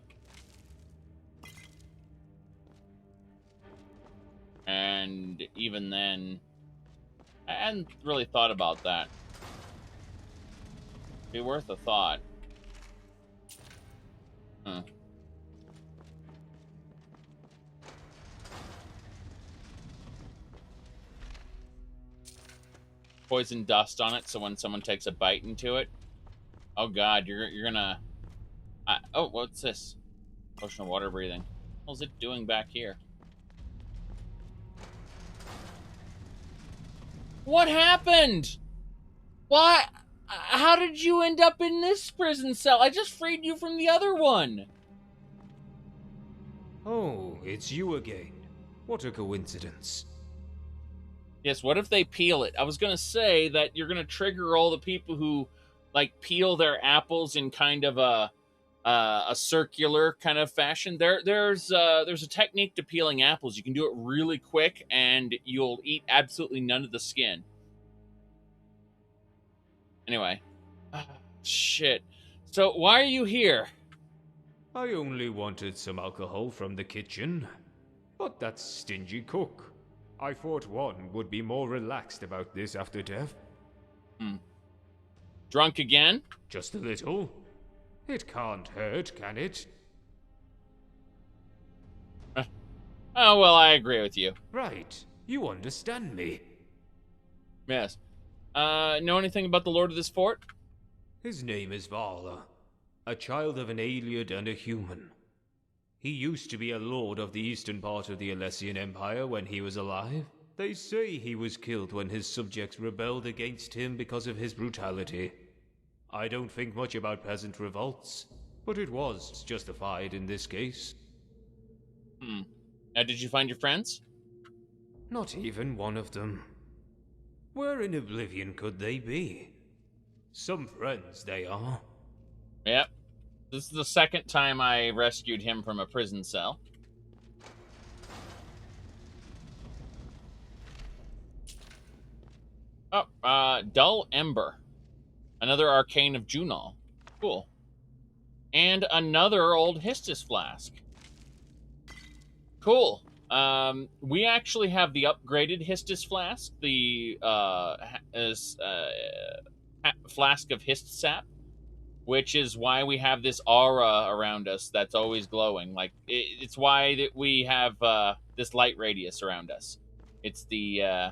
Speaker 1: And even then, I hadn't really thought about that. Be worth a thought. Huh. Poison dust on it, so when someone takes a bite into it, oh god, you're gonna. Oh, what's this? Potion of water breathing. What's it doing back here? What happened? Why? How did you end up in this prison cell? I just freed you from the other one.
Speaker 14: Oh, it's you again. What a coincidence.
Speaker 1: Yes, what if they peel it? I was going to say that you're going to trigger all the people who, like, peel their apples in kind of a circular kind of fashion. There's a technique to peeling apples. You can do it really quick, and you'll eat absolutely none of the skin. Anyway. Shit. So, why are you here?
Speaker 14: I only wanted some alcohol from the kitchen. But that stingy cook. I thought one would be more relaxed about this after death.
Speaker 1: Drunk again?
Speaker 14: Just a little. It can't hurt, can it?
Speaker 1: Oh, well, I agree with you.
Speaker 14: Right. You understand me.
Speaker 1: Yes. Know anything about the lord of this fort?
Speaker 14: His name is Vala, a child of an Aliad and a human. He used to be a lord of the eastern part of the Alessian Empire when he was alive. They say he was killed when his subjects rebelled against him because of his brutality. I don't think much about peasant revolts, but it was justified in this case.
Speaker 1: Now, did you find your friends?
Speaker 14: Not even one of them. Where in Oblivion could they be? Some friends, they are.
Speaker 1: Yep. This is the second time I rescued him from a prison cell. Oh, Dull Ember. Another Arcane of Junal. Cool. And another old Histus Flask. Cool. We actually have the upgraded Histus Flask, the Flask of Hist Sap, which is why we have this aura around us that's always glowing. Like, it's why that we have this light radius around us. It's the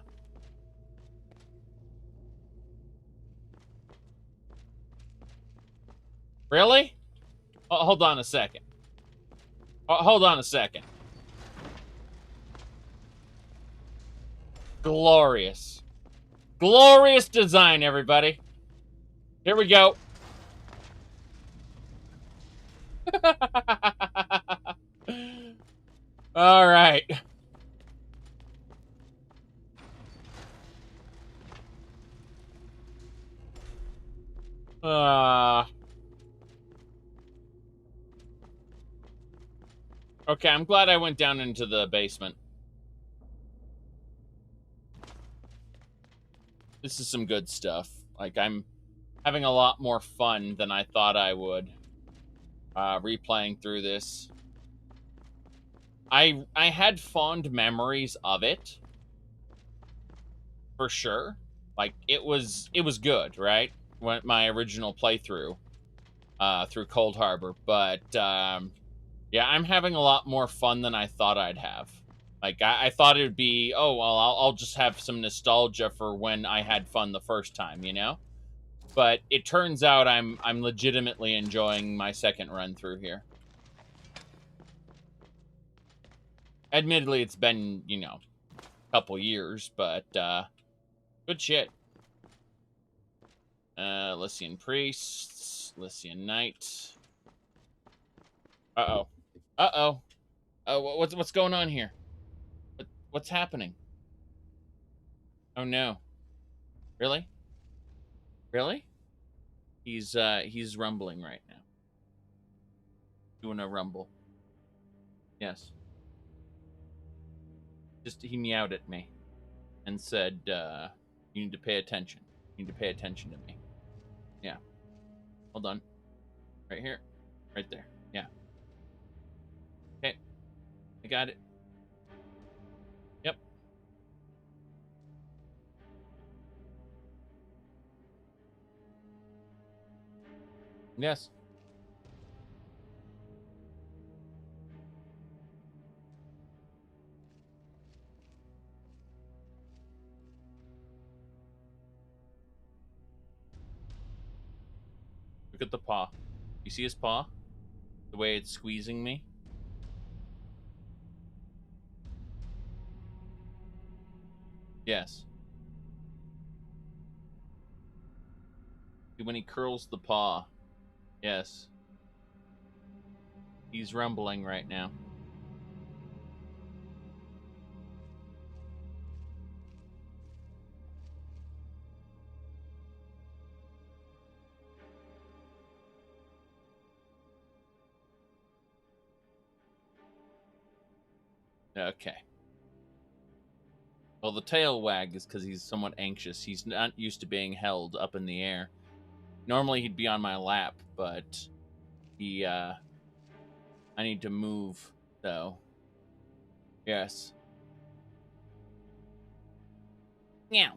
Speaker 1: Really? Oh, hold on a second. Hold on a second. Glorious. Glorious design, everybody. Here we go. All right. Okay, I'm glad I went down into the basement. This is some good stuff. Like, I'm having a lot more fun than I thought I would. Replaying through this. I had fond memories of it. For sure. Like, it was good, right? When my original playthrough through Cold Harbor, but Yeah, I'm having a lot more fun than I thought I'd have. Like, I thought it would be, oh, well, I'll just have some nostalgia for when I had fun the first time, you know? But it turns out I'm legitimately enjoying my second run through here. Admittedly, it's been, you know, a couple years, but good shit. Lycian Priests, Lycian Knight. Uh-oh. Uh-oh. What's going on here? What's happening? Oh no. Really? Really? He's rumbling right now. Doing a rumble. Yes. Just he meowed at me and said, you need to pay attention. You need to pay attention to me. Yeah. Hold on. Right here. Right there. Yeah. Okay. I got it. Yep. Yes. Look at the paw. You see his paw? The way it's squeezing me? Yes. When he curls the paw. Yes. He's rumbling right now. Okay. Well, the tail wag is because he's somewhat anxious. He's not used to being held up in the air. Normally he'd be on my lap, but he, I need to move, though. Yes. Meow.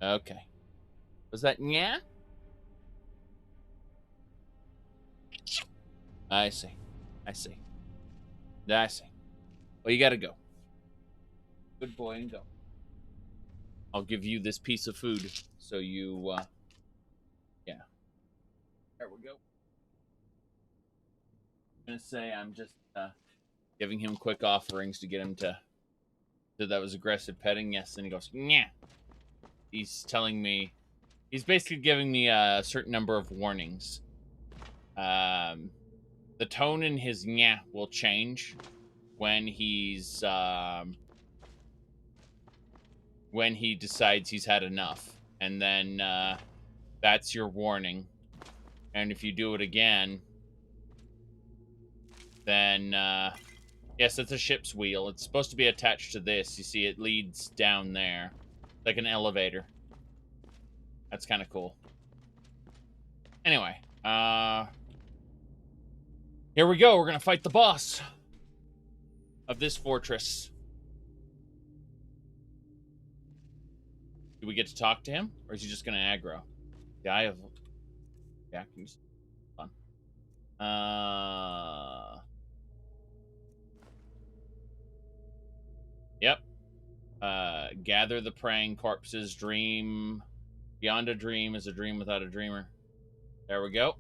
Speaker 1: Okay. Was that yeah? I see. I see. I see. Well, you gotta go. Good boy, and go. I'll give you this piece of food, so you, yeah. There we go. I'm gonna say I'm just, giving him quick offerings to get him to that was aggressive petting. Yes, and he goes, yeah. He's telling me, he's basically giving me a certain number of warnings. The tone in his nya will change when he's when he decides he's had enough, and then that's your warning. And if you do it again, then yes, it's a ship's wheel. It's supposed to be attached to this. You see, it leads down there, like an elevator. That's kind of cool. Anyway, here we go. We're gonna fight the boss of this fortress. Do we get to talk to him, or is he just gonna aggro? The Eye of... Yeah, can you just... Hold on. Yep. Gather the praying corpses. Dream. Beyond a dream is a dream without a dreamer. There we go.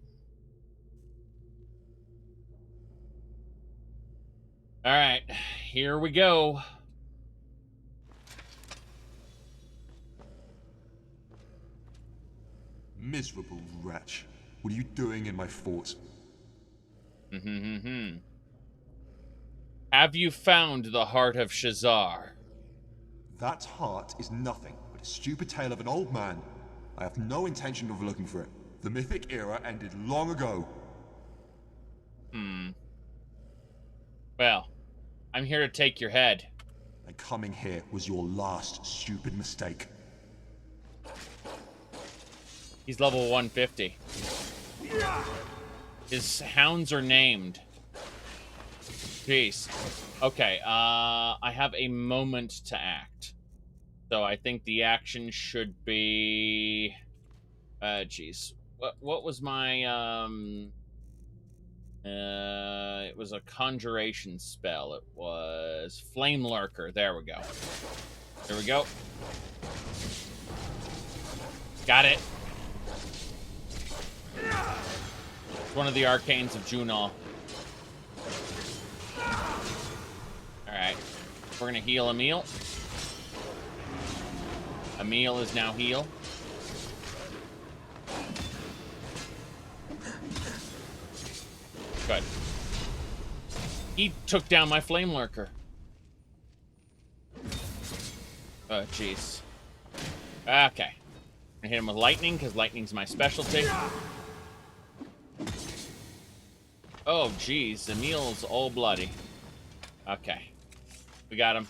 Speaker 1: All right, here we go.
Speaker 19: Miserable wretch. What are you doing in my fort?
Speaker 1: Have you found the heart of Shazar?
Speaker 19: That heart is nothing but a stupid tale of an old man. I have no intention of looking for it. The mythic era ended long ago.
Speaker 1: Well, I'm here to take your head.
Speaker 19: And coming here was your last stupid mistake.
Speaker 1: He's level 150. His hounds are named. Jeez. Okay, I have a moment to act. So I think the action should be... Jeez. What was my, It was a conjuration spell. It was Flame Lurker. There we go. There we go. Got it. It's one of the arcanes of Junal. Alright. We're gonna heal Emil. Emil is now healed. Good. He took down my Flame Lurker. Oh, jeez. Okay. I'm gonna hit him with lightning, because lightning's my specialty. Oh, jeez. Emil's all bloody. Okay. We got him.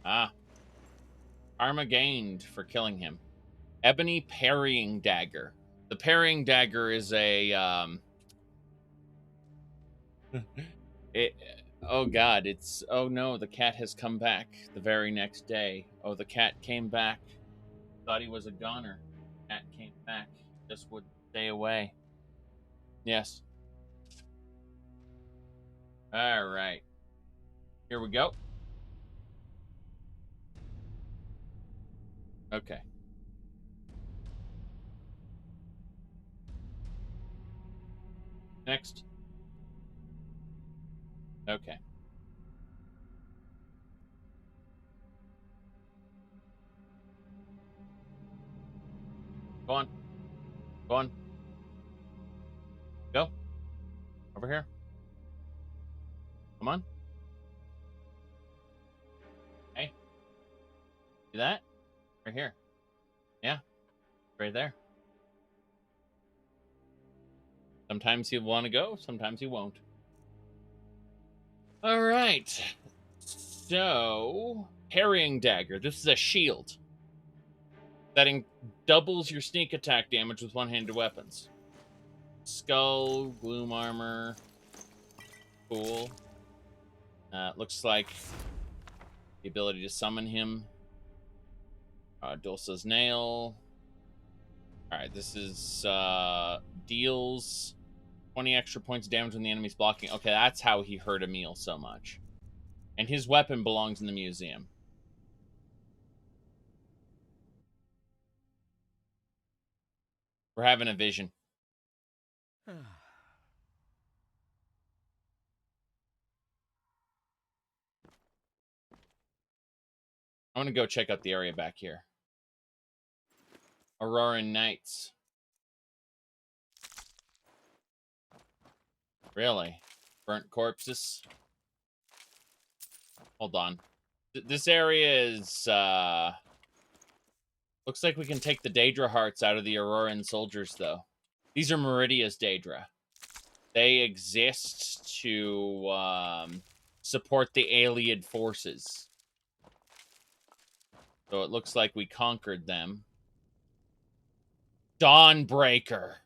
Speaker 1: Ah. Karma gained for killing him. Ebony Parrying Dagger. The Parrying Dagger is a, oh god, it's... Oh no, the cat has come back the very next day. Oh, the cat came back. Thought he was a goner. Cat came back. Just would stay away. Yes. Alright. Here we go. Okay. Next. Okay. Go on. Go on. Go. Over here. Come on. Hey. See that? Right here. Yeah. Right there. Sometimes he'll want to go, sometimes he won't. All right. So, Parrying Dagger. This is a shield. That doubles your sneak attack damage with one-handed weapons. Skull, Gloom Armor. Cool. Looks like the ability to summon him. Dulce's Nail. Alright, this is deals 20 extra points of damage when the enemy's blocking. Okay, that's how he hurt Emil so much. And his weapon belongs in the museum. We're having a vision. I'm gonna go check out the area back here. Auroran Nights. Really? Burnt corpses? Hold on. This area is, looks like we can take the Daedra hearts out of the Auroran soldiers, though. These are Meridia's Daedra. They exist to, support the Alien forces. So it looks like we conquered them. Dawnbreaker.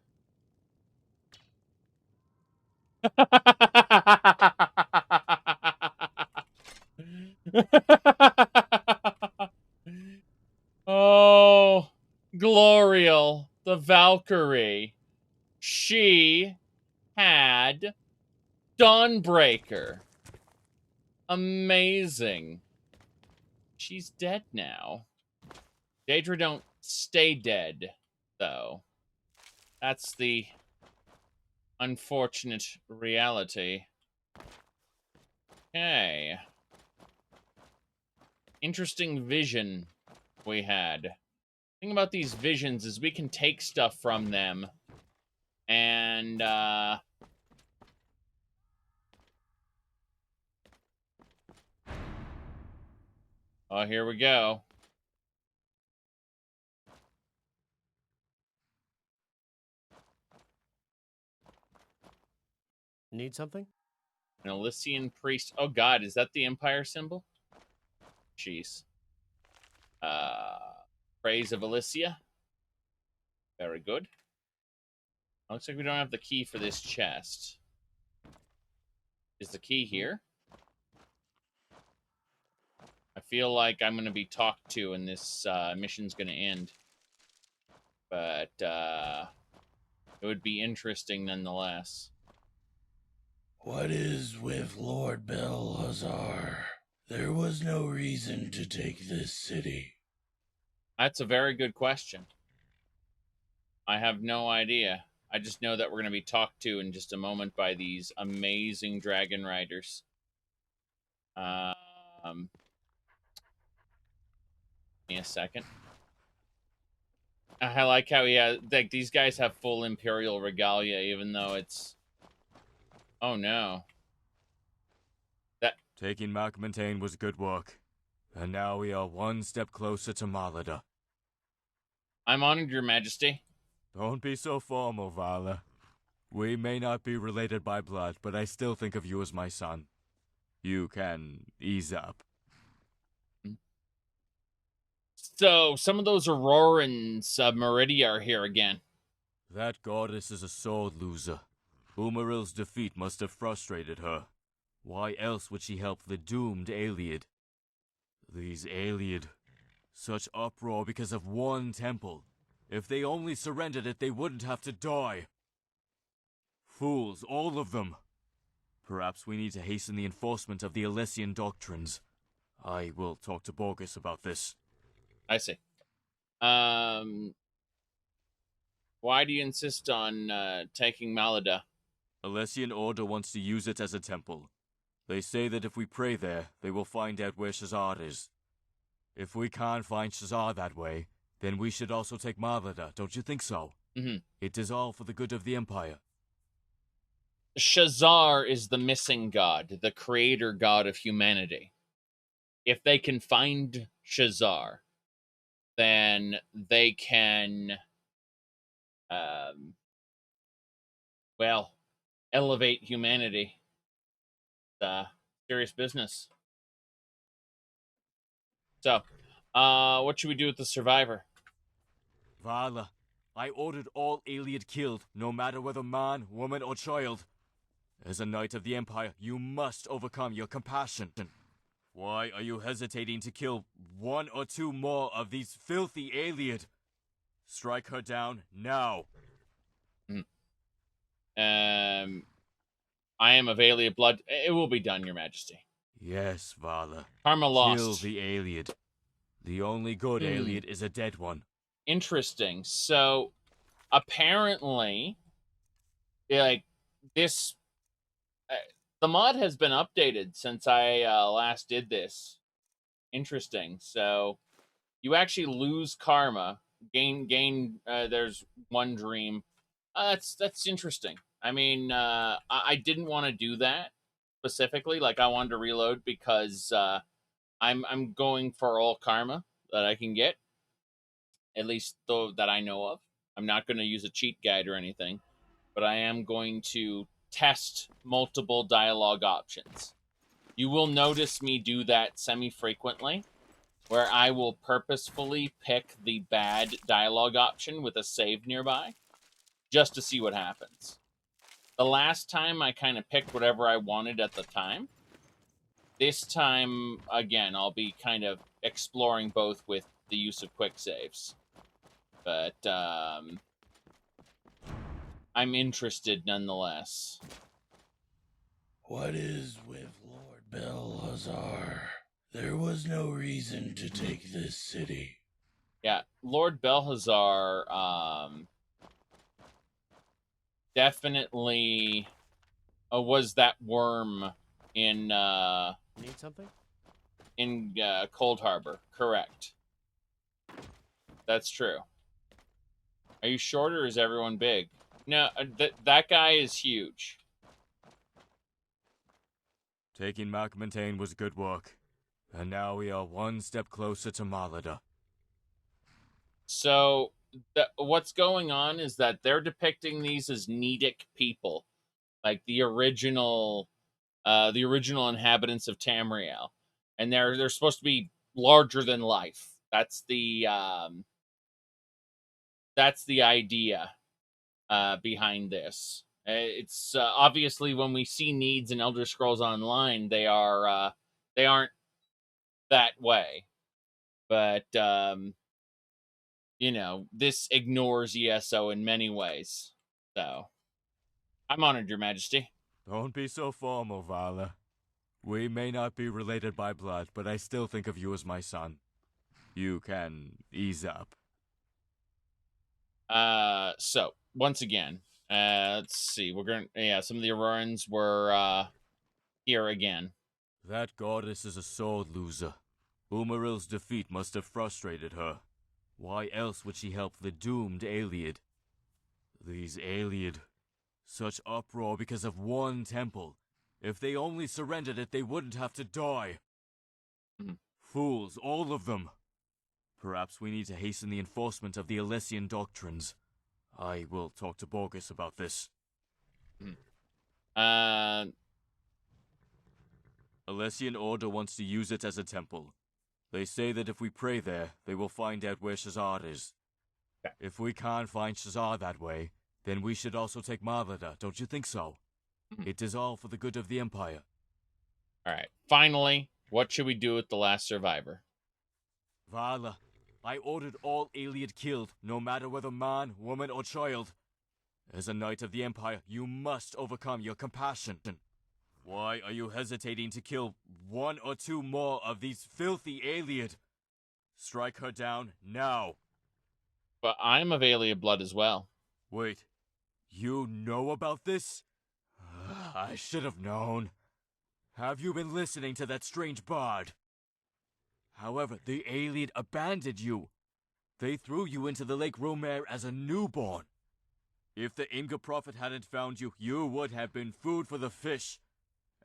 Speaker 1: Oh, Gloriel, the Valkyrie. She had Dawnbreaker. Amazing. She's dead now. Daedra don't stay dead, though. That's the unfortunate reality. Okay. Interesting vision we had. The thing about these visions is we can take stuff from them and, oh, here we go.
Speaker 20: Need something?
Speaker 1: An Elysian priest. Oh god, is that the Empire symbol? Jeez. Praise of Elysia. Very good. Looks like we don't have the key for this chest. Is the key here? I feel like I'm going to be talked to and this mission's going to end. But it would be interesting nonetheless.
Speaker 6: What is with Lord Belhazar? There was no reason to take this city.
Speaker 1: That's a very good question. I have no idea. I just know that we're going to be talked to in just a moment by these amazing dragon riders. Give me a second. I like how like these guys have full Imperial regalia, even though it's... Oh no.
Speaker 5: Taking Makmontaine was good work. And now we are one step closer to Malada.
Speaker 1: I'm honored, Your Majesty.
Speaker 5: Don't be so formal, Vala. We may not be related by blood, but I still think of you as my son. You can ease up.
Speaker 1: So, some of those Aurorans of Meridia are here again.
Speaker 5: That goddess is a sword loser. Umaril's defeat must have frustrated her. Why else would she help the doomed Ayleid? These Ayleid. Such uproar because of one temple. If they only surrendered it, they wouldn't have to die. Fools, all of them. Perhaps we need to hasten the enforcement of the Alessian doctrines. I will talk to Borgus about this.
Speaker 1: I see. Why do you insist on taking Malada?
Speaker 5: Alessian Order wants to use it as a temple. They say that if we pray there, they will find out where Shazad is. If we can't find Shazad that way, then we should also take Malada, don't you think so?
Speaker 1: Mm-hmm.
Speaker 5: It is all for the good of the Empire.
Speaker 1: Shazar is the missing god, the creator god of humanity. If they can find Shazar, then they can, elevate humanity. Serious business. So, what should we do with the survivor?
Speaker 5: Vala, I ordered all Ayleid killed, no matter whether man, woman, or child. As a knight of the Empire, you must overcome your compassion. Why are you hesitating to kill one or two more of these filthy Ayleid? Strike her down now.
Speaker 1: I am of Ayleid blood. It will be done, Your Majesty.
Speaker 5: Yes, Vala.
Speaker 1: Karma lost.
Speaker 5: Kill the Ayleid. The only good Ayleid is a dead one.
Speaker 1: Interesting. So, apparently, like, this... the mod has been updated since I last did this. Interesting. So, you actually lose karma. Gain, there's one dream. That's interesting. I mean, I didn't want to do that specifically. Like, I wanted to reload because I'm going for all karma that I can get. At least though that I know of. I'm not going to use a cheat guide or anything, but I am going to test multiple dialogue options. You will notice me do that semi-frequently, where I will purposefully pick the bad dialogue option with a save nearby, just to see what happens. The last time I kind of picked whatever I wanted at the time. This time, again, I'll be kind of exploring both with the use of quick saves. But, I'm interested nonetheless.
Speaker 6: What is with Lord Belhazar? There was no reason to take this city.
Speaker 1: Yeah, Lord Belhazar, definitely was that worm in,
Speaker 20: Need something?
Speaker 1: In, Cold Harbor. Correct. That's true. Are you short or is everyone big? No, that guy is huge.
Speaker 5: Taking Makmontaine was good work. And now we are one step closer to Malada.
Speaker 1: So, what's going on is that they're depicting these as Nedic people. Like the original inhabitants of Tamriel. And they're supposed to be larger than life. That's the idea behind this. It's obviously when we see needs in Elder Scrolls Online, they aren't that way. But you know, this ignores ESO in many ways. So, I'm honored, Your Majesty.
Speaker 20: Don't be so formal, Vala. We may not be related by blood, but I still think of you as my son. You can ease up.
Speaker 1: So, once again, let's see. We're going to, yeah, some of the Aurorans were, here again.
Speaker 20: That goddess is a sword loser. Umaril's defeat must have frustrated her. Why else would she help the doomed Ayleid? These Ayleid. Such uproar because of one temple. If they only surrendered it, they wouldn't have to die. Fools, all of them. Perhaps we need to hasten the enforcement of the Alessian doctrines. I will talk to Borges about this. Alessian Order wants to use it as a temple. They say that if we pray there, they will find out where Shazad is. If we can't find Shazad that way, then we should also take Malada, don't you think so? It is all for the good of the Empire.
Speaker 1: Alright, finally, what should we do with the last survivor?
Speaker 20: Vala, I ordered all Ayleid killed, no matter whether man, woman, or child. As a knight of the Empire, you must overcome your compassion. Why are you hesitating to kill one or two more of these filthy Ayleid? Strike her down now.
Speaker 1: But I'm of Ayleid blood as well.
Speaker 20: Wait, you know about this? I should have known. Have you been listening to that strange bard? However, the Ayleid abandoned you. They threw you into the Lake Romer as a newborn. If the Inga prophet hadn't found you, you would have been food for the fish.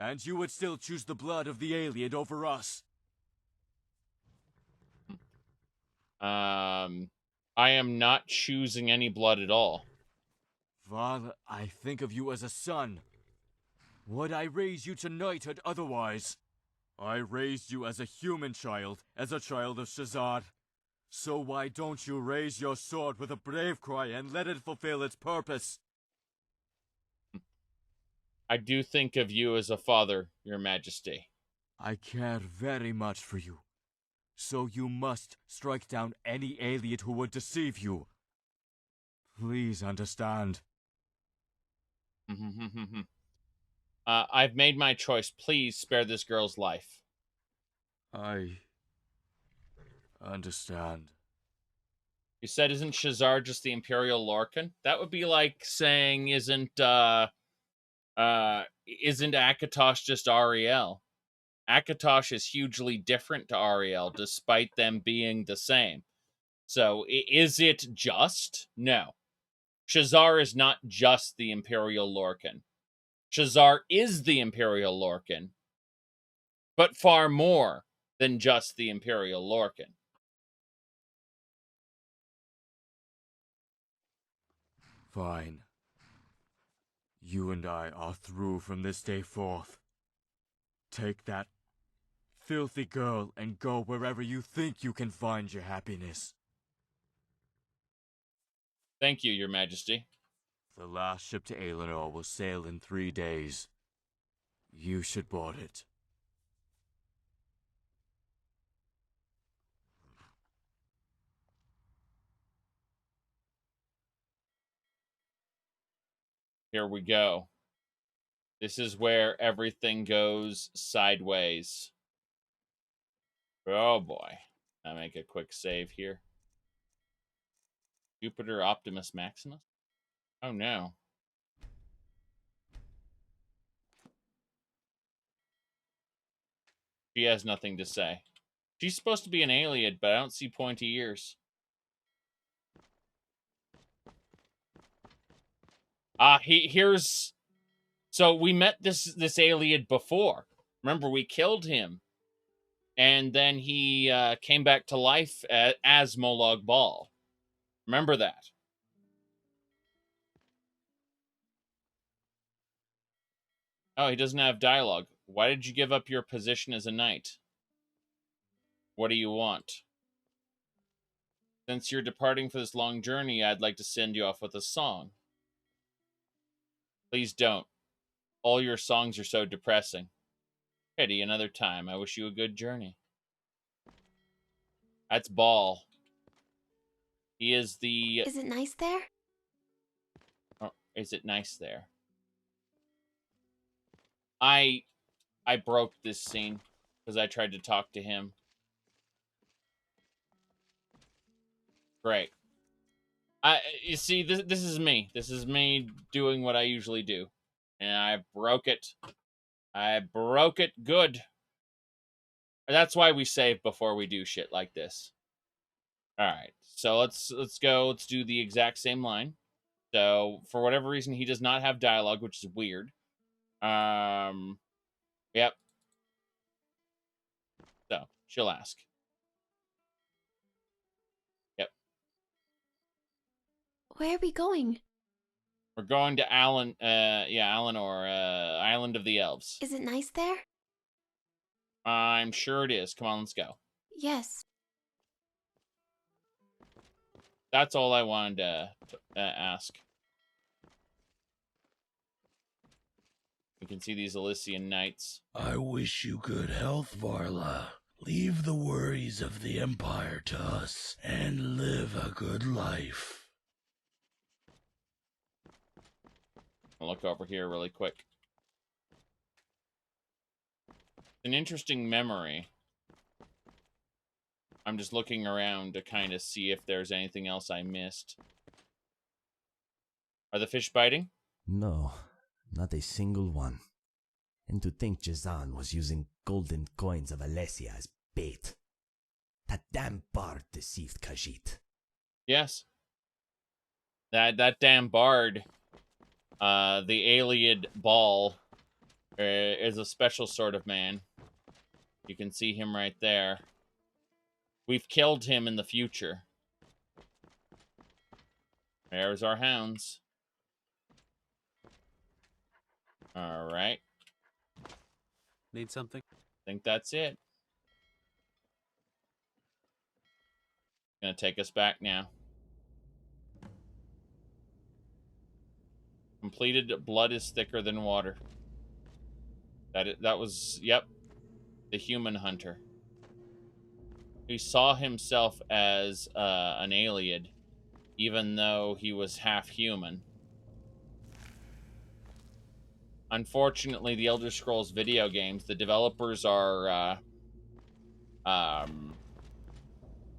Speaker 20: And you would still choose the blood of the Ayleid over us.
Speaker 1: I am not choosing any blood at all.
Speaker 20: Vala, I think of you as a son. Would I raise you to knighthood otherwise? I raised you as a human child, as a child of Shazad. So why don't you raise your sword with a brave cry and let it fulfill its purpose?
Speaker 1: I do think of you as a father, Your Majesty.
Speaker 20: I care very much for you. So you must strike down any Ayleid who would deceive you. Please understand.
Speaker 1: I've made my choice. Please spare this girl's life.
Speaker 20: I understand.
Speaker 1: You said, isn't Shazar just the Imperial Lorcan? That would be like saying, isn't Akatosh just Ariel? Akatosh is hugely different to Ariel, despite them being the same. So, is it just? No. Shazar is not just the Imperial Lorcan. Shazar is the Imperial Lorcan, but far more than just the Imperial Lorcan.
Speaker 20: Fine. You and I are through from this day forth. Take that filthy girl and go wherever you think you can find your happiness.
Speaker 1: Thank you, Your Majesty.
Speaker 20: The last ship to Aelinor will sail in 3 days. You should board it.
Speaker 1: Here we go. This is where everything goes sideways. Oh boy. I'll make a quick save here. Jupiter Optimus Maximus? Oh no. She has nothing to say. She's supposed to be an Ayleid, but I don't see pointy ears. Here's... So we met this Ayleid before. Remember, we killed him. And then he came back to life as Molag Bal. Remember that. Oh, he doesn't have dialogue. Why did you give up your position as a knight? What do you want? Since you're departing for this long journey, I'd like to send you off with a song. Please don't. All your songs are so depressing. Pity another time. I wish you a good journey. That's Ball. He is the...
Speaker 21: Is it nice there?
Speaker 1: Oh, is it nice there? I broke this scene because I tried to talk to him. Great. You see, this is me. This is me doing what I usually do. And I broke it. I broke it good. That's why we save before we do shit like this. Alright, so let's go. Let's do the exact same line. So, for whatever reason, he does not have dialogue, which is weird. Yep. So, she'll ask. Yep.
Speaker 21: Where are we going?
Speaker 1: We're going to Alinor, Island of the Elves.
Speaker 21: Is it nice there?
Speaker 1: I'm sure it is. Come on, let's go.
Speaker 21: Yes.
Speaker 1: That's all I wanted to ask. You can see these Elysian knights.
Speaker 15: I wish you good health, Varla. Leave the worries of the Empire to us and live a good life.
Speaker 1: I'll look over here really quick. An interesting memory. I'm just looking around to kind of see if there's anything else I missed. Are the fish biting?
Speaker 17: No, not a single one. And to think Jazan was using golden coins of Alessia as bait. That damn bard deceived Khajiit.
Speaker 1: Yes. That damn bard, the Ayleid Ball, is a special sort of man. You can see him right there. We've killed him in the future. There's our hounds. Alright.
Speaker 22: Need something?
Speaker 1: I think that's it. Gonna take us back now. Completed blood is thicker than water. That was, yep, the human hunter. He saw himself as an Ayleid, even though he was half human. Unfortunately, the Elder Scrolls video games, the developers are,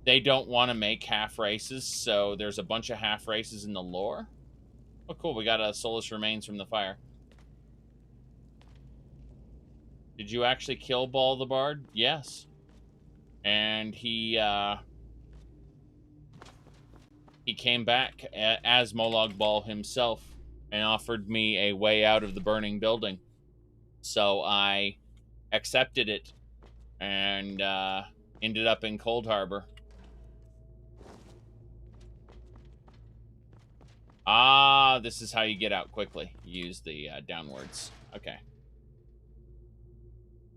Speaker 1: they don't want to make half races, so there's a bunch of half races in the lore. Oh, cool, we got a Soulless Remains from the fire. Did you actually kill Ball the Bard? Yes. And he came back as Molag Bal himself and offered me a way out of the burning building. So I accepted it and ended up in Cold Harbor. Ah, this is how you get out quickly. Use the downwards. Okay.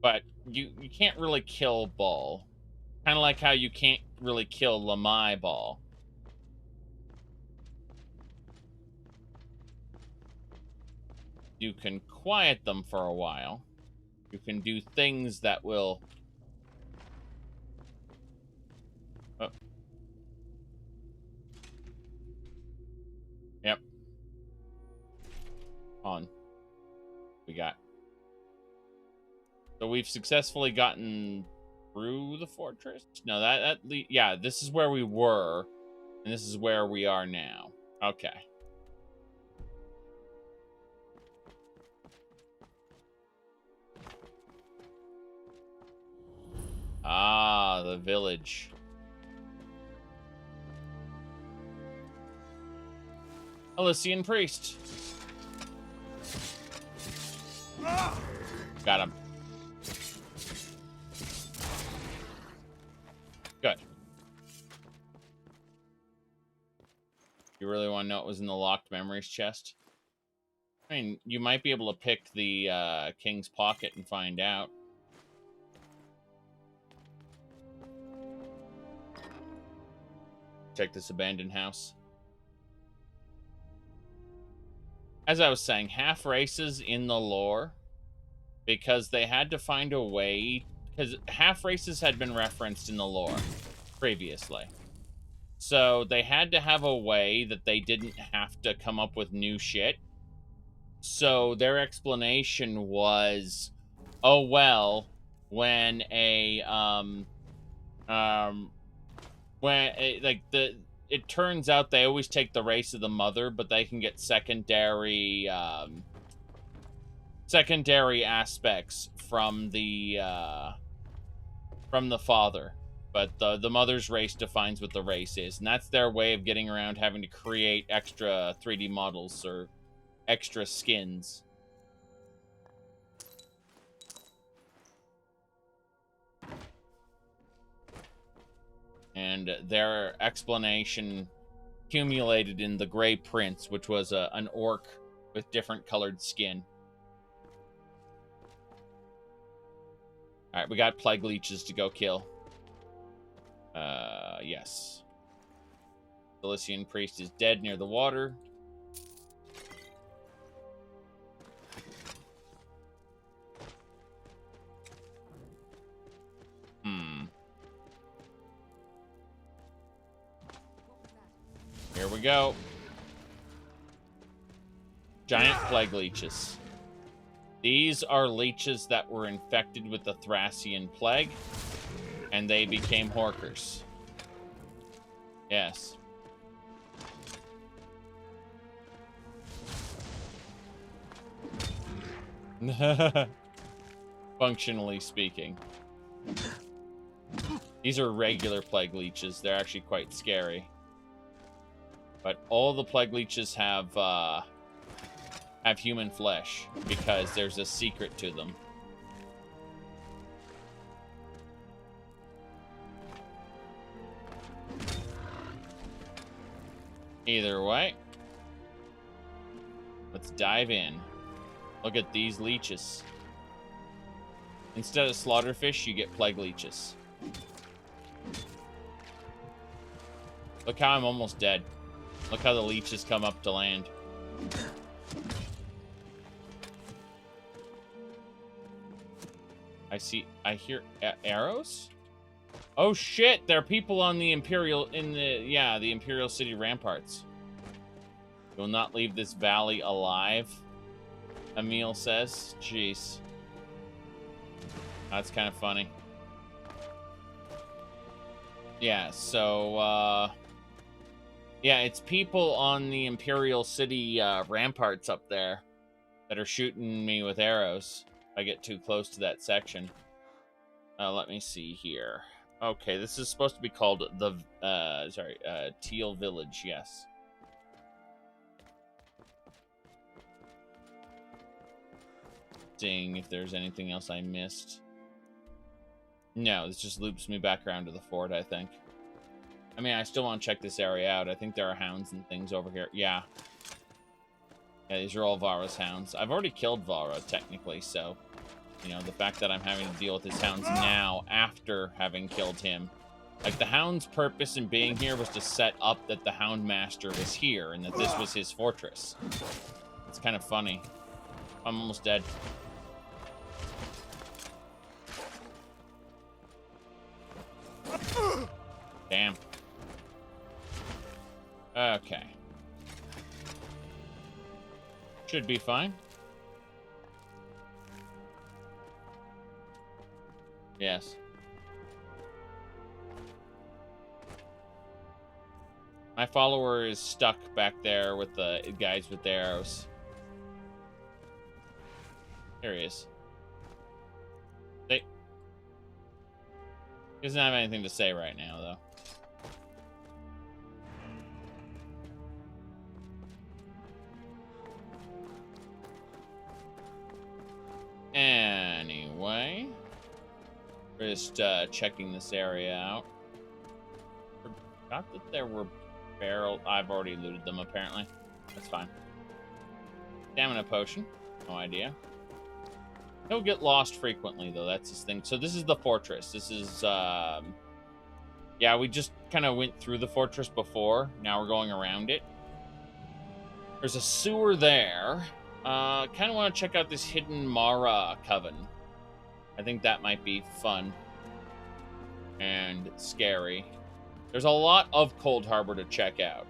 Speaker 1: But you can't really kill Ball. Kind of like how you can't really kill Lamai Ball. You can quiet them for a while. You can do things that will... Oh. Yep. On. We got... So we've successfully gotten through the fortress? No, yeah, this is where we were, and this is where we are now. Okay. Ah, the village. Elysian priest. Got him. Good. You really want to know what was in the locked memories chest? I mean, you might be able to pick the king's pocket and find out. Check this abandoned house. As I was saying, half races in the lore, because they had to find a way, because half races had been referenced in the lore previously. So they had to have a way that they didn't have to come up with new shit. So their explanation was, oh, well, when it turns out they always take the race of the mother, but they can get secondary aspects from the father. But the mother's race defines what the race is, and that's their way of getting around having to create extra 3D models or extra skins. And their explanation accumulated in the Grey Prince, which was an orc with different colored skin. Alright, we got plague leeches to go kill. Yes. The Lycian priest is dead near the water. Here we go. Giant plague leeches. These are leeches that were infected with the Thracian plague, and they became Horkers. Yes. Functionally speaking. These are regular plague leeches. They're actually quite scary. But all the plague leeches have human flesh because there's a secret to them. Either way, let's dive in. Look at these leeches. Instead of slaughterfish, you get plague leeches. Look how I'm almost dead. Look how the leeches come up to land. I hear arrows? Oh shit, there are people on the Imperial, the Imperial City ramparts. You'll not leave this valley alive, Emil says. Jeez. That's kind of funny. Yeah, so, yeah, it's people on the Imperial City ramparts up there that are shooting me with arrows if I get too close to that section. Let me see here. Okay, this is supposed to be called the, Teal Village, yes. Seeing if there's anything else I missed. No, this just loops me back around to the fort, I think. I mean, I still want to check this area out. I think there are hounds and things over here. Yeah. Yeah, these are all Vara's hounds. I've already killed Vara, technically, so... You know, the fact that I'm having to deal with his hounds now after having killed him. Like, the hound's purpose in being here was to set up that the Hound Master was here and that this was his fortress. It's kind of funny. I'm almost dead. Damn. Okay. Should be fine. Yes. My follower is stuck back there with the guys with the arrows. There he is. He doesn't have anything to say right now, though. Anyway, just checking this area out. Forgot that there were barrels. I've already looted them, apparently. That's fine. Stamina potion. No idea. He'll get lost frequently, though. That's his thing. So this is the fortress. This is, yeah, we just kind of went through the fortress before. Now we're going around it. There's a sewer there. Kind of want to check out this hidden Mara coven. I think that might be fun and scary. There's a lot of Cold Harbor to check out.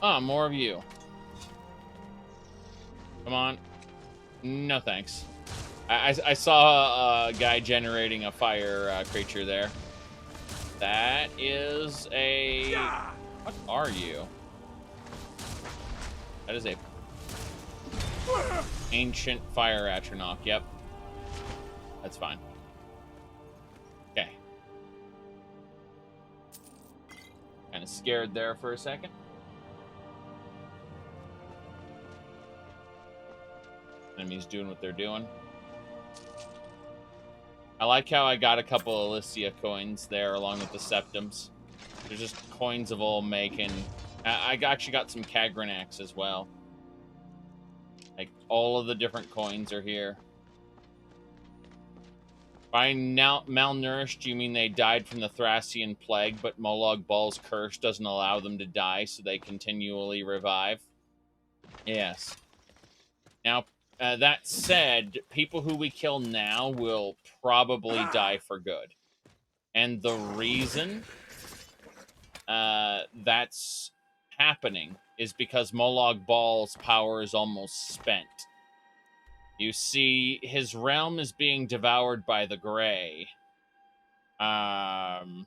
Speaker 1: Ah, more of you. Come on. No thanks. I saw a guy generating a fire creature there. That is a... What are you? That is a ancient fire atronach. Yep. That's fine. Okay. Kind of scared there for a second. Enemies doing what they're doing. I like how I got a couple of Elysia coins there along with the septums. They're just coins of all making. I actually got some Kagranax as well. Like, all of the different coins are here. By now malnourished, you mean they died from the Thracian plague, but Molag Bal's curse doesn't allow them to die, so they continually revive? Yes. Now, that said, people who we kill now will probably die for good. And the reason that's happening is because Molag Bal's power is almost spent. You see, his realm is being devoured by the Grey. And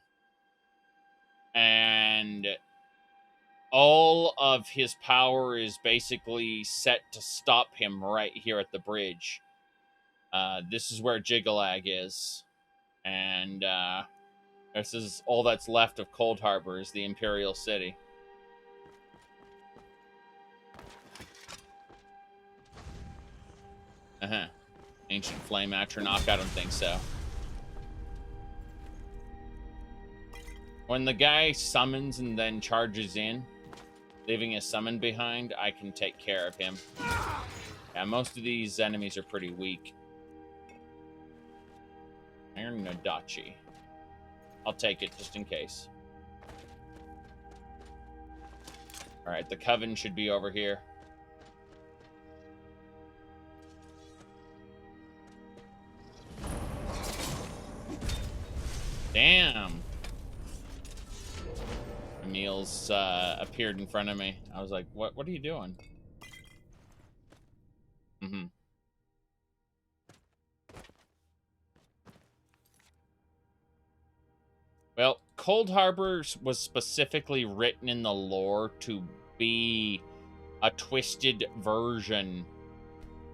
Speaker 1: all of his power is basically set to stop him right here at the bridge. This is where Jigalag is. And this is all that's left of Cold Harbor, is the Imperial City. Ancient Flame Atronach? I don't think so. When the guy summons and then charges in, leaving his summon behind, I can take care of him. Yeah, most of these enemies are pretty weak. Iron Nodachi. I'll take it just in case. Alright, the Coven should be over here. Damn. Emil's appeared in front of me. I was like, what are you doing? Well, Cold Harbor was specifically written in the lore to be a twisted version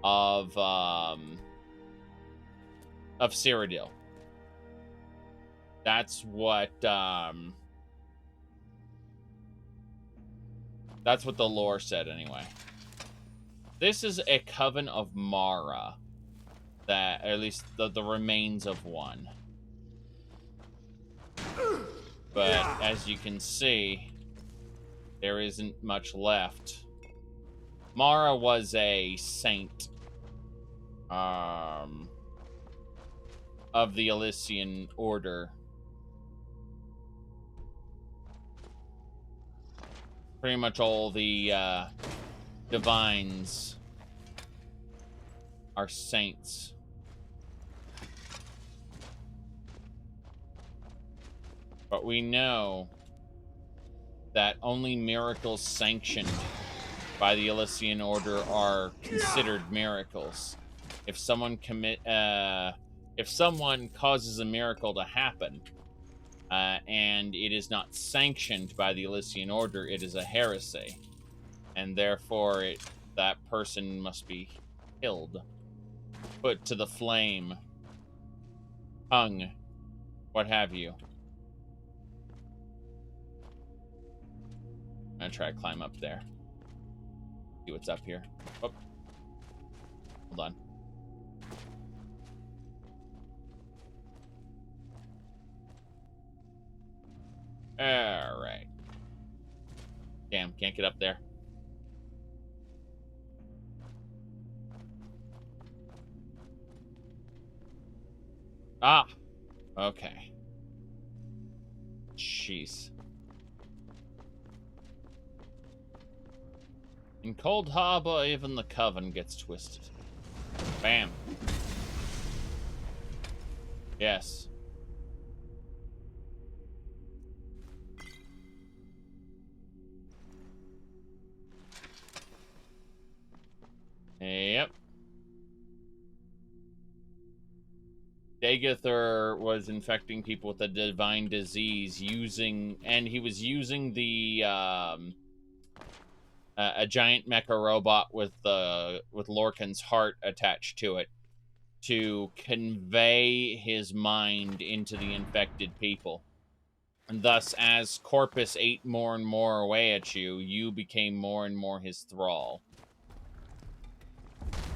Speaker 1: of Cyrodiil. That's what the lore said anyway. This is a Coven of Mara, that, or at least the remains of one. But as you can see, there isn't much left. Mara was a saint of the Elysian Order. Pretty much all the divines are saints. But we know that only miracles sanctioned by the Elysian Order are considered miracles. If someone causes a miracle to happen, and it is not sanctioned by the Elysian Order, it is a heresy. And therefore, that person must be killed, put to the flame, hung, what have you. I'm gonna try to climb up there. See what's up here. Oh. Hold on. Alright. Damn, can't get up there. Ah! Okay. Jeez. In Cold Harbor, even the Coven gets twisted. Bam. Yes. Agathor was infecting people with a divine disease and he was using the a giant mecha robot with Lorcan's heart attached to it to convey his mind into the infected people. And thus, as Corpus ate more and more away at you, you became more and more his thrall.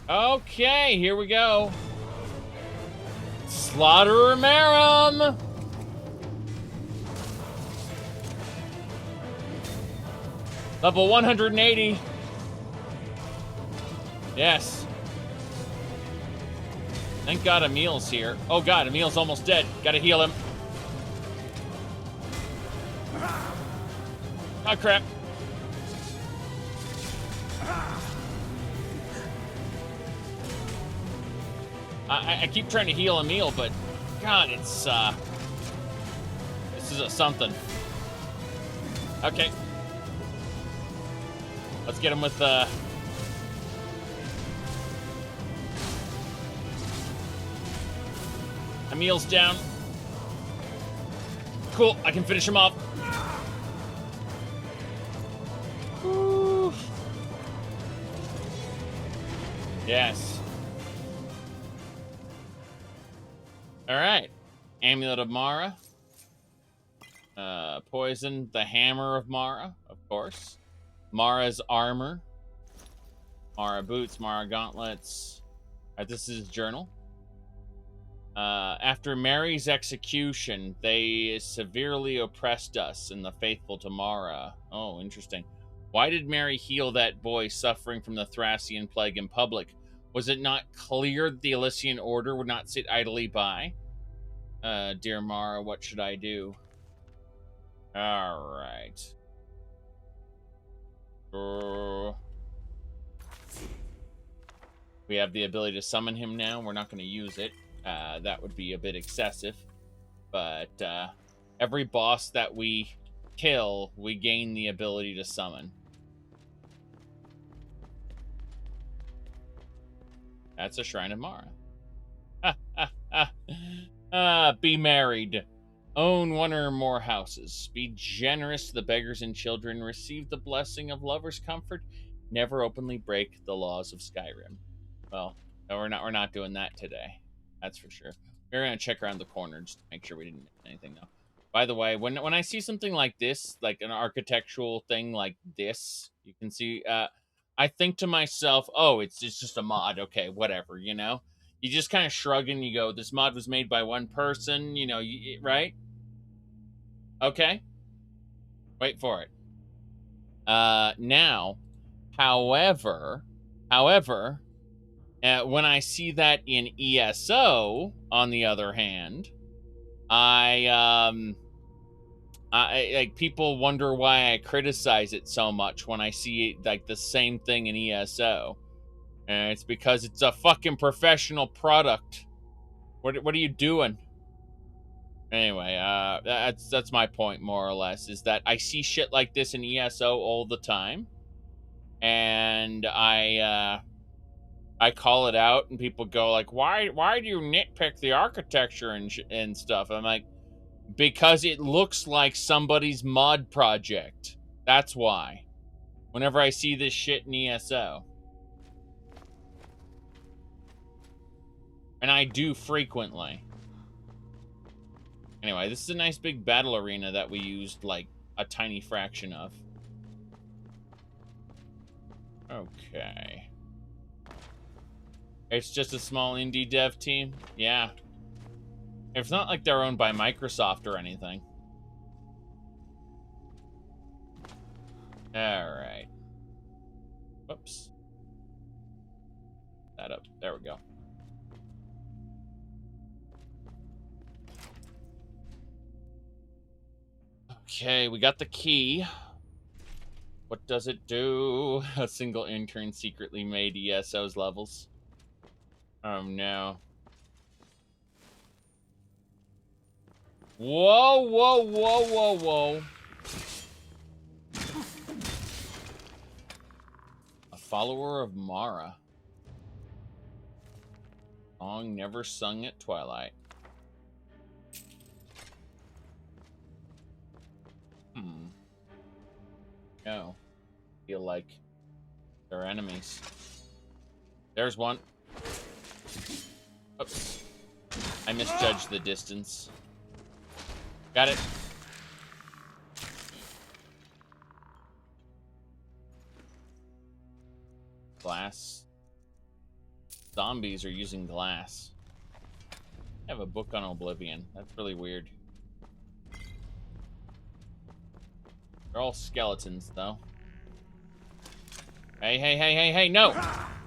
Speaker 1: Okay, here we go. Slaughterer Marum! Level 180. Yes. Thank God Emil's here. Oh God, Emil's almost dead. Gotta heal him. Oh crap. I keep trying to heal Emil, but God, it's this is something. Okay. Let's get him with Emil's down. Cool, I can finish him off. Ooh. Yes. All right. Amulet of Mara. Poison, the Hammer of Mara, of course. Mara's armor. Mara boots, Mara gauntlets. All right, this is his journal. After Mary's execution, they severely oppressed us and the faithful to Mara. Oh, interesting. Why did Mary heal that boy suffering from the Thracian plague in public? Was it not clear that the Elysian Order would not sit idly by? Dear Mara, what should I do? All right. We have the ability to summon him now. We're not going to use it. That would be a bit excessive. But every boss that we kill, we gain the ability to summon. That's a Shrine of Mara. Be married. Own one or more houses. Be generous to the beggars and children. Receive the blessing of lovers' comfort. Never openly break the laws of Skyrim. Well, no, we're not doing that today. That's for sure. We're gonna check around the corner just to make sure we didn't miss anything though. By the way, when I see something like this, like an architectural thing like this, you can see I think to myself, oh, it's just a mod. Okay, whatever, you know? You just kind of shrug and you go, this mod was made by one person, you know, right? Okay. Wait for it. Now, however, when I see that in ESO, on the other hand, I like people wonder why I criticize it so much when I see like the same thing in ESO. And it's because it's a fucking professional product. What are you doing? Anyway, that's my point more or less, is that I see shit like this in ESO all the time. And I call it out and people go like, why do you nitpick the architecture and stuff? I'm like, because it looks like somebody's mod project. That's why. Whenever I see this shit in ESO. And I do frequently. Anyway, this is a nice big battle arena that we used like a tiny fraction of. Okay. It's just a small indie dev team? Yeah. It's not like they're owned by Microsoft or anything. Alright. Whoops. That up. There we go. Okay, we got the key. What does it do? A single intern secretly made ESO's levels. Oh no. Whoa, whoa, whoa, whoa, whoa. A follower of Mara. Song never sung at twilight. No. Feel like they're enemies. There's one. Oops. I misjudged the distance. Got it. Glass. Zombies are using glass. I have a book on Oblivion. That's really weird. They're all skeletons, though. Hey, hey, hey, hey, hey, no!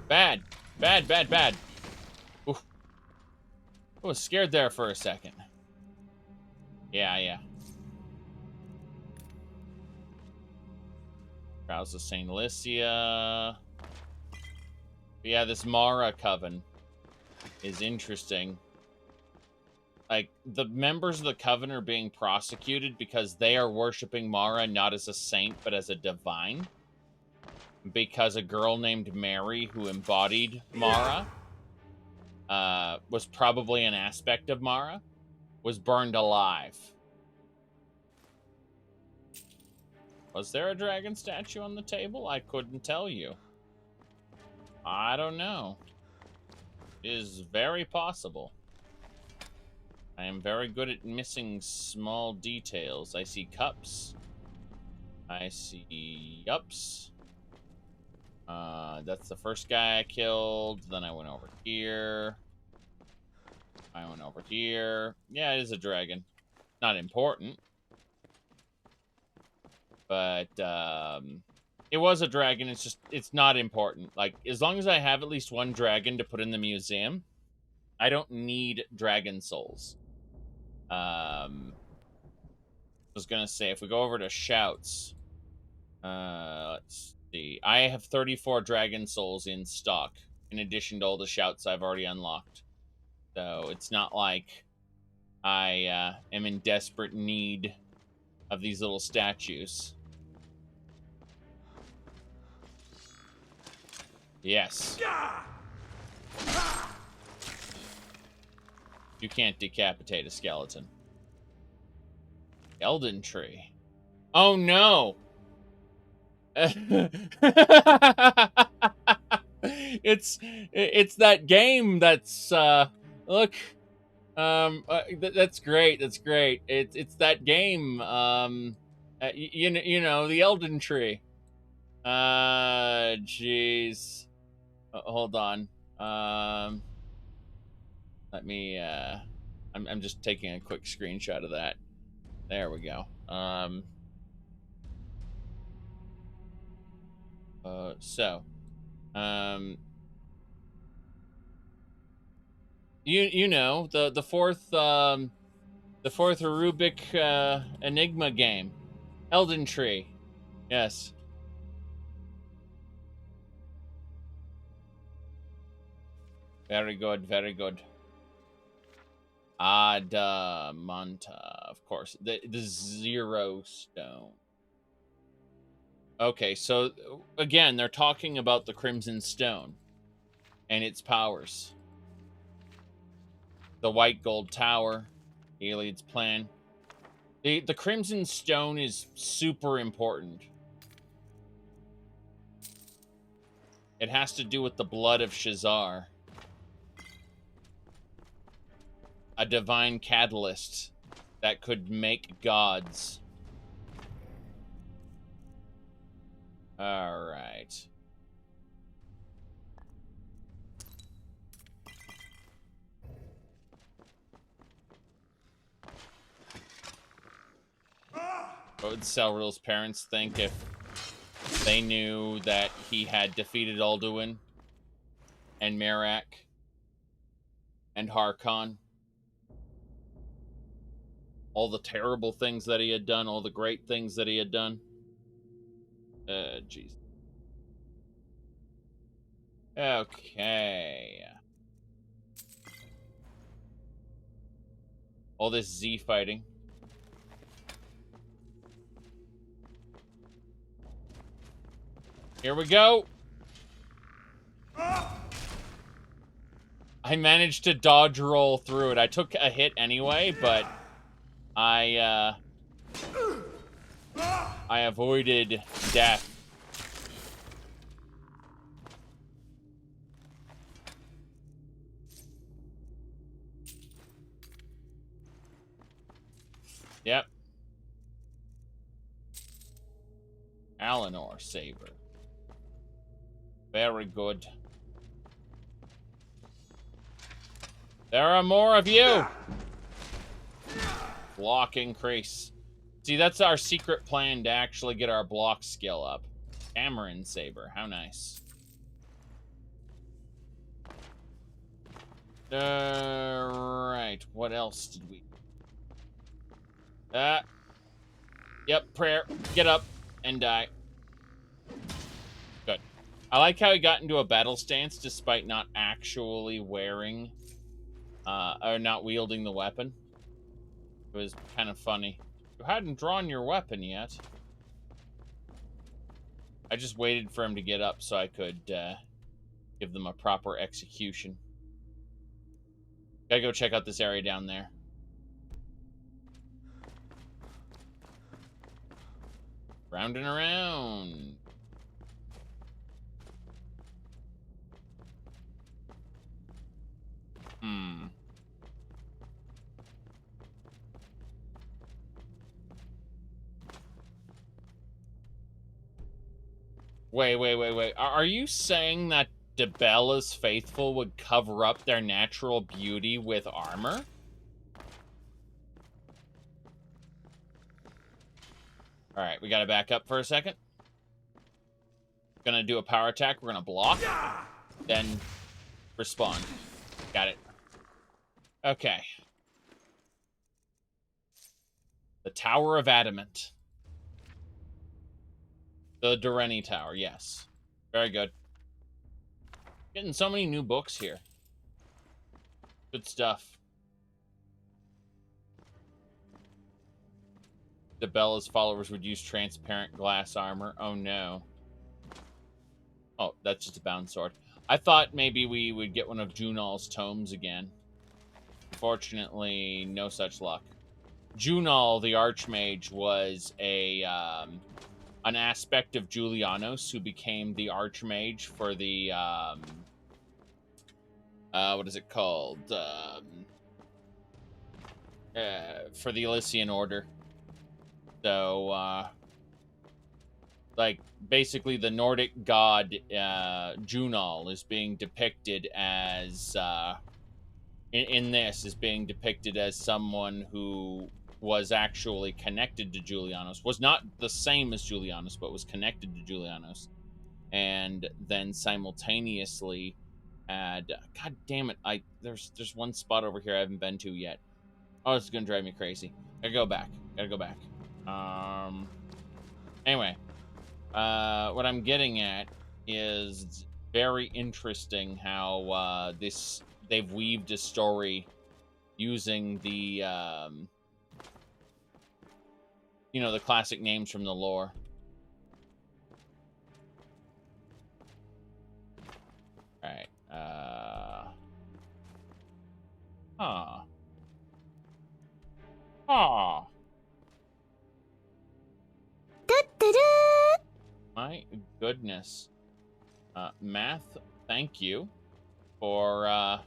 Speaker 1: Bad. Bad, bad, bad. Oof. I was scared there for a second. Yeah. Trials of St. Alicia. But yeah, this Mara coven is interesting. Like, the members of the coven are being prosecuted because they are worshiping Mara not as a saint, but as a divine. Because a girl named Mary, who embodied Mara, was probably an aspect of Mara, was burned alive. Was there a dragon statue on the table? I couldn't tell you. I don't know. It is very possible. I am very good at missing small details. I see cups. I see yups. That's the first guy I killed. Then I went over here. I went over here. Yeah, it is a dragon. Not important. But, it was a dragon. It's just, it's not important. Like, as long as I have at least one dragon to put in the museum, I don't need dragon souls. I was gonna say, if we go over to shouts, let's see. I have 34 dragon souls in stock, in addition to all the shouts I've already unlocked. So it's not like I am in desperate need of these little statues. Yes. You can't decapitate a skeleton. Elden Tree. Oh no! It's that game that's look, that's great. That's great. It's that game. You know, the Elden Tree. Jeez. Hold on. Let me. I'm just taking a quick screenshot of that. There we go. You know, the fourth Rubik Enigma game, Elden Tree. Yes. Very good, very good. Adamanta, of course. The Zero Stone. Okay, so again, they're talking about the Crimson Stone and its powers. The White Gold Tower, Iliad's plan. The Crimson Stone is super important. It has to do with the blood of Shazar. A divine catalyst that could make gods. All right. What would Celril's parents think if they knew that he had defeated Alduin and Merak and Harkon? All the terrible things that he had done, all the great things that he had done. Jeez. Okay. All this Z fighting. Here we go. I managed to dodge roll through it. I took a hit anyway, but I I avoided death. Yep. Alinor saber. Very good. There are more of you! Block increase. See, that's our secret plan to actually get our block skill up. Cameron saber. How nice. Right. What else did we... Yep, prayer. Get up and die. Good. I like how he got into a battle stance despite not actually wearing, or not wielding the weapon. It was kind of funny. You hadn't drawn your weapon yet. I just waited for him to get up so I could give them a proper execution. Gotta go check out this area down there. Round and around. Wait. Are you saying that Dibella's faithful would cover up their natural beauty with armor? Alright, we gotta back up for a second. Gonna do a power attack. We're gonna block. Then respond. Got it. Okay. The Tower of Adamant. The Dureni Tower, yes. Very good. Getting so many new books here. Good stuff. Dibella's followers would use transparent glass armor. Oh no. Oh, that's just a bound sword. I thought maybe we would get one of Junal's tomes again. Unfortunately, no such luck. Junal, the Archmage, was a an aspect of Julianos who became the Archmage for the what is it called? For the Elysian Order. So, like, basically the Nordic god, Junal, is being depicted as, in this, is being depicted as someone who was actually connected to Julianos. Was not the same as Julianos, but was connected to Julianos. And then simultaneously had, god damn it, there's one spot over here I haven't been to yet. Oh, this is gonna drive me crazy. Gotta go back. Anyway, what I'm getting at is very interesting how they've weaved a story using the the classic names from the lore. All right. My goodness. Math, thank you for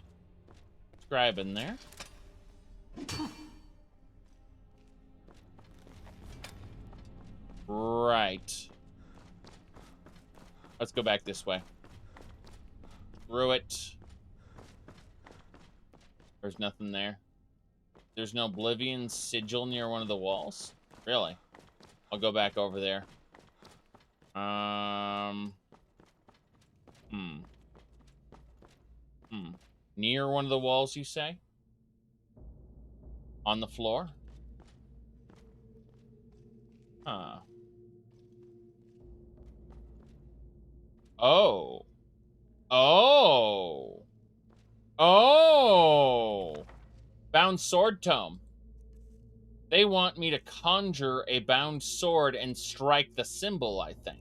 Speaker 1: scribing there. Right. Let's go back this way. Through it. There's nothing there. There's no Oblivion sigil near one of the walls? Really? I'll go back over there. Near one of the walls, you say? On the floor? Huh. Oh. Oh. Oh. Bound sword tome. They want me to conjure a bound sword and strike the symbol, I think.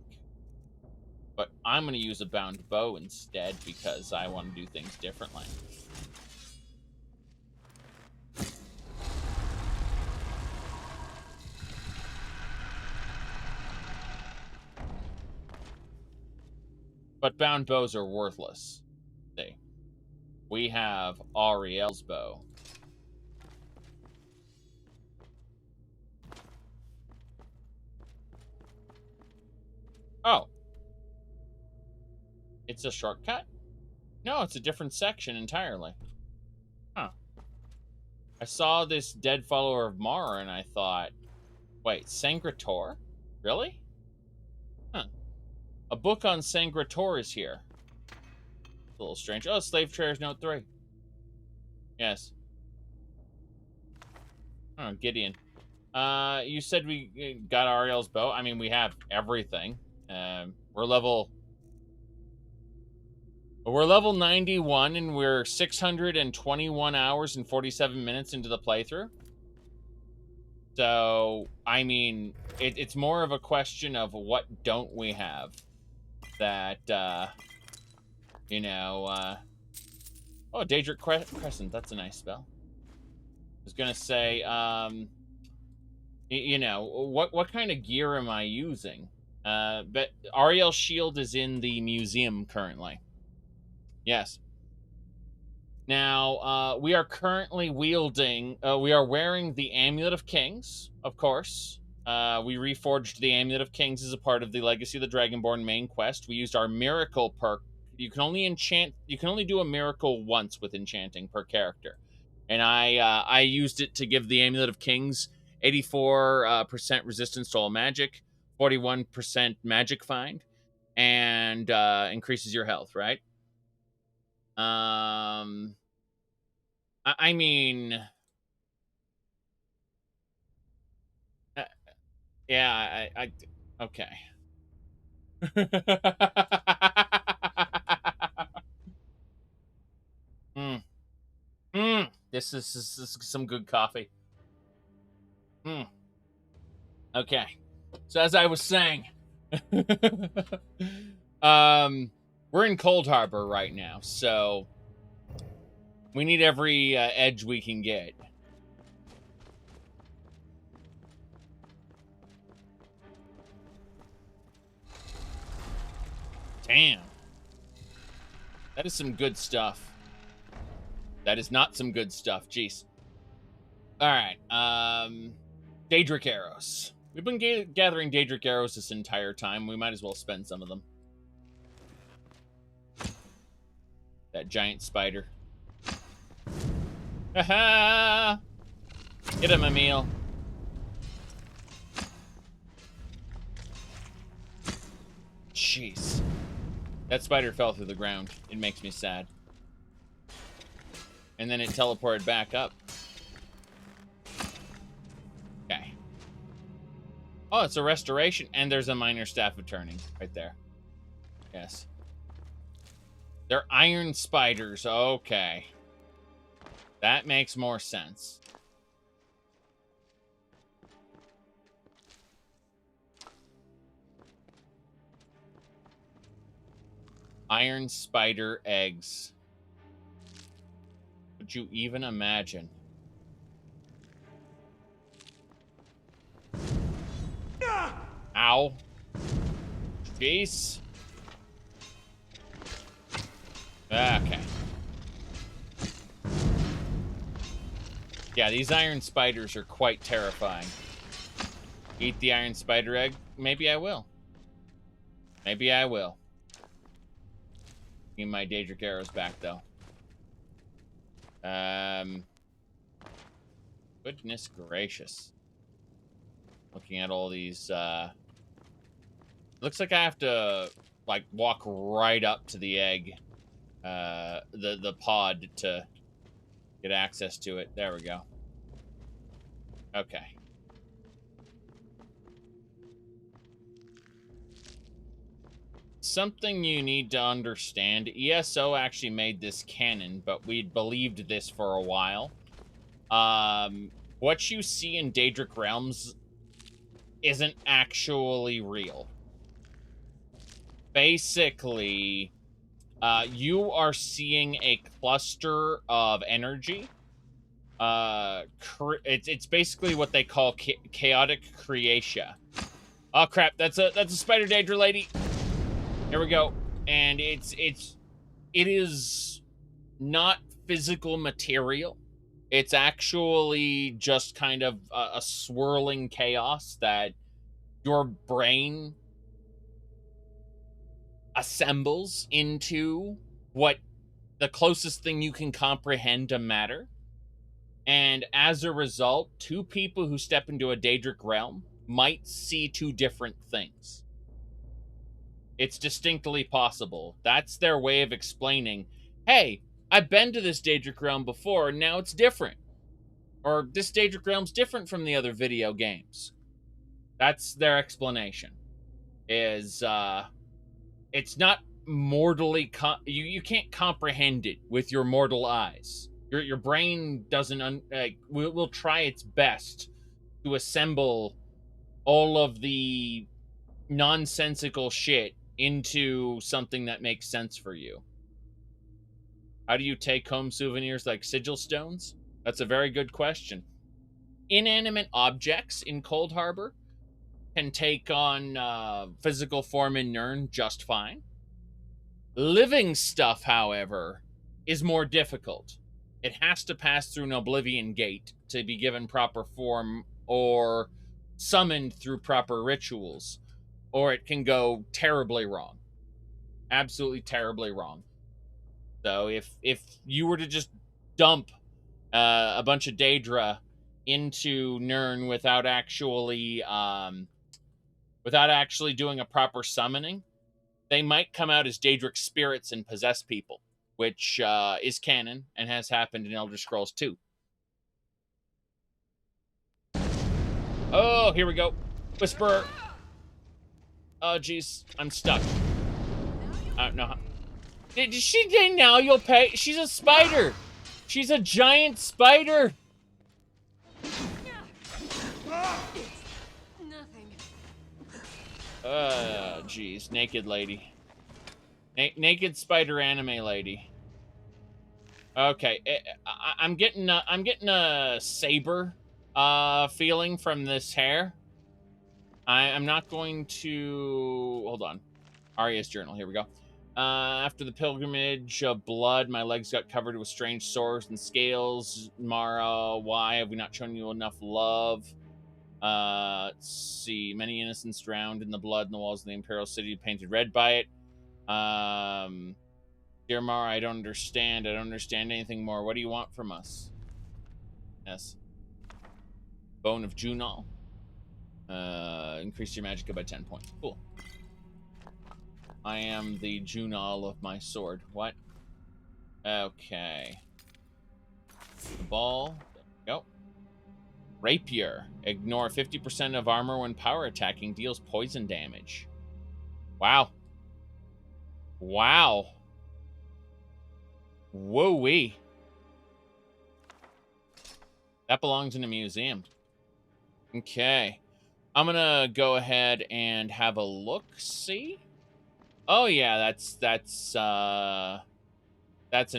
Speaker 1: But I'm going to use a bound bow instead because I want to do things differently. But bound bows are worthless. See, we have Ariel's bow. Oh. It's a shortcut? No, it's a different section entirely. Huh. I saw this dead follower of Mara and I thought, wait, Sangrator? Really? Huh. A book on Sangrator is here. A little strange. Oh, Slave Trader's Note 3. Yes. Oh, Gideon. You said we got Ariel's bow. I mean, we have everything. We're level 91 and we're 621 hours and 47 minutes into the playthrough. So, I mean, it's more of a question of what don't we have that, you know, oh, Daedric Crescent, that's a nice spell. I was gonna say, you know, what kind of gear am I using? But Ariel's shield is in the museum currently. Yes. Now, we are currently wielding, we are wearing the Amulet of Kings, of course. We reforged the Amulet of Kings as a part of the Legacy of the Dragonborn main quest. We used our miracle perk. You can only do a miracle once with enchanting per character. And I used it to give the Amulet of Kings 84% resistance to all magic, 41% magic find, and increases your health, right? I mean, yeah, I okay. This is some good coffee. Okay. So as I was saying, we're in Cold Harbor right now, so we need every edge we can get. Damn. That is some good stuff. That is not some good stuff. Jeez. All right. Daedric arrows. We've been gathering Daedric arrows this entire time. We might as well spend some of them. That giant spider. Haha! Get him, Emil. Jeez. That spider fell through the ground. It makes me sad. And then it teleported back up. Okay. Oh, it's a restoration. And there's a minor staff of turning right there. Yes. They're iron spiders. Okay. That makes more sense. Iron spider eggs. Could you even imagine? Ow. Jeez. Okay. Yeah, these iron spiders are quite terrifying. Eat the iron spider egg? Maybe I will. Maybe I will. Give my Daedric arrows back, though. Goodness gracious. Looking at all these, looks like I have to, like, walk right up to the egg. The pod to get access to it. There we go. Okay. Something you need to understand. ESO actually made this canon, but we'd believed this for a while. What you see in Daedric Realms isn't actually real. Basically, you are seeing a cluster of energy. It's basically what they call chaotic creation. Oh crap! That's a spider Daedra lady. Here we go. and it is not physical material. It's actually just kind of a swirling chaos that your brain assembles into what the closest thing you can comprehend to matter. And as a result, two people who step into a Daedric realm might see two different things. It's distinctly possible. That's their way of explaining, hey, I've been to this Daedric realm before, and now it's different. Or this Daedric realm's different from the other video games. That's their explanation. Is, it's not mortally... you can't comprehend it with your mortal eyes. Your brain doesn't... will try its best to assemble all of the nonsensical shit into something that makes sense for you. How do you take home souvenirs like sigil stones? That's a very good question. Inanimate objects in Cold Harbor can take on physical form in Nirn just fine. Living stuff, however, is more difficult. It has to pass through an Oblivion Gate to be given proper form or summoned through proper rituals, or it can go terribly wrong. Absolutely terribly wrong. So if you were to just dump a bunch of Daedra into Nirn without actually doing a proper summoning, they might come out as Daedric spirits and possess people, which is canon and has happened in Elder Scrolls 2. Oh, here we go. Whisperer. Oh, jeez. I'm stuck. No. Did she say now you'll pay? She's a spider. She's a giant spider. Jeez. Naked lady. Naked spider anime lady. Okay. I'm getting a saber feeling from this hair. I'm not going to... Hold on. Arya's journal. Here we go. After the pilgrimage of blood, my legs got covered with strange sores and scales. Mara, why have we not shown you enough love? Let's see. Many innocents drowned in the blood in the walls of the Imperial City, painted red by it. Dear Mara, I don't understand. I don't understand anything more. What do you want from us? Yes. Bone of Junal. Increase your magicka by 10 points. Cool. I am the Junal of my sword. What? Okay. The ball. There we go. Rapier. Ignore 50% of armor when power attacking. Deals poison damage. Wow. Wow. Whoa-wee. That belongs in a museum. Okay. I'm gonna go ahead and have a look-see. Oh yeah, that's a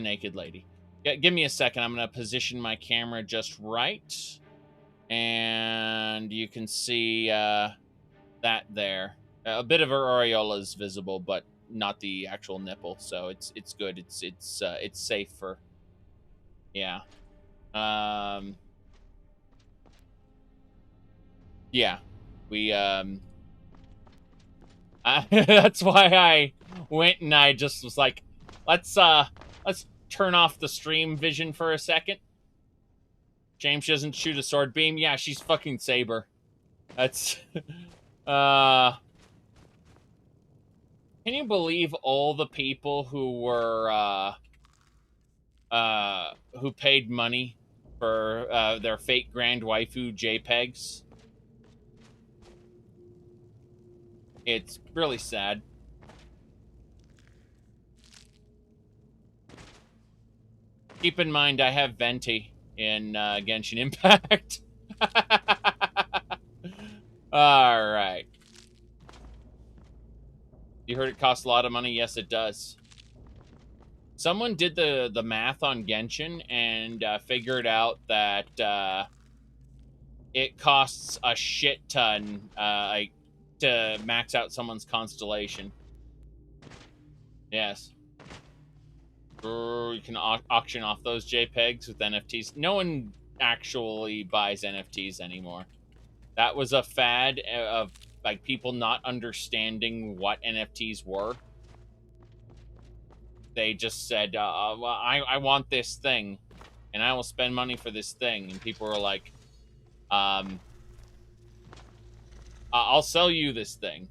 Speaker 1: naked lady. Give me a second. I'm gonna position my camera just right, and you can see that there. A bit of her areola is visible, but not the actual nipple, so it's good. It's safe for. Yeah. Yeah. We that's why I went and I just was like, let's turn off the stream vision for a second. James doesn't shoot a sword beam. Yeah, she's fucking Saber. That's can you believe all the people who were who paid money for their fake grand waifu JPEGs? It's really sad. Keep in mind, I have Venti in Genshin Impact. All right. You heard it costs a lot of money? Yes, it does. Someone did the math on Genshin and figured out that it costs a shit ton, like, to max out someone's constellation. Yes. You can auction off those JPEGs with NFTs. No one actually buys NFTs anymore. That was a fad of like people not understanding what NFTs were. They just said, well, I want this thing, and I will spend money for this thing. And people were like, I'll sell you this thing.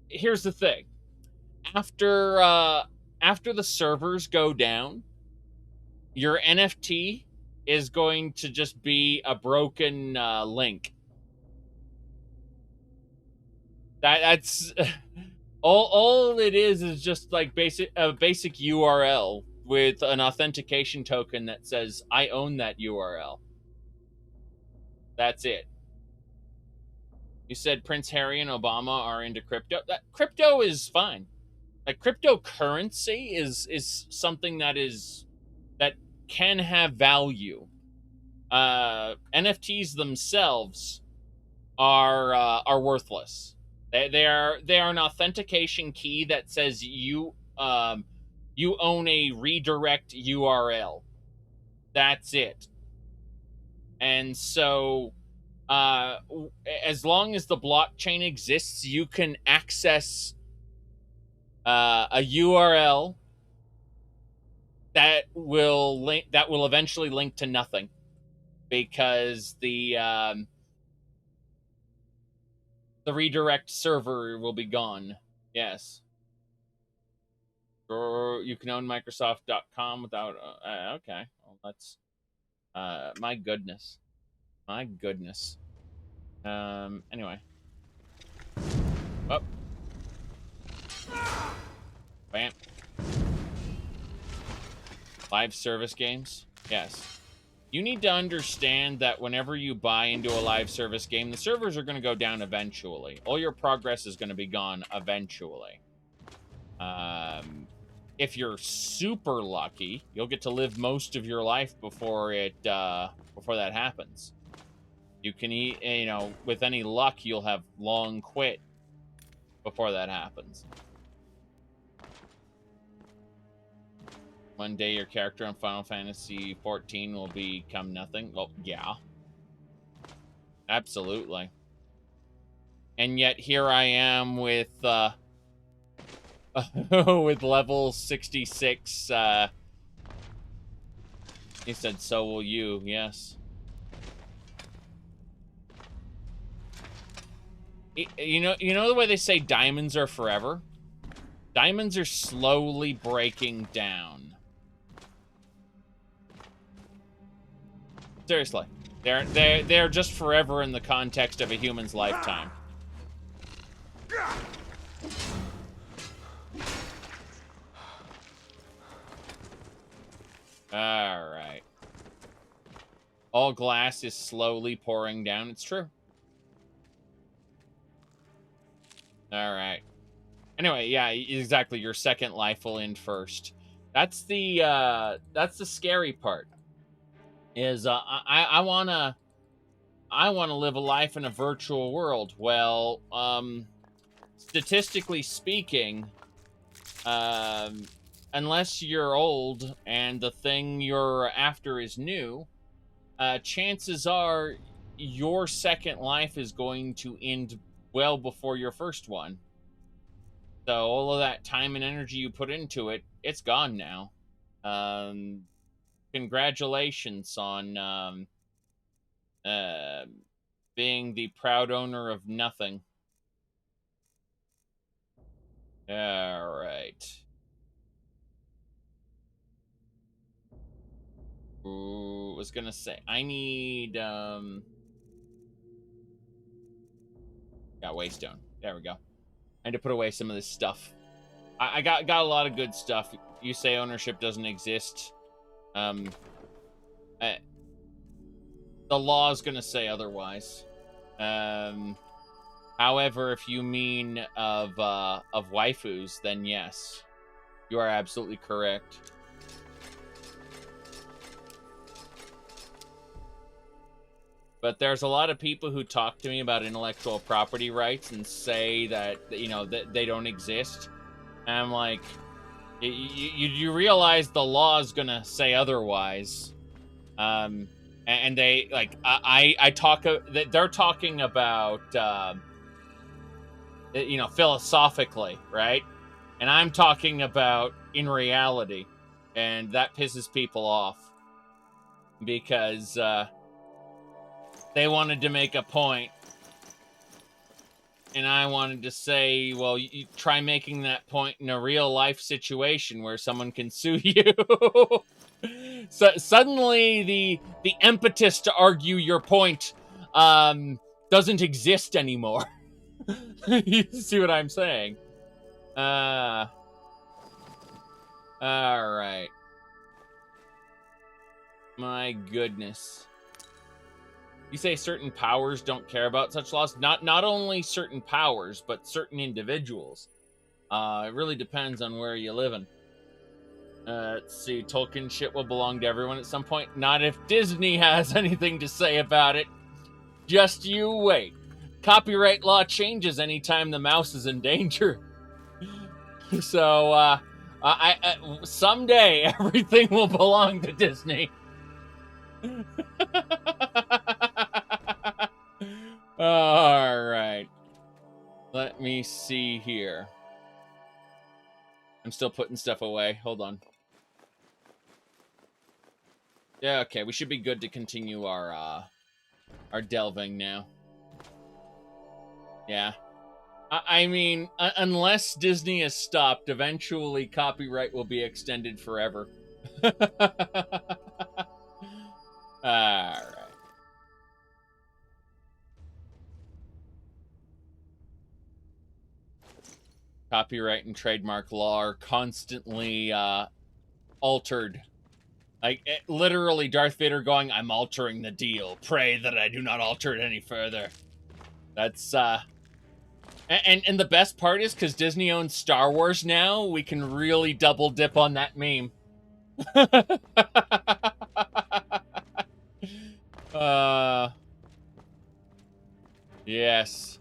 Speaker 1: Here's the thing. After the servers go down, your NFT is going to just be a broken link. That's all it is just like a basic URL with an authentication token that says I own that URL. That's it. You said Prince Harry and Obama are into crypto. That crypto is fine. Like cryptocurrency is something that can have value. NFTs themselves are worthless. They are an authentication key that says you own a redirect URL. That's it. And so as long as the blockchain exists, you can access a URL that will eventually link to nothing, because the redirect server will be gone. Yes. Or you can own Microsoft.com without okay. Well, that's my goodness. Anyway. Oh. Bam. Live service games? Yes. You need to understand that whenever you buy into a live service game, the servers are going to go down eventually. All your progress is going to be gone eventually. If you're super lucky, you'll get to live most of your life before that happens. You can with any luck, you'll have long quit before that happens. One day your character in Final Fantasy 14 will become nothing. Well, yeah. Absolutely. And yet here I am with with level 66. He said, so will you. Yes. You know the way they say diamonds are forever? Diamonds are slowly breaking down. Seriously. They're just forever in the context of a human's lifetime. Alright. All glass is slowly pouring down. It's true. Alright. Anyway, yeah, exactly. Your second life will end first. That's the scary part. Is I wanna live a life in a virtual world. Well, statistically speaking, unless you're old and the thing you're after is new, chances are your second life is going to end well before your first one. So all of that time and energy you put into it, it's gone now. Congratulations on being the proud owner of nothing. All right. Ooh, was gonna say I need got waystone. There we go. I need to put away some of this stuff. I got a lot of good stuff. You say ownership doesn't exist. The law is gonna say otherwise. However, if you mean of waifus, then yes, you are absolutely correct. But there's a lot of people who talk to me about intellectual property rights and say that, you know, that they don't exist. And I'm like, you realize the law is gonna say otherwise. And they, like, they're talking about, you know, philosophically, right? And I'm talking about in reality. And that pisses people off. Because, they wanted to make a point, and I wanted to say, well, you try making that point in a real life situation where someone can sue you. So suddenly the impetus to argue your point doesn't exist anymore. You see what I'm saying? All right. My goodness. You say certain powers don't care about such laws? Not only certain powers, but certain individuals. It really depends on where you live in. Let's see, Tolkien shit will belong to everyone at some point. Not if Disney has anything to say about it. Just you wait. Copyright law changes anytime the mouse is in danger. So, someday everything will belong to Disney. All right. Let me see here. I'm still putting stuff away. Hold on. Yeah, okay. We should be good to continue our delving now. Yeah. I mean, unless Disney is stopped, eventually copyright will be extended forever. All right. Copyright and trademark law are constantly altered. Like, literally Darth Vader going, I'm altering the deal. Pray that I do not alter it any further. That's, and the best part is, because Disney owns Star Wars now, we can really double dip on that meme. Yes.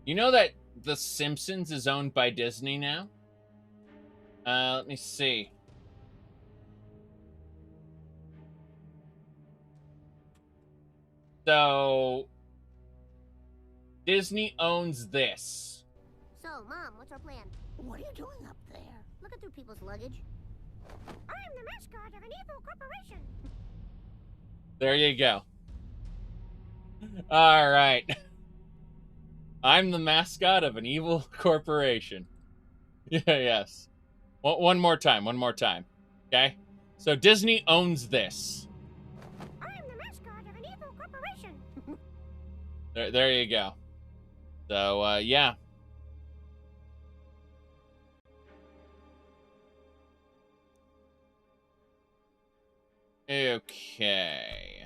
Speaker 1: You know that The Simpsons is owned by Disney now? Let me see. So, Disney owns this.
Speaker 2: So, Mom, what's our plan? What are you doing up there? Looking through people's luggage. I'm the mascot of an evil corporation.
Speaker 1: There you go. All right. I'm the mascot of an evil corporation. Yeah, yes. One more time. Okay? So Disney owns this.
Speaker 2: I'm the mascot of an evil corporation.
Speaker 1: There you go. So, yeah. Okay.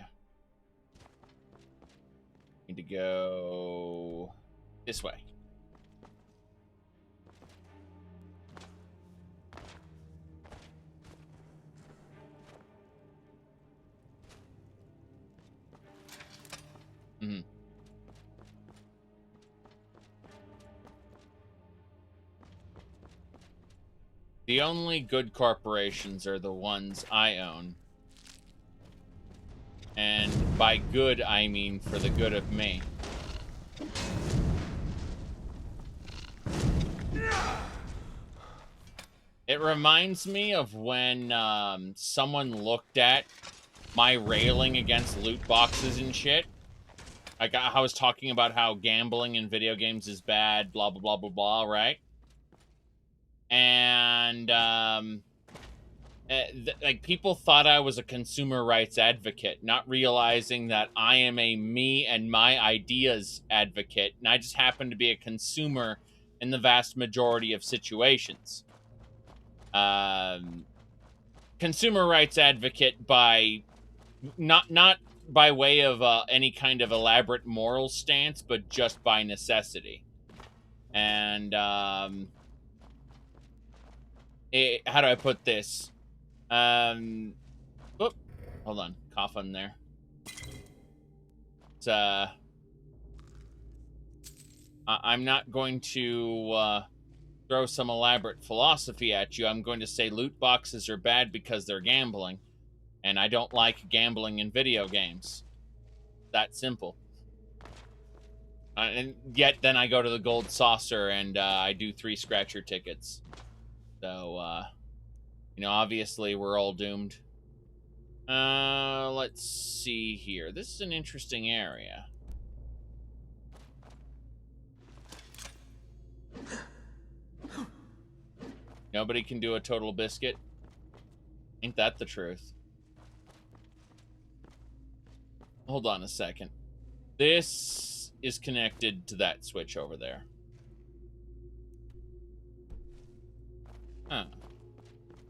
Speaker 1: Need to go this way. Mm-hmm. The only good corporations are the ones I own. And by good, I mean for the good of me. It reminds me of when someone looked at my railing against loot boxes and shit. Like, I was talking about how gambling in video games is bad, blah, blah, blah, blah, blah, right? And, like, people thought I was a consumer rights advocate, not realizing that I am a me and my ideas advocate, and I just happen to be a consumer in the vast majority of situations. Consumer rights advocate by not by way of any kind of elaborate moral stance, but just by necessity. And how do I put this? Hold on. coffin there. It's, I'm not going to throw some elaborate philosophy at you. I'm going to say loot boxes are bad because they're gambling, and I don't like gambling in video games. That simple. And yet then I go to the gold saucer and I do 3 scratcher tickets. So, you know, obviously we're all doomed. Let's see here. This is an interesting area. Nobody can do a total biscuit. Ain't that the truth? Hold on a second. This is connected to that switch over there. Huh.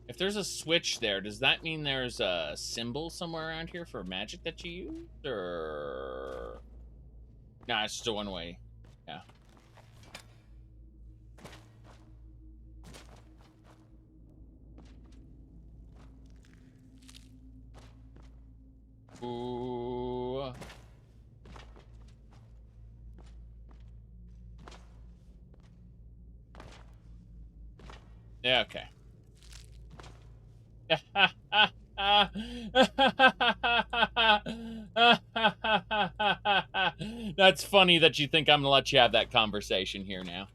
Speaker 1: If there's a switch there, does that mean there's a symbol somewhere around here for magic that you use? Or... Nah, it's just a one-way. Yeah. Ooh. Yeah, okay. That's funny that you think I'm gonna let you have that conversation here now.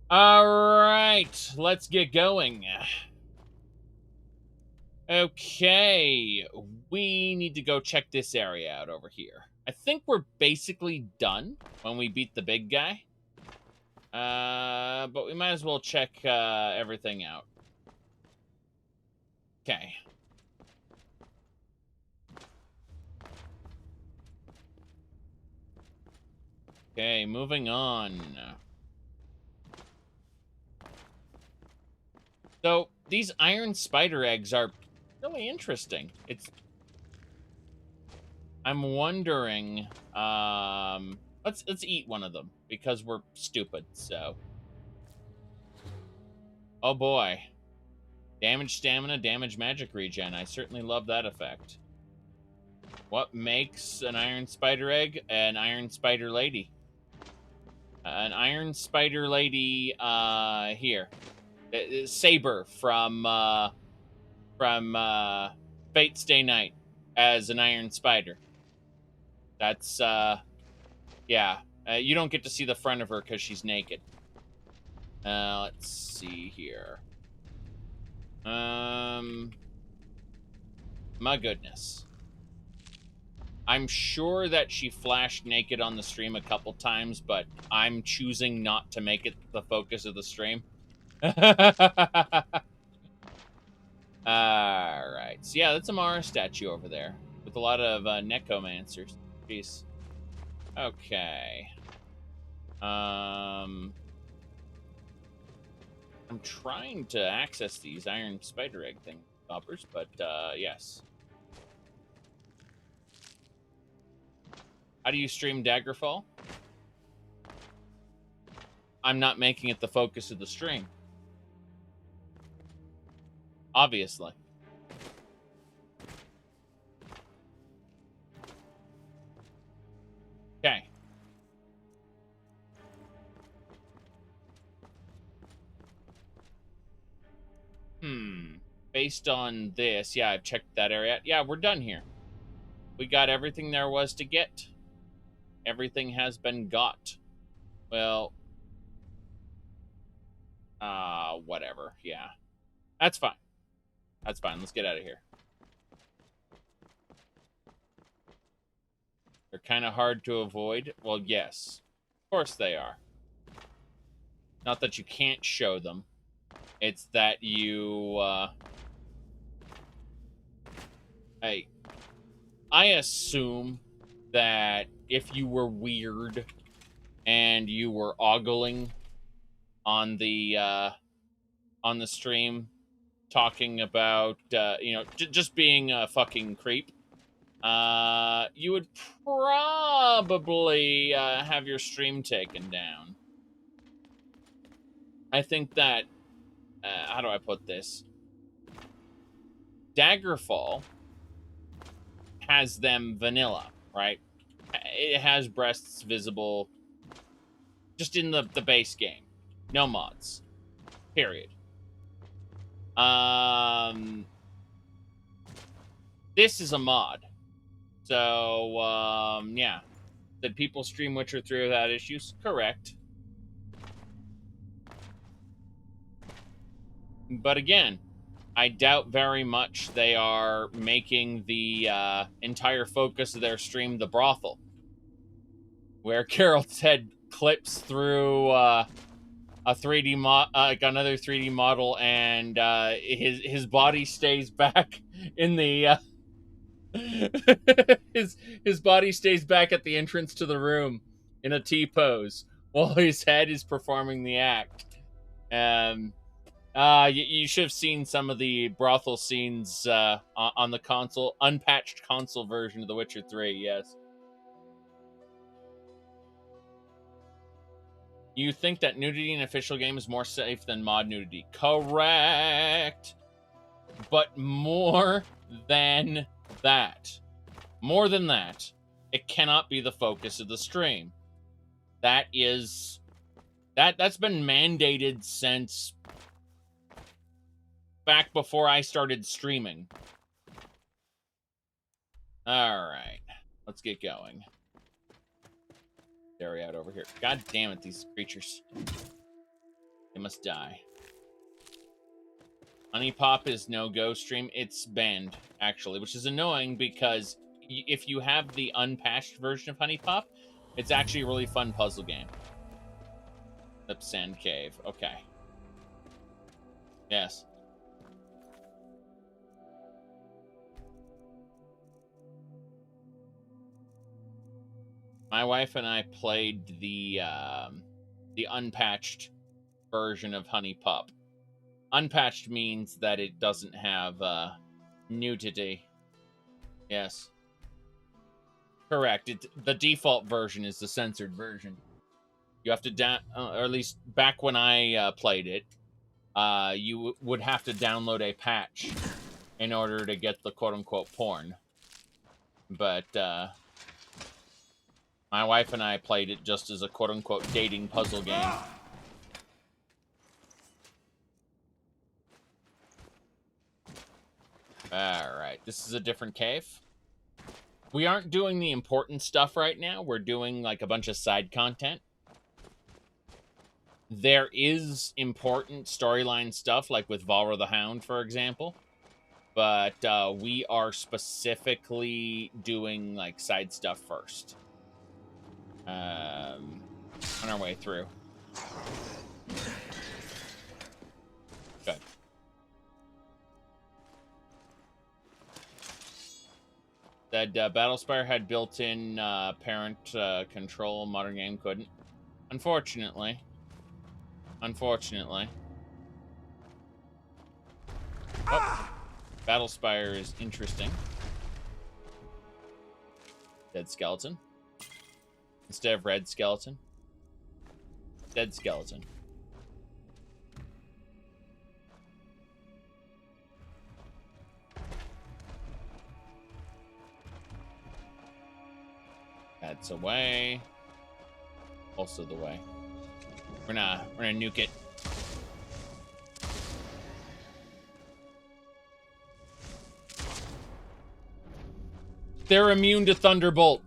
Speaker 1: All right, let's get going. Okay, we need to go check this area out over here. I think we're basically done when we beat the big guy. But we might as well check everything out. Okay. Okay, moving on. So, these iron spider eggs are really interesting. I'm wondering, let's eat one of them because we're stupid, so. Oh boy. Damage stamina, damage magic regen. I certainly love that effect. What makes an iron spider egg an iron spider lady? An iron spider lady, here. Saber from Fate's Day Night as an iron spider. That's, yeah. You don't get to see the front of her because she's naked. Let's see here. My goodness. I'm sure that she flashed naked on the stream a couple times, but I'm choosing not to make it the focus of the stream. Alright. So yeah, that's a Mara statue over there with a lot of necromancers. Jeez. Okay. I'm trying to access these iron spider egg thing poppers, but yes. How do you stream Daggerfall? I'm not making it the focus of the stream. Obviously. Okay. Based on this, yeah, I've checked that area. Yeah, we're done here. We got everything there was to get. Everything has been got. Well, whatever. Yeah. That's fine. That's fine. Let's get out of here. They're kind of hard to avoid. Well, yes. Of course they are. Not that you can't show them. It's that you, I assume that if you were weird and you were ogling on the stream, talking about, you know, just being a fucking creep, you would probably have your stream taken down. I think that, how do I put this? Daggerfall has them vanilla, right? It has breasts visible just in the base game. No mods. Period. This is a mod. So, yeah. Did people stream Witcher 3 without issues? Correct. But again, I doubt very much they are making the entire focus of their stream the brothel, where Carol's head clips through a 3D like another 3D model, and his body stays back in the his body stays back at the entrance to the room in a T pose while his head is performing the act. You should have seen some of the brothel scenes on the console, unpatched console version of The Witcher 3, yes. You think that nudity in an official game is more safe than mod nudity? Correct! But more than that. More than that, it cannot be the focus of the stream. That's been mandated since back before I started streaming. Alright, let's get going. Dairy out over here. God damn it, these creatures. They must die. Honey Pop is no-go stream. It's banned, actually, which is annoying because if you have the unpatched version of Honey Pop, it's actually a really fun puzzle game. Up Sand Cave. Okay. Yes. My wife and I played the unpatched version of Honey Pup. Unpatched means that it doesn't have nudity. Yes. Correct. The default version is the censored version. You have to or at least back when I played it, you would have to download a patch in order to get the quote-unquote porn. But my wife and I played it just as a quote-unquote dating puzzle game. Alright, this is a different cave. We aren't doing the important stuff right now. We're doing like a bunch of side content. There is important storyline stuff, like with Valra the Hound, for example. But we are specifically doing like side stuff first. On our way through. Good. That Battlespire had built-in parent control, modern game couldn't. Unfortunately. Unfortunately. Oh. Battlespire is interesting. Dead skeleton. Instead of red skeleton. Dead skeleton. That's away. Also the way. We're gonna nuke it. They're immune to Thunderbolt.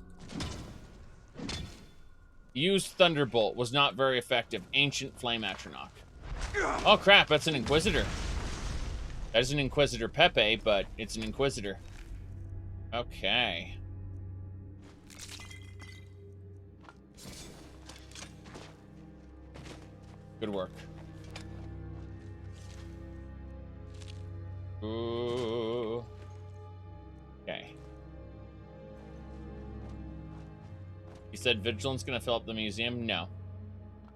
Speaker 1: Use Thunderbolt. Was not very effective. Ancient Flame Atronach. Oh crap, that's an Inquisitor. That is an Inquisitor Pepe, but it's an Inquisitor. Okay. Good work. Ooh. Okay. You said Vigilance gonna fill up the museum? No.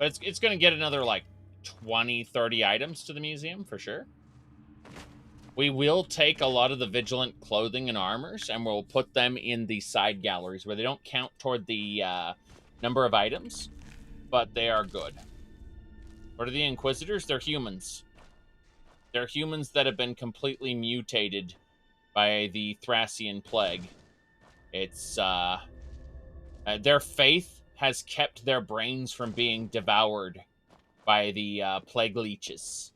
Speaker 1: But it's gonna get another like 20, 30 items to the museum for sure. We will take a lot of the Vigilant clothing and armors and we'll put them in the side galleries where they don't count toward the number of items, but they are good. What are the Inquisitors? They're humans. They're humans that have been completely mutated by the Thracian plague. It's their faith has kept their brains from being devoured by the plague leeches.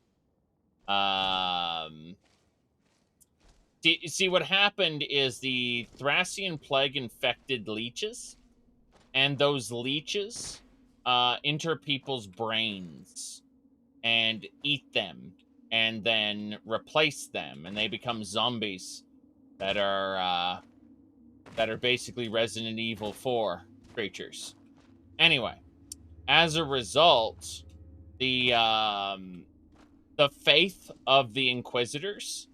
Speaker 1: See, what happened is the Thracian plague infected leeches, and those leeches enter people's brains and eat them, and then replace them, and they become zombies that are basically Resident Evil 4 creatures. Anyway, as a result, the faith of the Inquisitors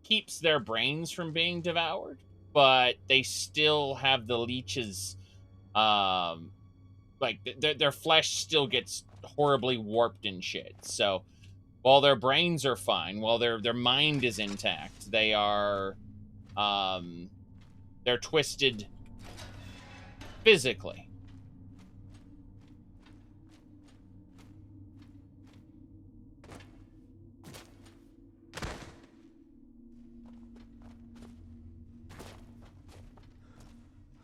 Speaker 1: keeps their brains from being devoured, but they still have the leeches, like their flesh still gets horribly warped and shit. So while their brains are fine, while their mind is intact, they are they're twisted physically.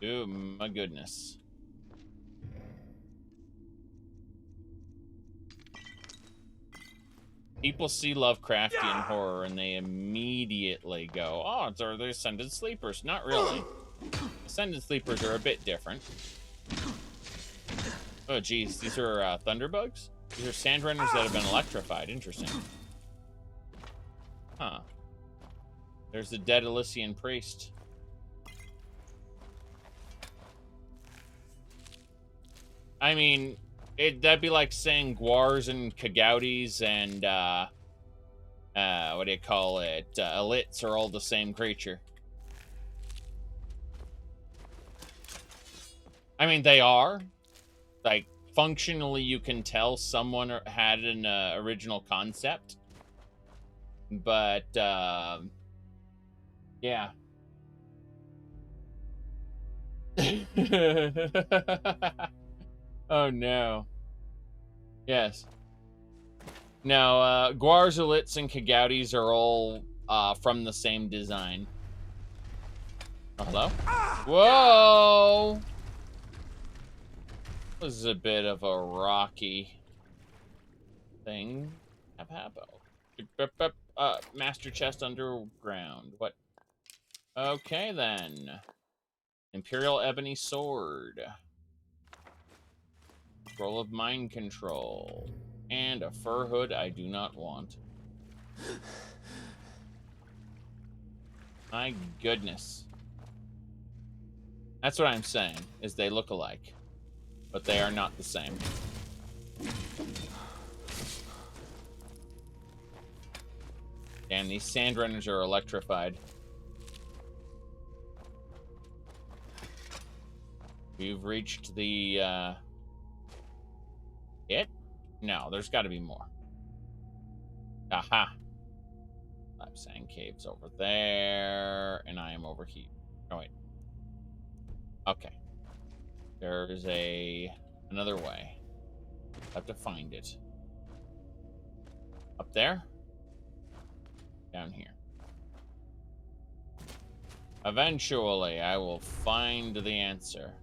Speaker 1: Oh my goodness. People see Lovecraftian horror and they immediately go, oh, they're the Ascended Sleepers. Not really. Ascended Sleepers are a bit different. Oh, geez. These are thunderbugs? These are sandrunners that have been electrified. Interesting. Huh. There's the dead Elysian priest. I mean, that'd be like saying Guars and Kagoutis and, what do you call it? Elits are all the same creature. I mean, they are. Like, functionally, you can tell someone had an original concept. But, yeah. Oh, no. Yes. No, Guars, Elits, and Kagoutis are all from the same design. Oh, hello? Whoa! This is a bit of a rocky thing. Master chest underground. What? Okay, then. Imperial ebony sword. Scroll of mind control. And a fur hood I do not want. My goodness. That's what I'm saying, is they look alike. But they are not the same. Damn, these sandrunners are electrified. We've reached the, it? No, there's got to be more. Aha. 5 sand caves over there, and I am over here. Oh, wait. Okay. There's another way. I have to find it. Up there? Down here. Eventually, I will find the answer.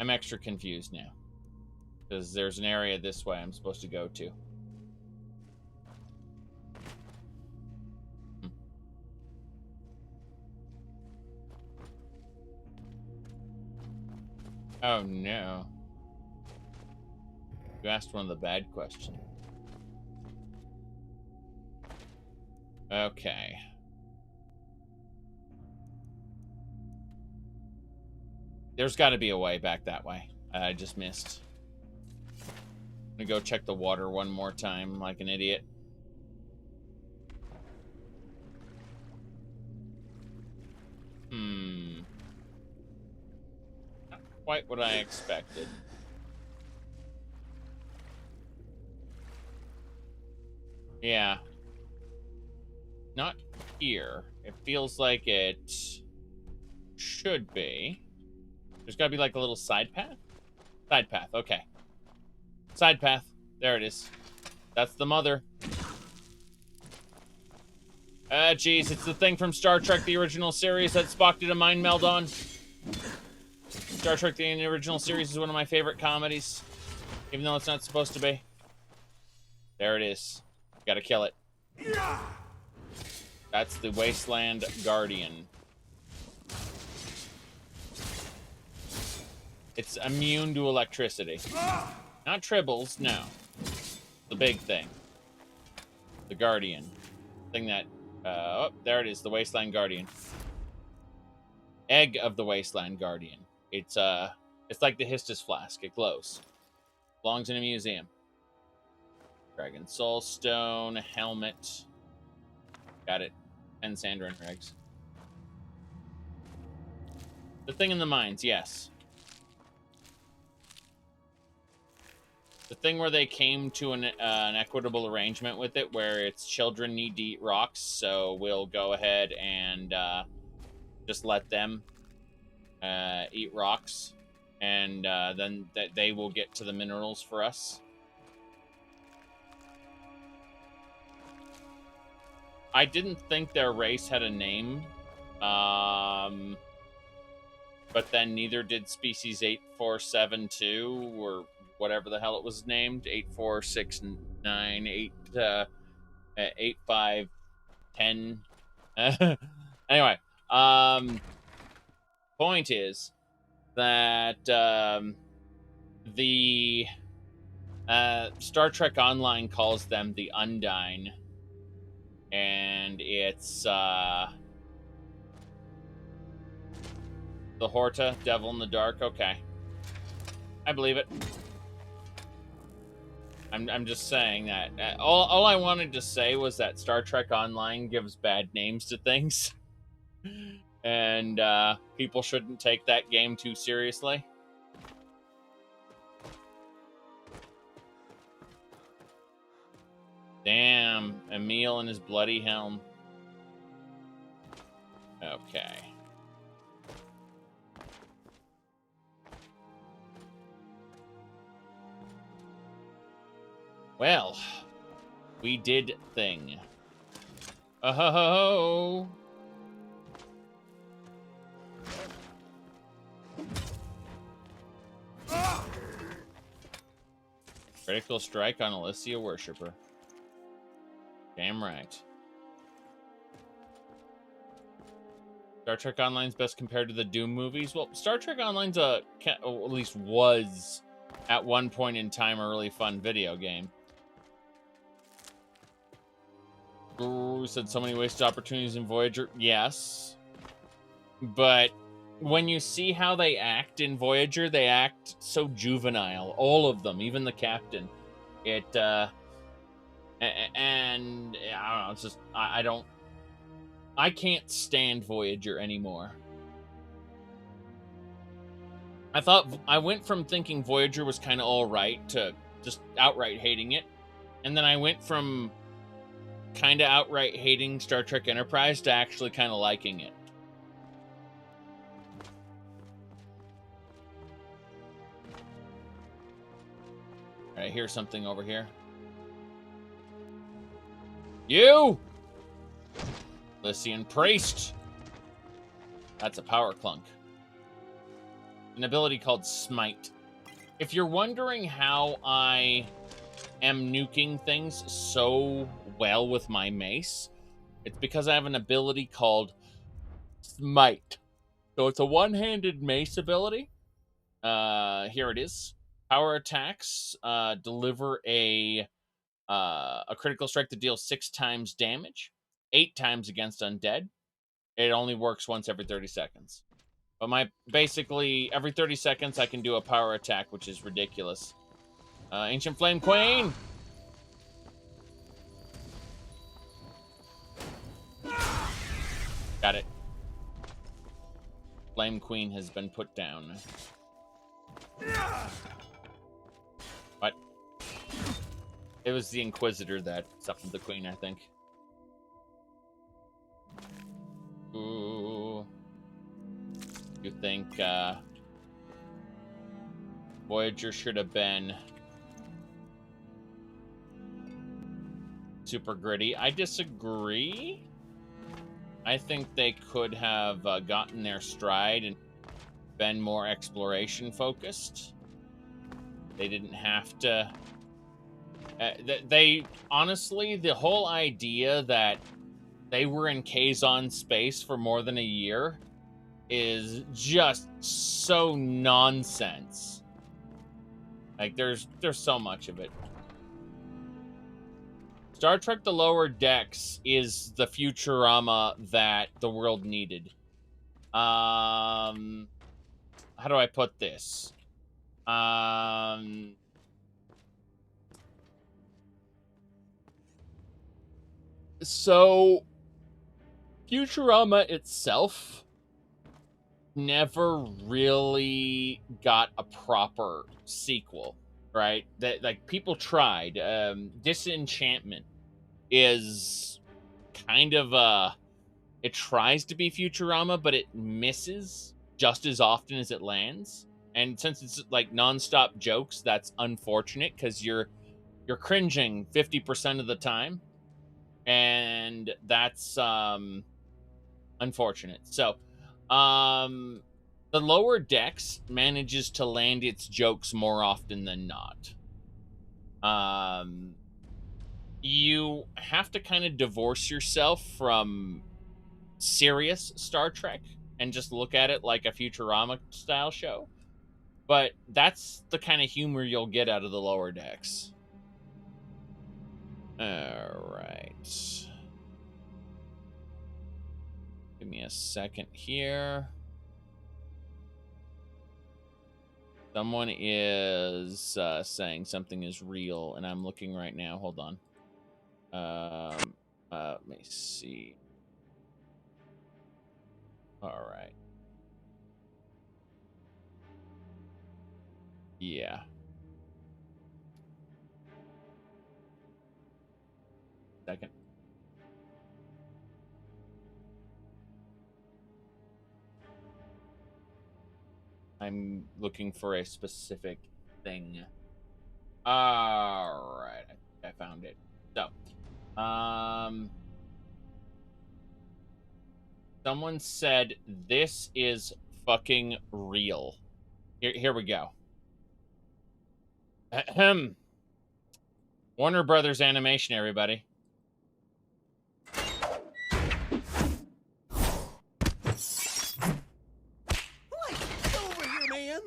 Speaker 1: I'm extra confused now. Because there's an area this way I'm supposed to go to. Oh no. You asked one of the bad questions. Okay. There's got to be a way back that way. I just missed. I'm gonna go check the water one more time like an idiot. Not quite what I expected. Yeah. Not here. It feels like it should be. There's gotta be like a little side path? Side path, okay. Side path. There it is. That's the mother. Geez, it's the thing from Star Trek, the original series that Spock did a mind meld on. Star Trek, the original series is one of my favorite comedies, even though it's not supposed to be. There it is. Gotta kill it. That's the Wasteland Guardian. It's immune to electricity. Not tribbles, no. The big thing. The Guardian. Thing that... oh, there it is, the Wasteland Guardian. Egg of the Wasteland Guardian. It's like the Histus Flask. It glows. Belongs in a museum. Dragon Soul Stone, helmet. Got it. And Sandrin Regs. The thing in the mines, yes. The thing where they came to an equitable arrangement with it, where its children need to eat rocks, so we'll go ahead and just let them eat rocks, and then they will get to the minerals for us. I didn't think their race had a name, but then neither did Species 8472, or whatever the hell it was named, 8469, 8510. Anyway, point is that the Star Trek Online calls them the Undine, and it's the Horta, Devil in the Dark. Okay, I believe it. I'm just saying that. All I wanted to say was that Star Trek Online gives bad names to things. And people shouldn't take that game too seriously. Damn, Emil and his bloody helm. Okay. Well, we did thing. Oh. Critical strike on Elysia Worshipper. Damn right. Star Trek Online's best compared to the Doom movies. Well, Star Trek Online's at least was at one point in time a really fun video game. We said so many wasted opportunities in Voyager. Yes. But when you see how they act in Voyager, they act so juvenile. All of them, even the captain. And I don't know, it's just, I can't stand Voyager anymore. I went from thinking Voyager was kind of alright to just outright hating it. And then I went from kind of outright hating Star Trek Enterprise to actually kind of liking it. I hear something over here. You! Lycian Priest! That's a power clunk. An ability called Smite. If you're wondering how I am nuking things so well with my mace, it's because I have an ability called Smite. So it's a one-handed mace ability. Here it is. Power attacks deliver a critical strike that deals 6 times damage, 8 times against undead. It only works once every 30 seconds. But basically, every 30 seconds I can do a power attack, which is ridiculous. Ancient Flame Queen! Got it. Flame Queen has been put down. What? It was the Inquisitor that summoned the Queen, I think. Ooh. You think, Voyager should have been super gritty? I disagree. I think they could have gotten their stride and been more exploration focused. They didn't have to. They honestly, the whole idea that they were in Kazon space for more than a year is just so nonsense. Like there's so much of it. Star Trek The Lower Decks is the Futurama that the world needed. How do I put this? So Futurama itself never really got a proper sequel, right? That like people tried. Disenchantment is kind of it tries to be Futurama, but it misses just as often as it lands. And since it's like nonstop jokes, that's unfortunate because you're cringing 50% of the time, and that's unfortunate. So, the Lower Decks manages to land its jokes more often than not. You have to kind of divorce yourself from serious Star Trek and just look at it like a Futurama style show. But that's the kind of humor you'll get out of the Lower Decks. All right. Give me a second here. Someone is saying something is real, and I'm looking right now. Hold on. Let me see. All right. Yeah. Second. I'm looking for a specific thing. All right. I found it. So, someone said this is fucking real. Here we go. Ahem. Warner Brothers Animation, everybody.
Speaker 15: Over here, man!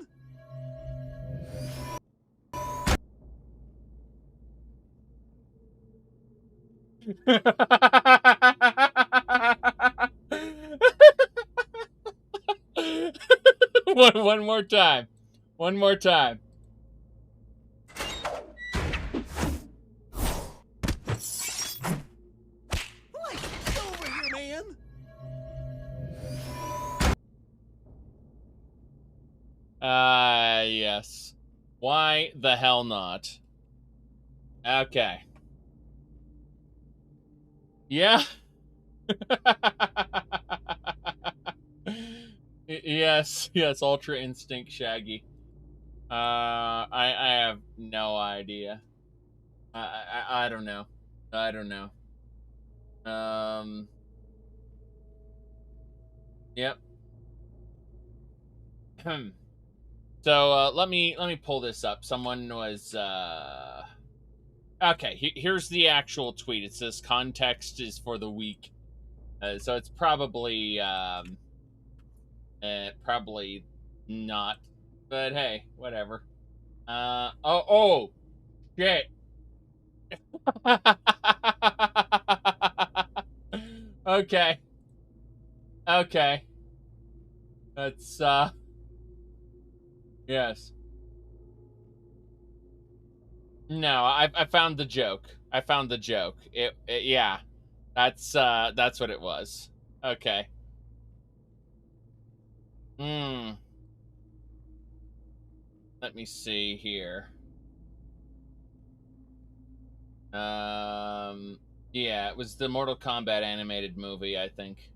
Speaker 1: One more time. One more time.
Speaker 15: Over here, man!
Speaker 1: Yes. Why the hell not? Okay. Yeah. Yes, Ultra Instinct Shaggy. I have no idea. I don't know. I don't know. Yep. So let me pull this up. Someone was okay. Here's the actual tweet. It says context is for the week, so it's probably probably not. But hey, whatever. Oh shit. Okay. That's yes. No, I found the joke. I found the joke. Yeah. That's what it was. Okay. Let me see here. Yeah, it was the Mortal Kombat animated movie, I think.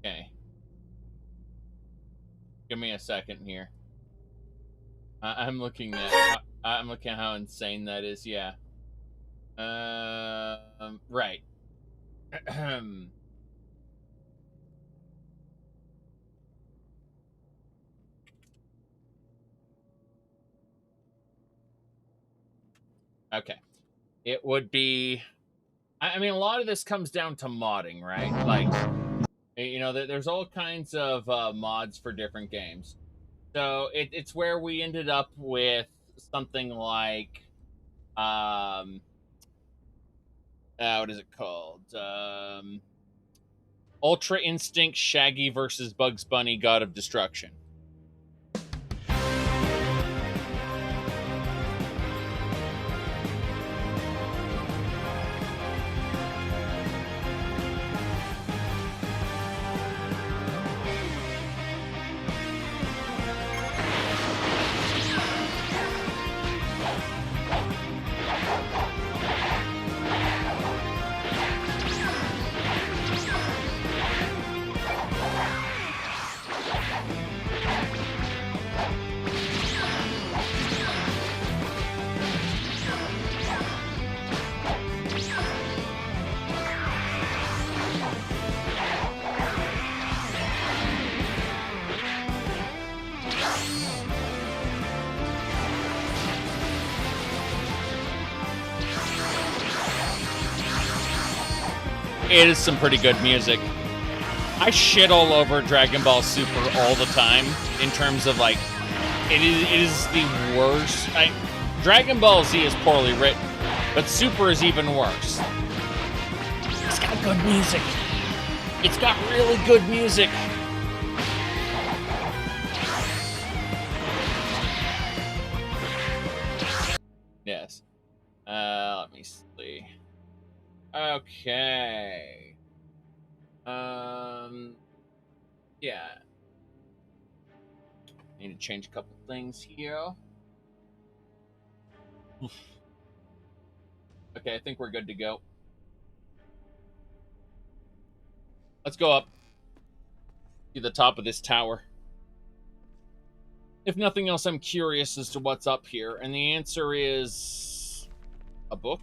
Speaker 1: Okay. Give me a second here. I'm looking at how insane that is. Yeah. Right. Okay. It would be. I mean, a lot of this comes down to modding, right? Like, you know, there's all kinds of mods for different games. So it's where we ended up with something like, what is it called? Ultra Instinct Shaggy versus Bugs Bunny God of Destruction. It is some pretty good music. I shit all over Dragon Ball Super all the time in terms of, like, it is the worst. Dragon Ball Z is poorly written, but Super is even worse. It's got good music. It's got really good music. Yes. Let me see. Okay. Yeah. Need to change a couple things here. Okay, I think we're good to go. Let's go up to the top of this tower. If nothing else, I'm curious as to what's up here, and the answer is a book.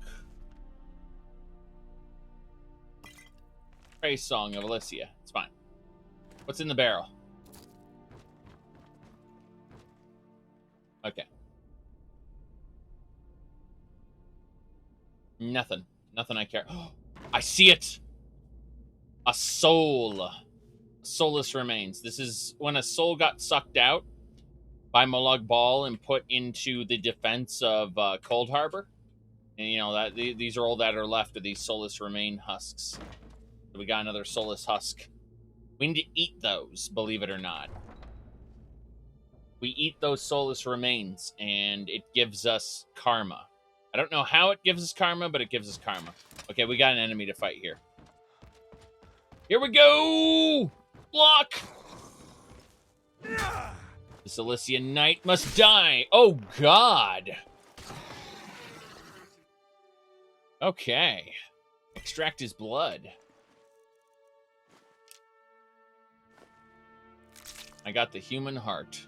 Speaker 1: Praise Song of Alicia. It's fine. What's in the barrel? Okay. Nothing. Nothing I care. I see it! A soul. Soulless remains. This is when a soul got sucked out by Molag Bal and put into the defense of Cold Harbor. And, you know, that these are all that are left of these soulless remain husks. So we got another soulless husk. We need to eat those, believe it or not. We eat those soulless remains, and it gives us karma. I don't know how it gives us karma, but it gives us karma. Okay, we got an enemy to fight here. Here we go! Block! This Elysian knight must die! Oh, God! Okay. Extract his blood. I got the human heart,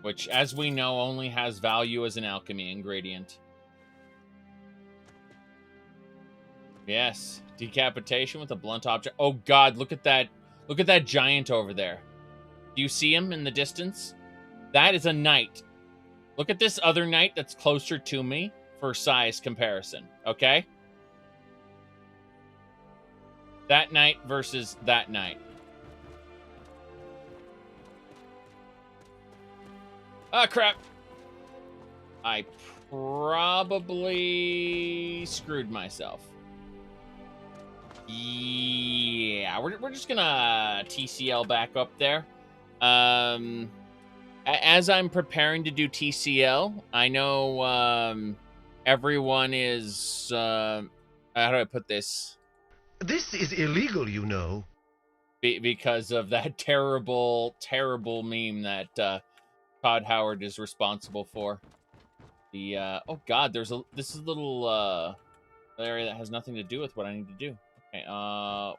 Speaker 1: which, as we know, only has value as an alchemy ingredient. Yes, decapitation with a blunt object. Oh God, look at that! Look at that giant over there. Do you see him in the distance? That is a knight. Look at this other knight that's closer to me for size comparison. Okay, that knight versus that knight. Ah, crap. I probably screwed myself. Yeah, we're just gonna TCL back up there. As I'm preparing to do TCL, I know everyone is... how do I put this?
Speaker 7: This is illegal, you know.
Speaker 1: Because of that terrible, terrible meme that... Todd Howard is responsible for. The oh God, this is a little area that has nothing to do with what I need to do. Okay,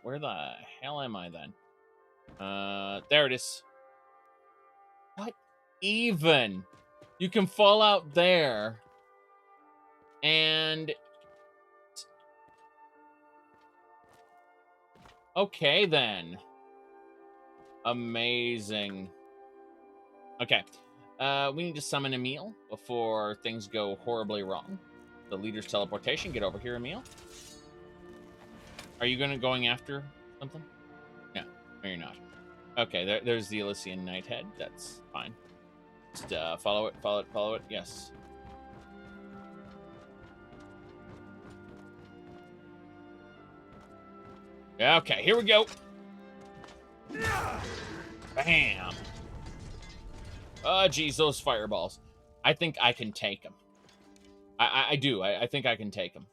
Speaker 1: where the hell am I then? There it is. What even? You can fall out there. And... Okay, then. Amazing. Okay. We need to summon Emil before things go horribly wrong. The leader's teleportation. Get over here, Emil. Are you going after something? No. No, you're not. Okay, there's the Elysian Nighthead. That's fine. Just follow it, follow it, follow it. Yes. Okay, here we go. Bam. Oh, geez, those fireballs. I think I can take them. I do. I think I can take them.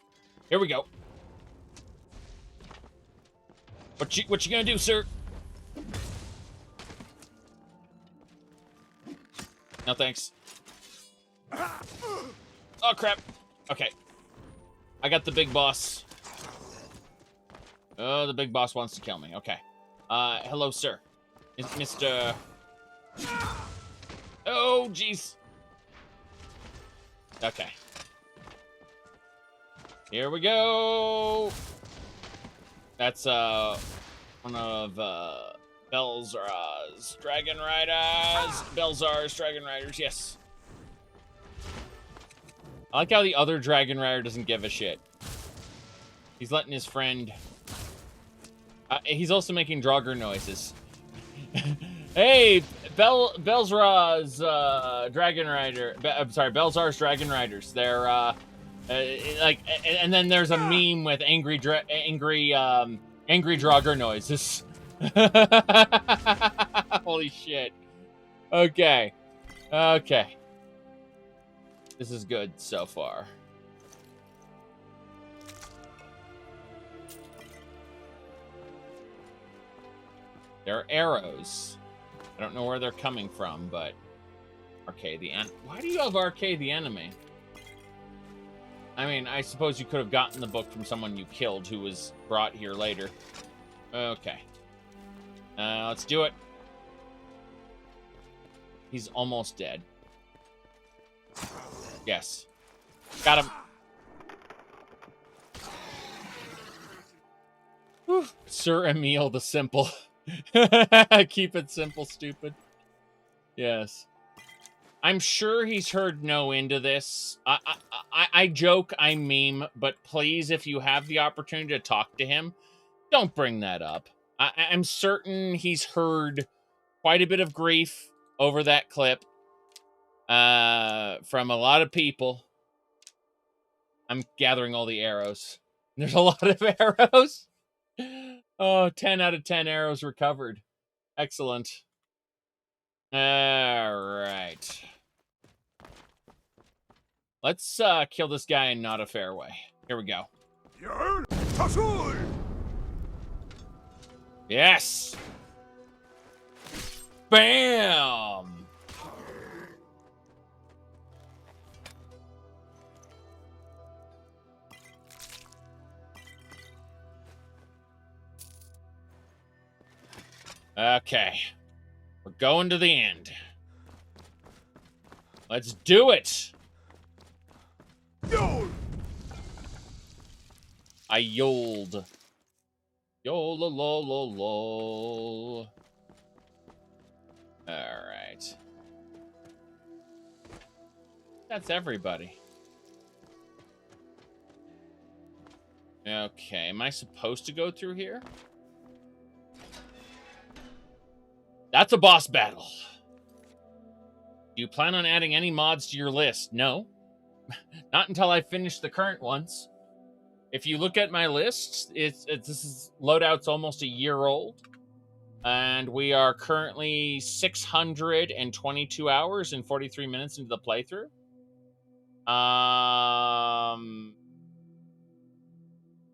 Speaker 1: Here we go. What you gonna do, sir? No, thanks. Oh, crap. Okay. I got the big boss. Oh, the big boss wants to kill me. Okay. Hello, sir. Mr... Oh, jeez. Okay. Here we go. That's, one of, Belzar's Dragon Riders. Belzar's Dragon Riders, yes. I like how the other Dragon Rider doesn't give a shit. He's letting his friend... he's also making Draugr noises. Hey, Belzar's Dragon Rider. I'm sorry, Belzar's Dragon Riders. They're like, and then there's a meme with angry Draugr noises. Holy shit. Okay. Okay. This is good so far. There are arrows. I don't know where they're coming from, but... Arcade the enemy. Why do you have Arcade the enemy? I mean, I suppose you could have gotten the book from someone you killed who was brought here later. Okay. Let's do it. He's almost dead. Yes. Got him. Whew. Sir Emil the Simple. Keep it simple, stupid. Yes. I'm sure he's heard no into this. I joke, I meme, but please, if you have the opportunity to talk to him, don't bring that up. I'm certain he's heard quite a bit of grief over that clip from a lot of people. I'm gathering all the arrows. There's a lot of arrows. Oh, 10 out of 10 arrows recovered. Excellent. All right. Let's kill this guy in not a fair way. Here we go. Yes! Bam! Okay. We're going to the end. Let's do it! I yoled. Yol-lol-lol-lol. Alright. That's everybody. Okay, am I supposed to go through here? That's a boss battle. Do you plan on adding any mods to your list? No. Not until I finish the current ones. If you look at my list, this loadout's almost a year old. And we are currently 622 hours and 43 minutes into the playthrough.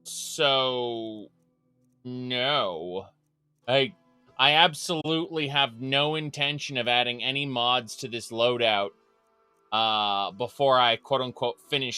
Speaker 1: So no. I absolutely have no intention of adding any mods to this loadout before I quote-unquote finish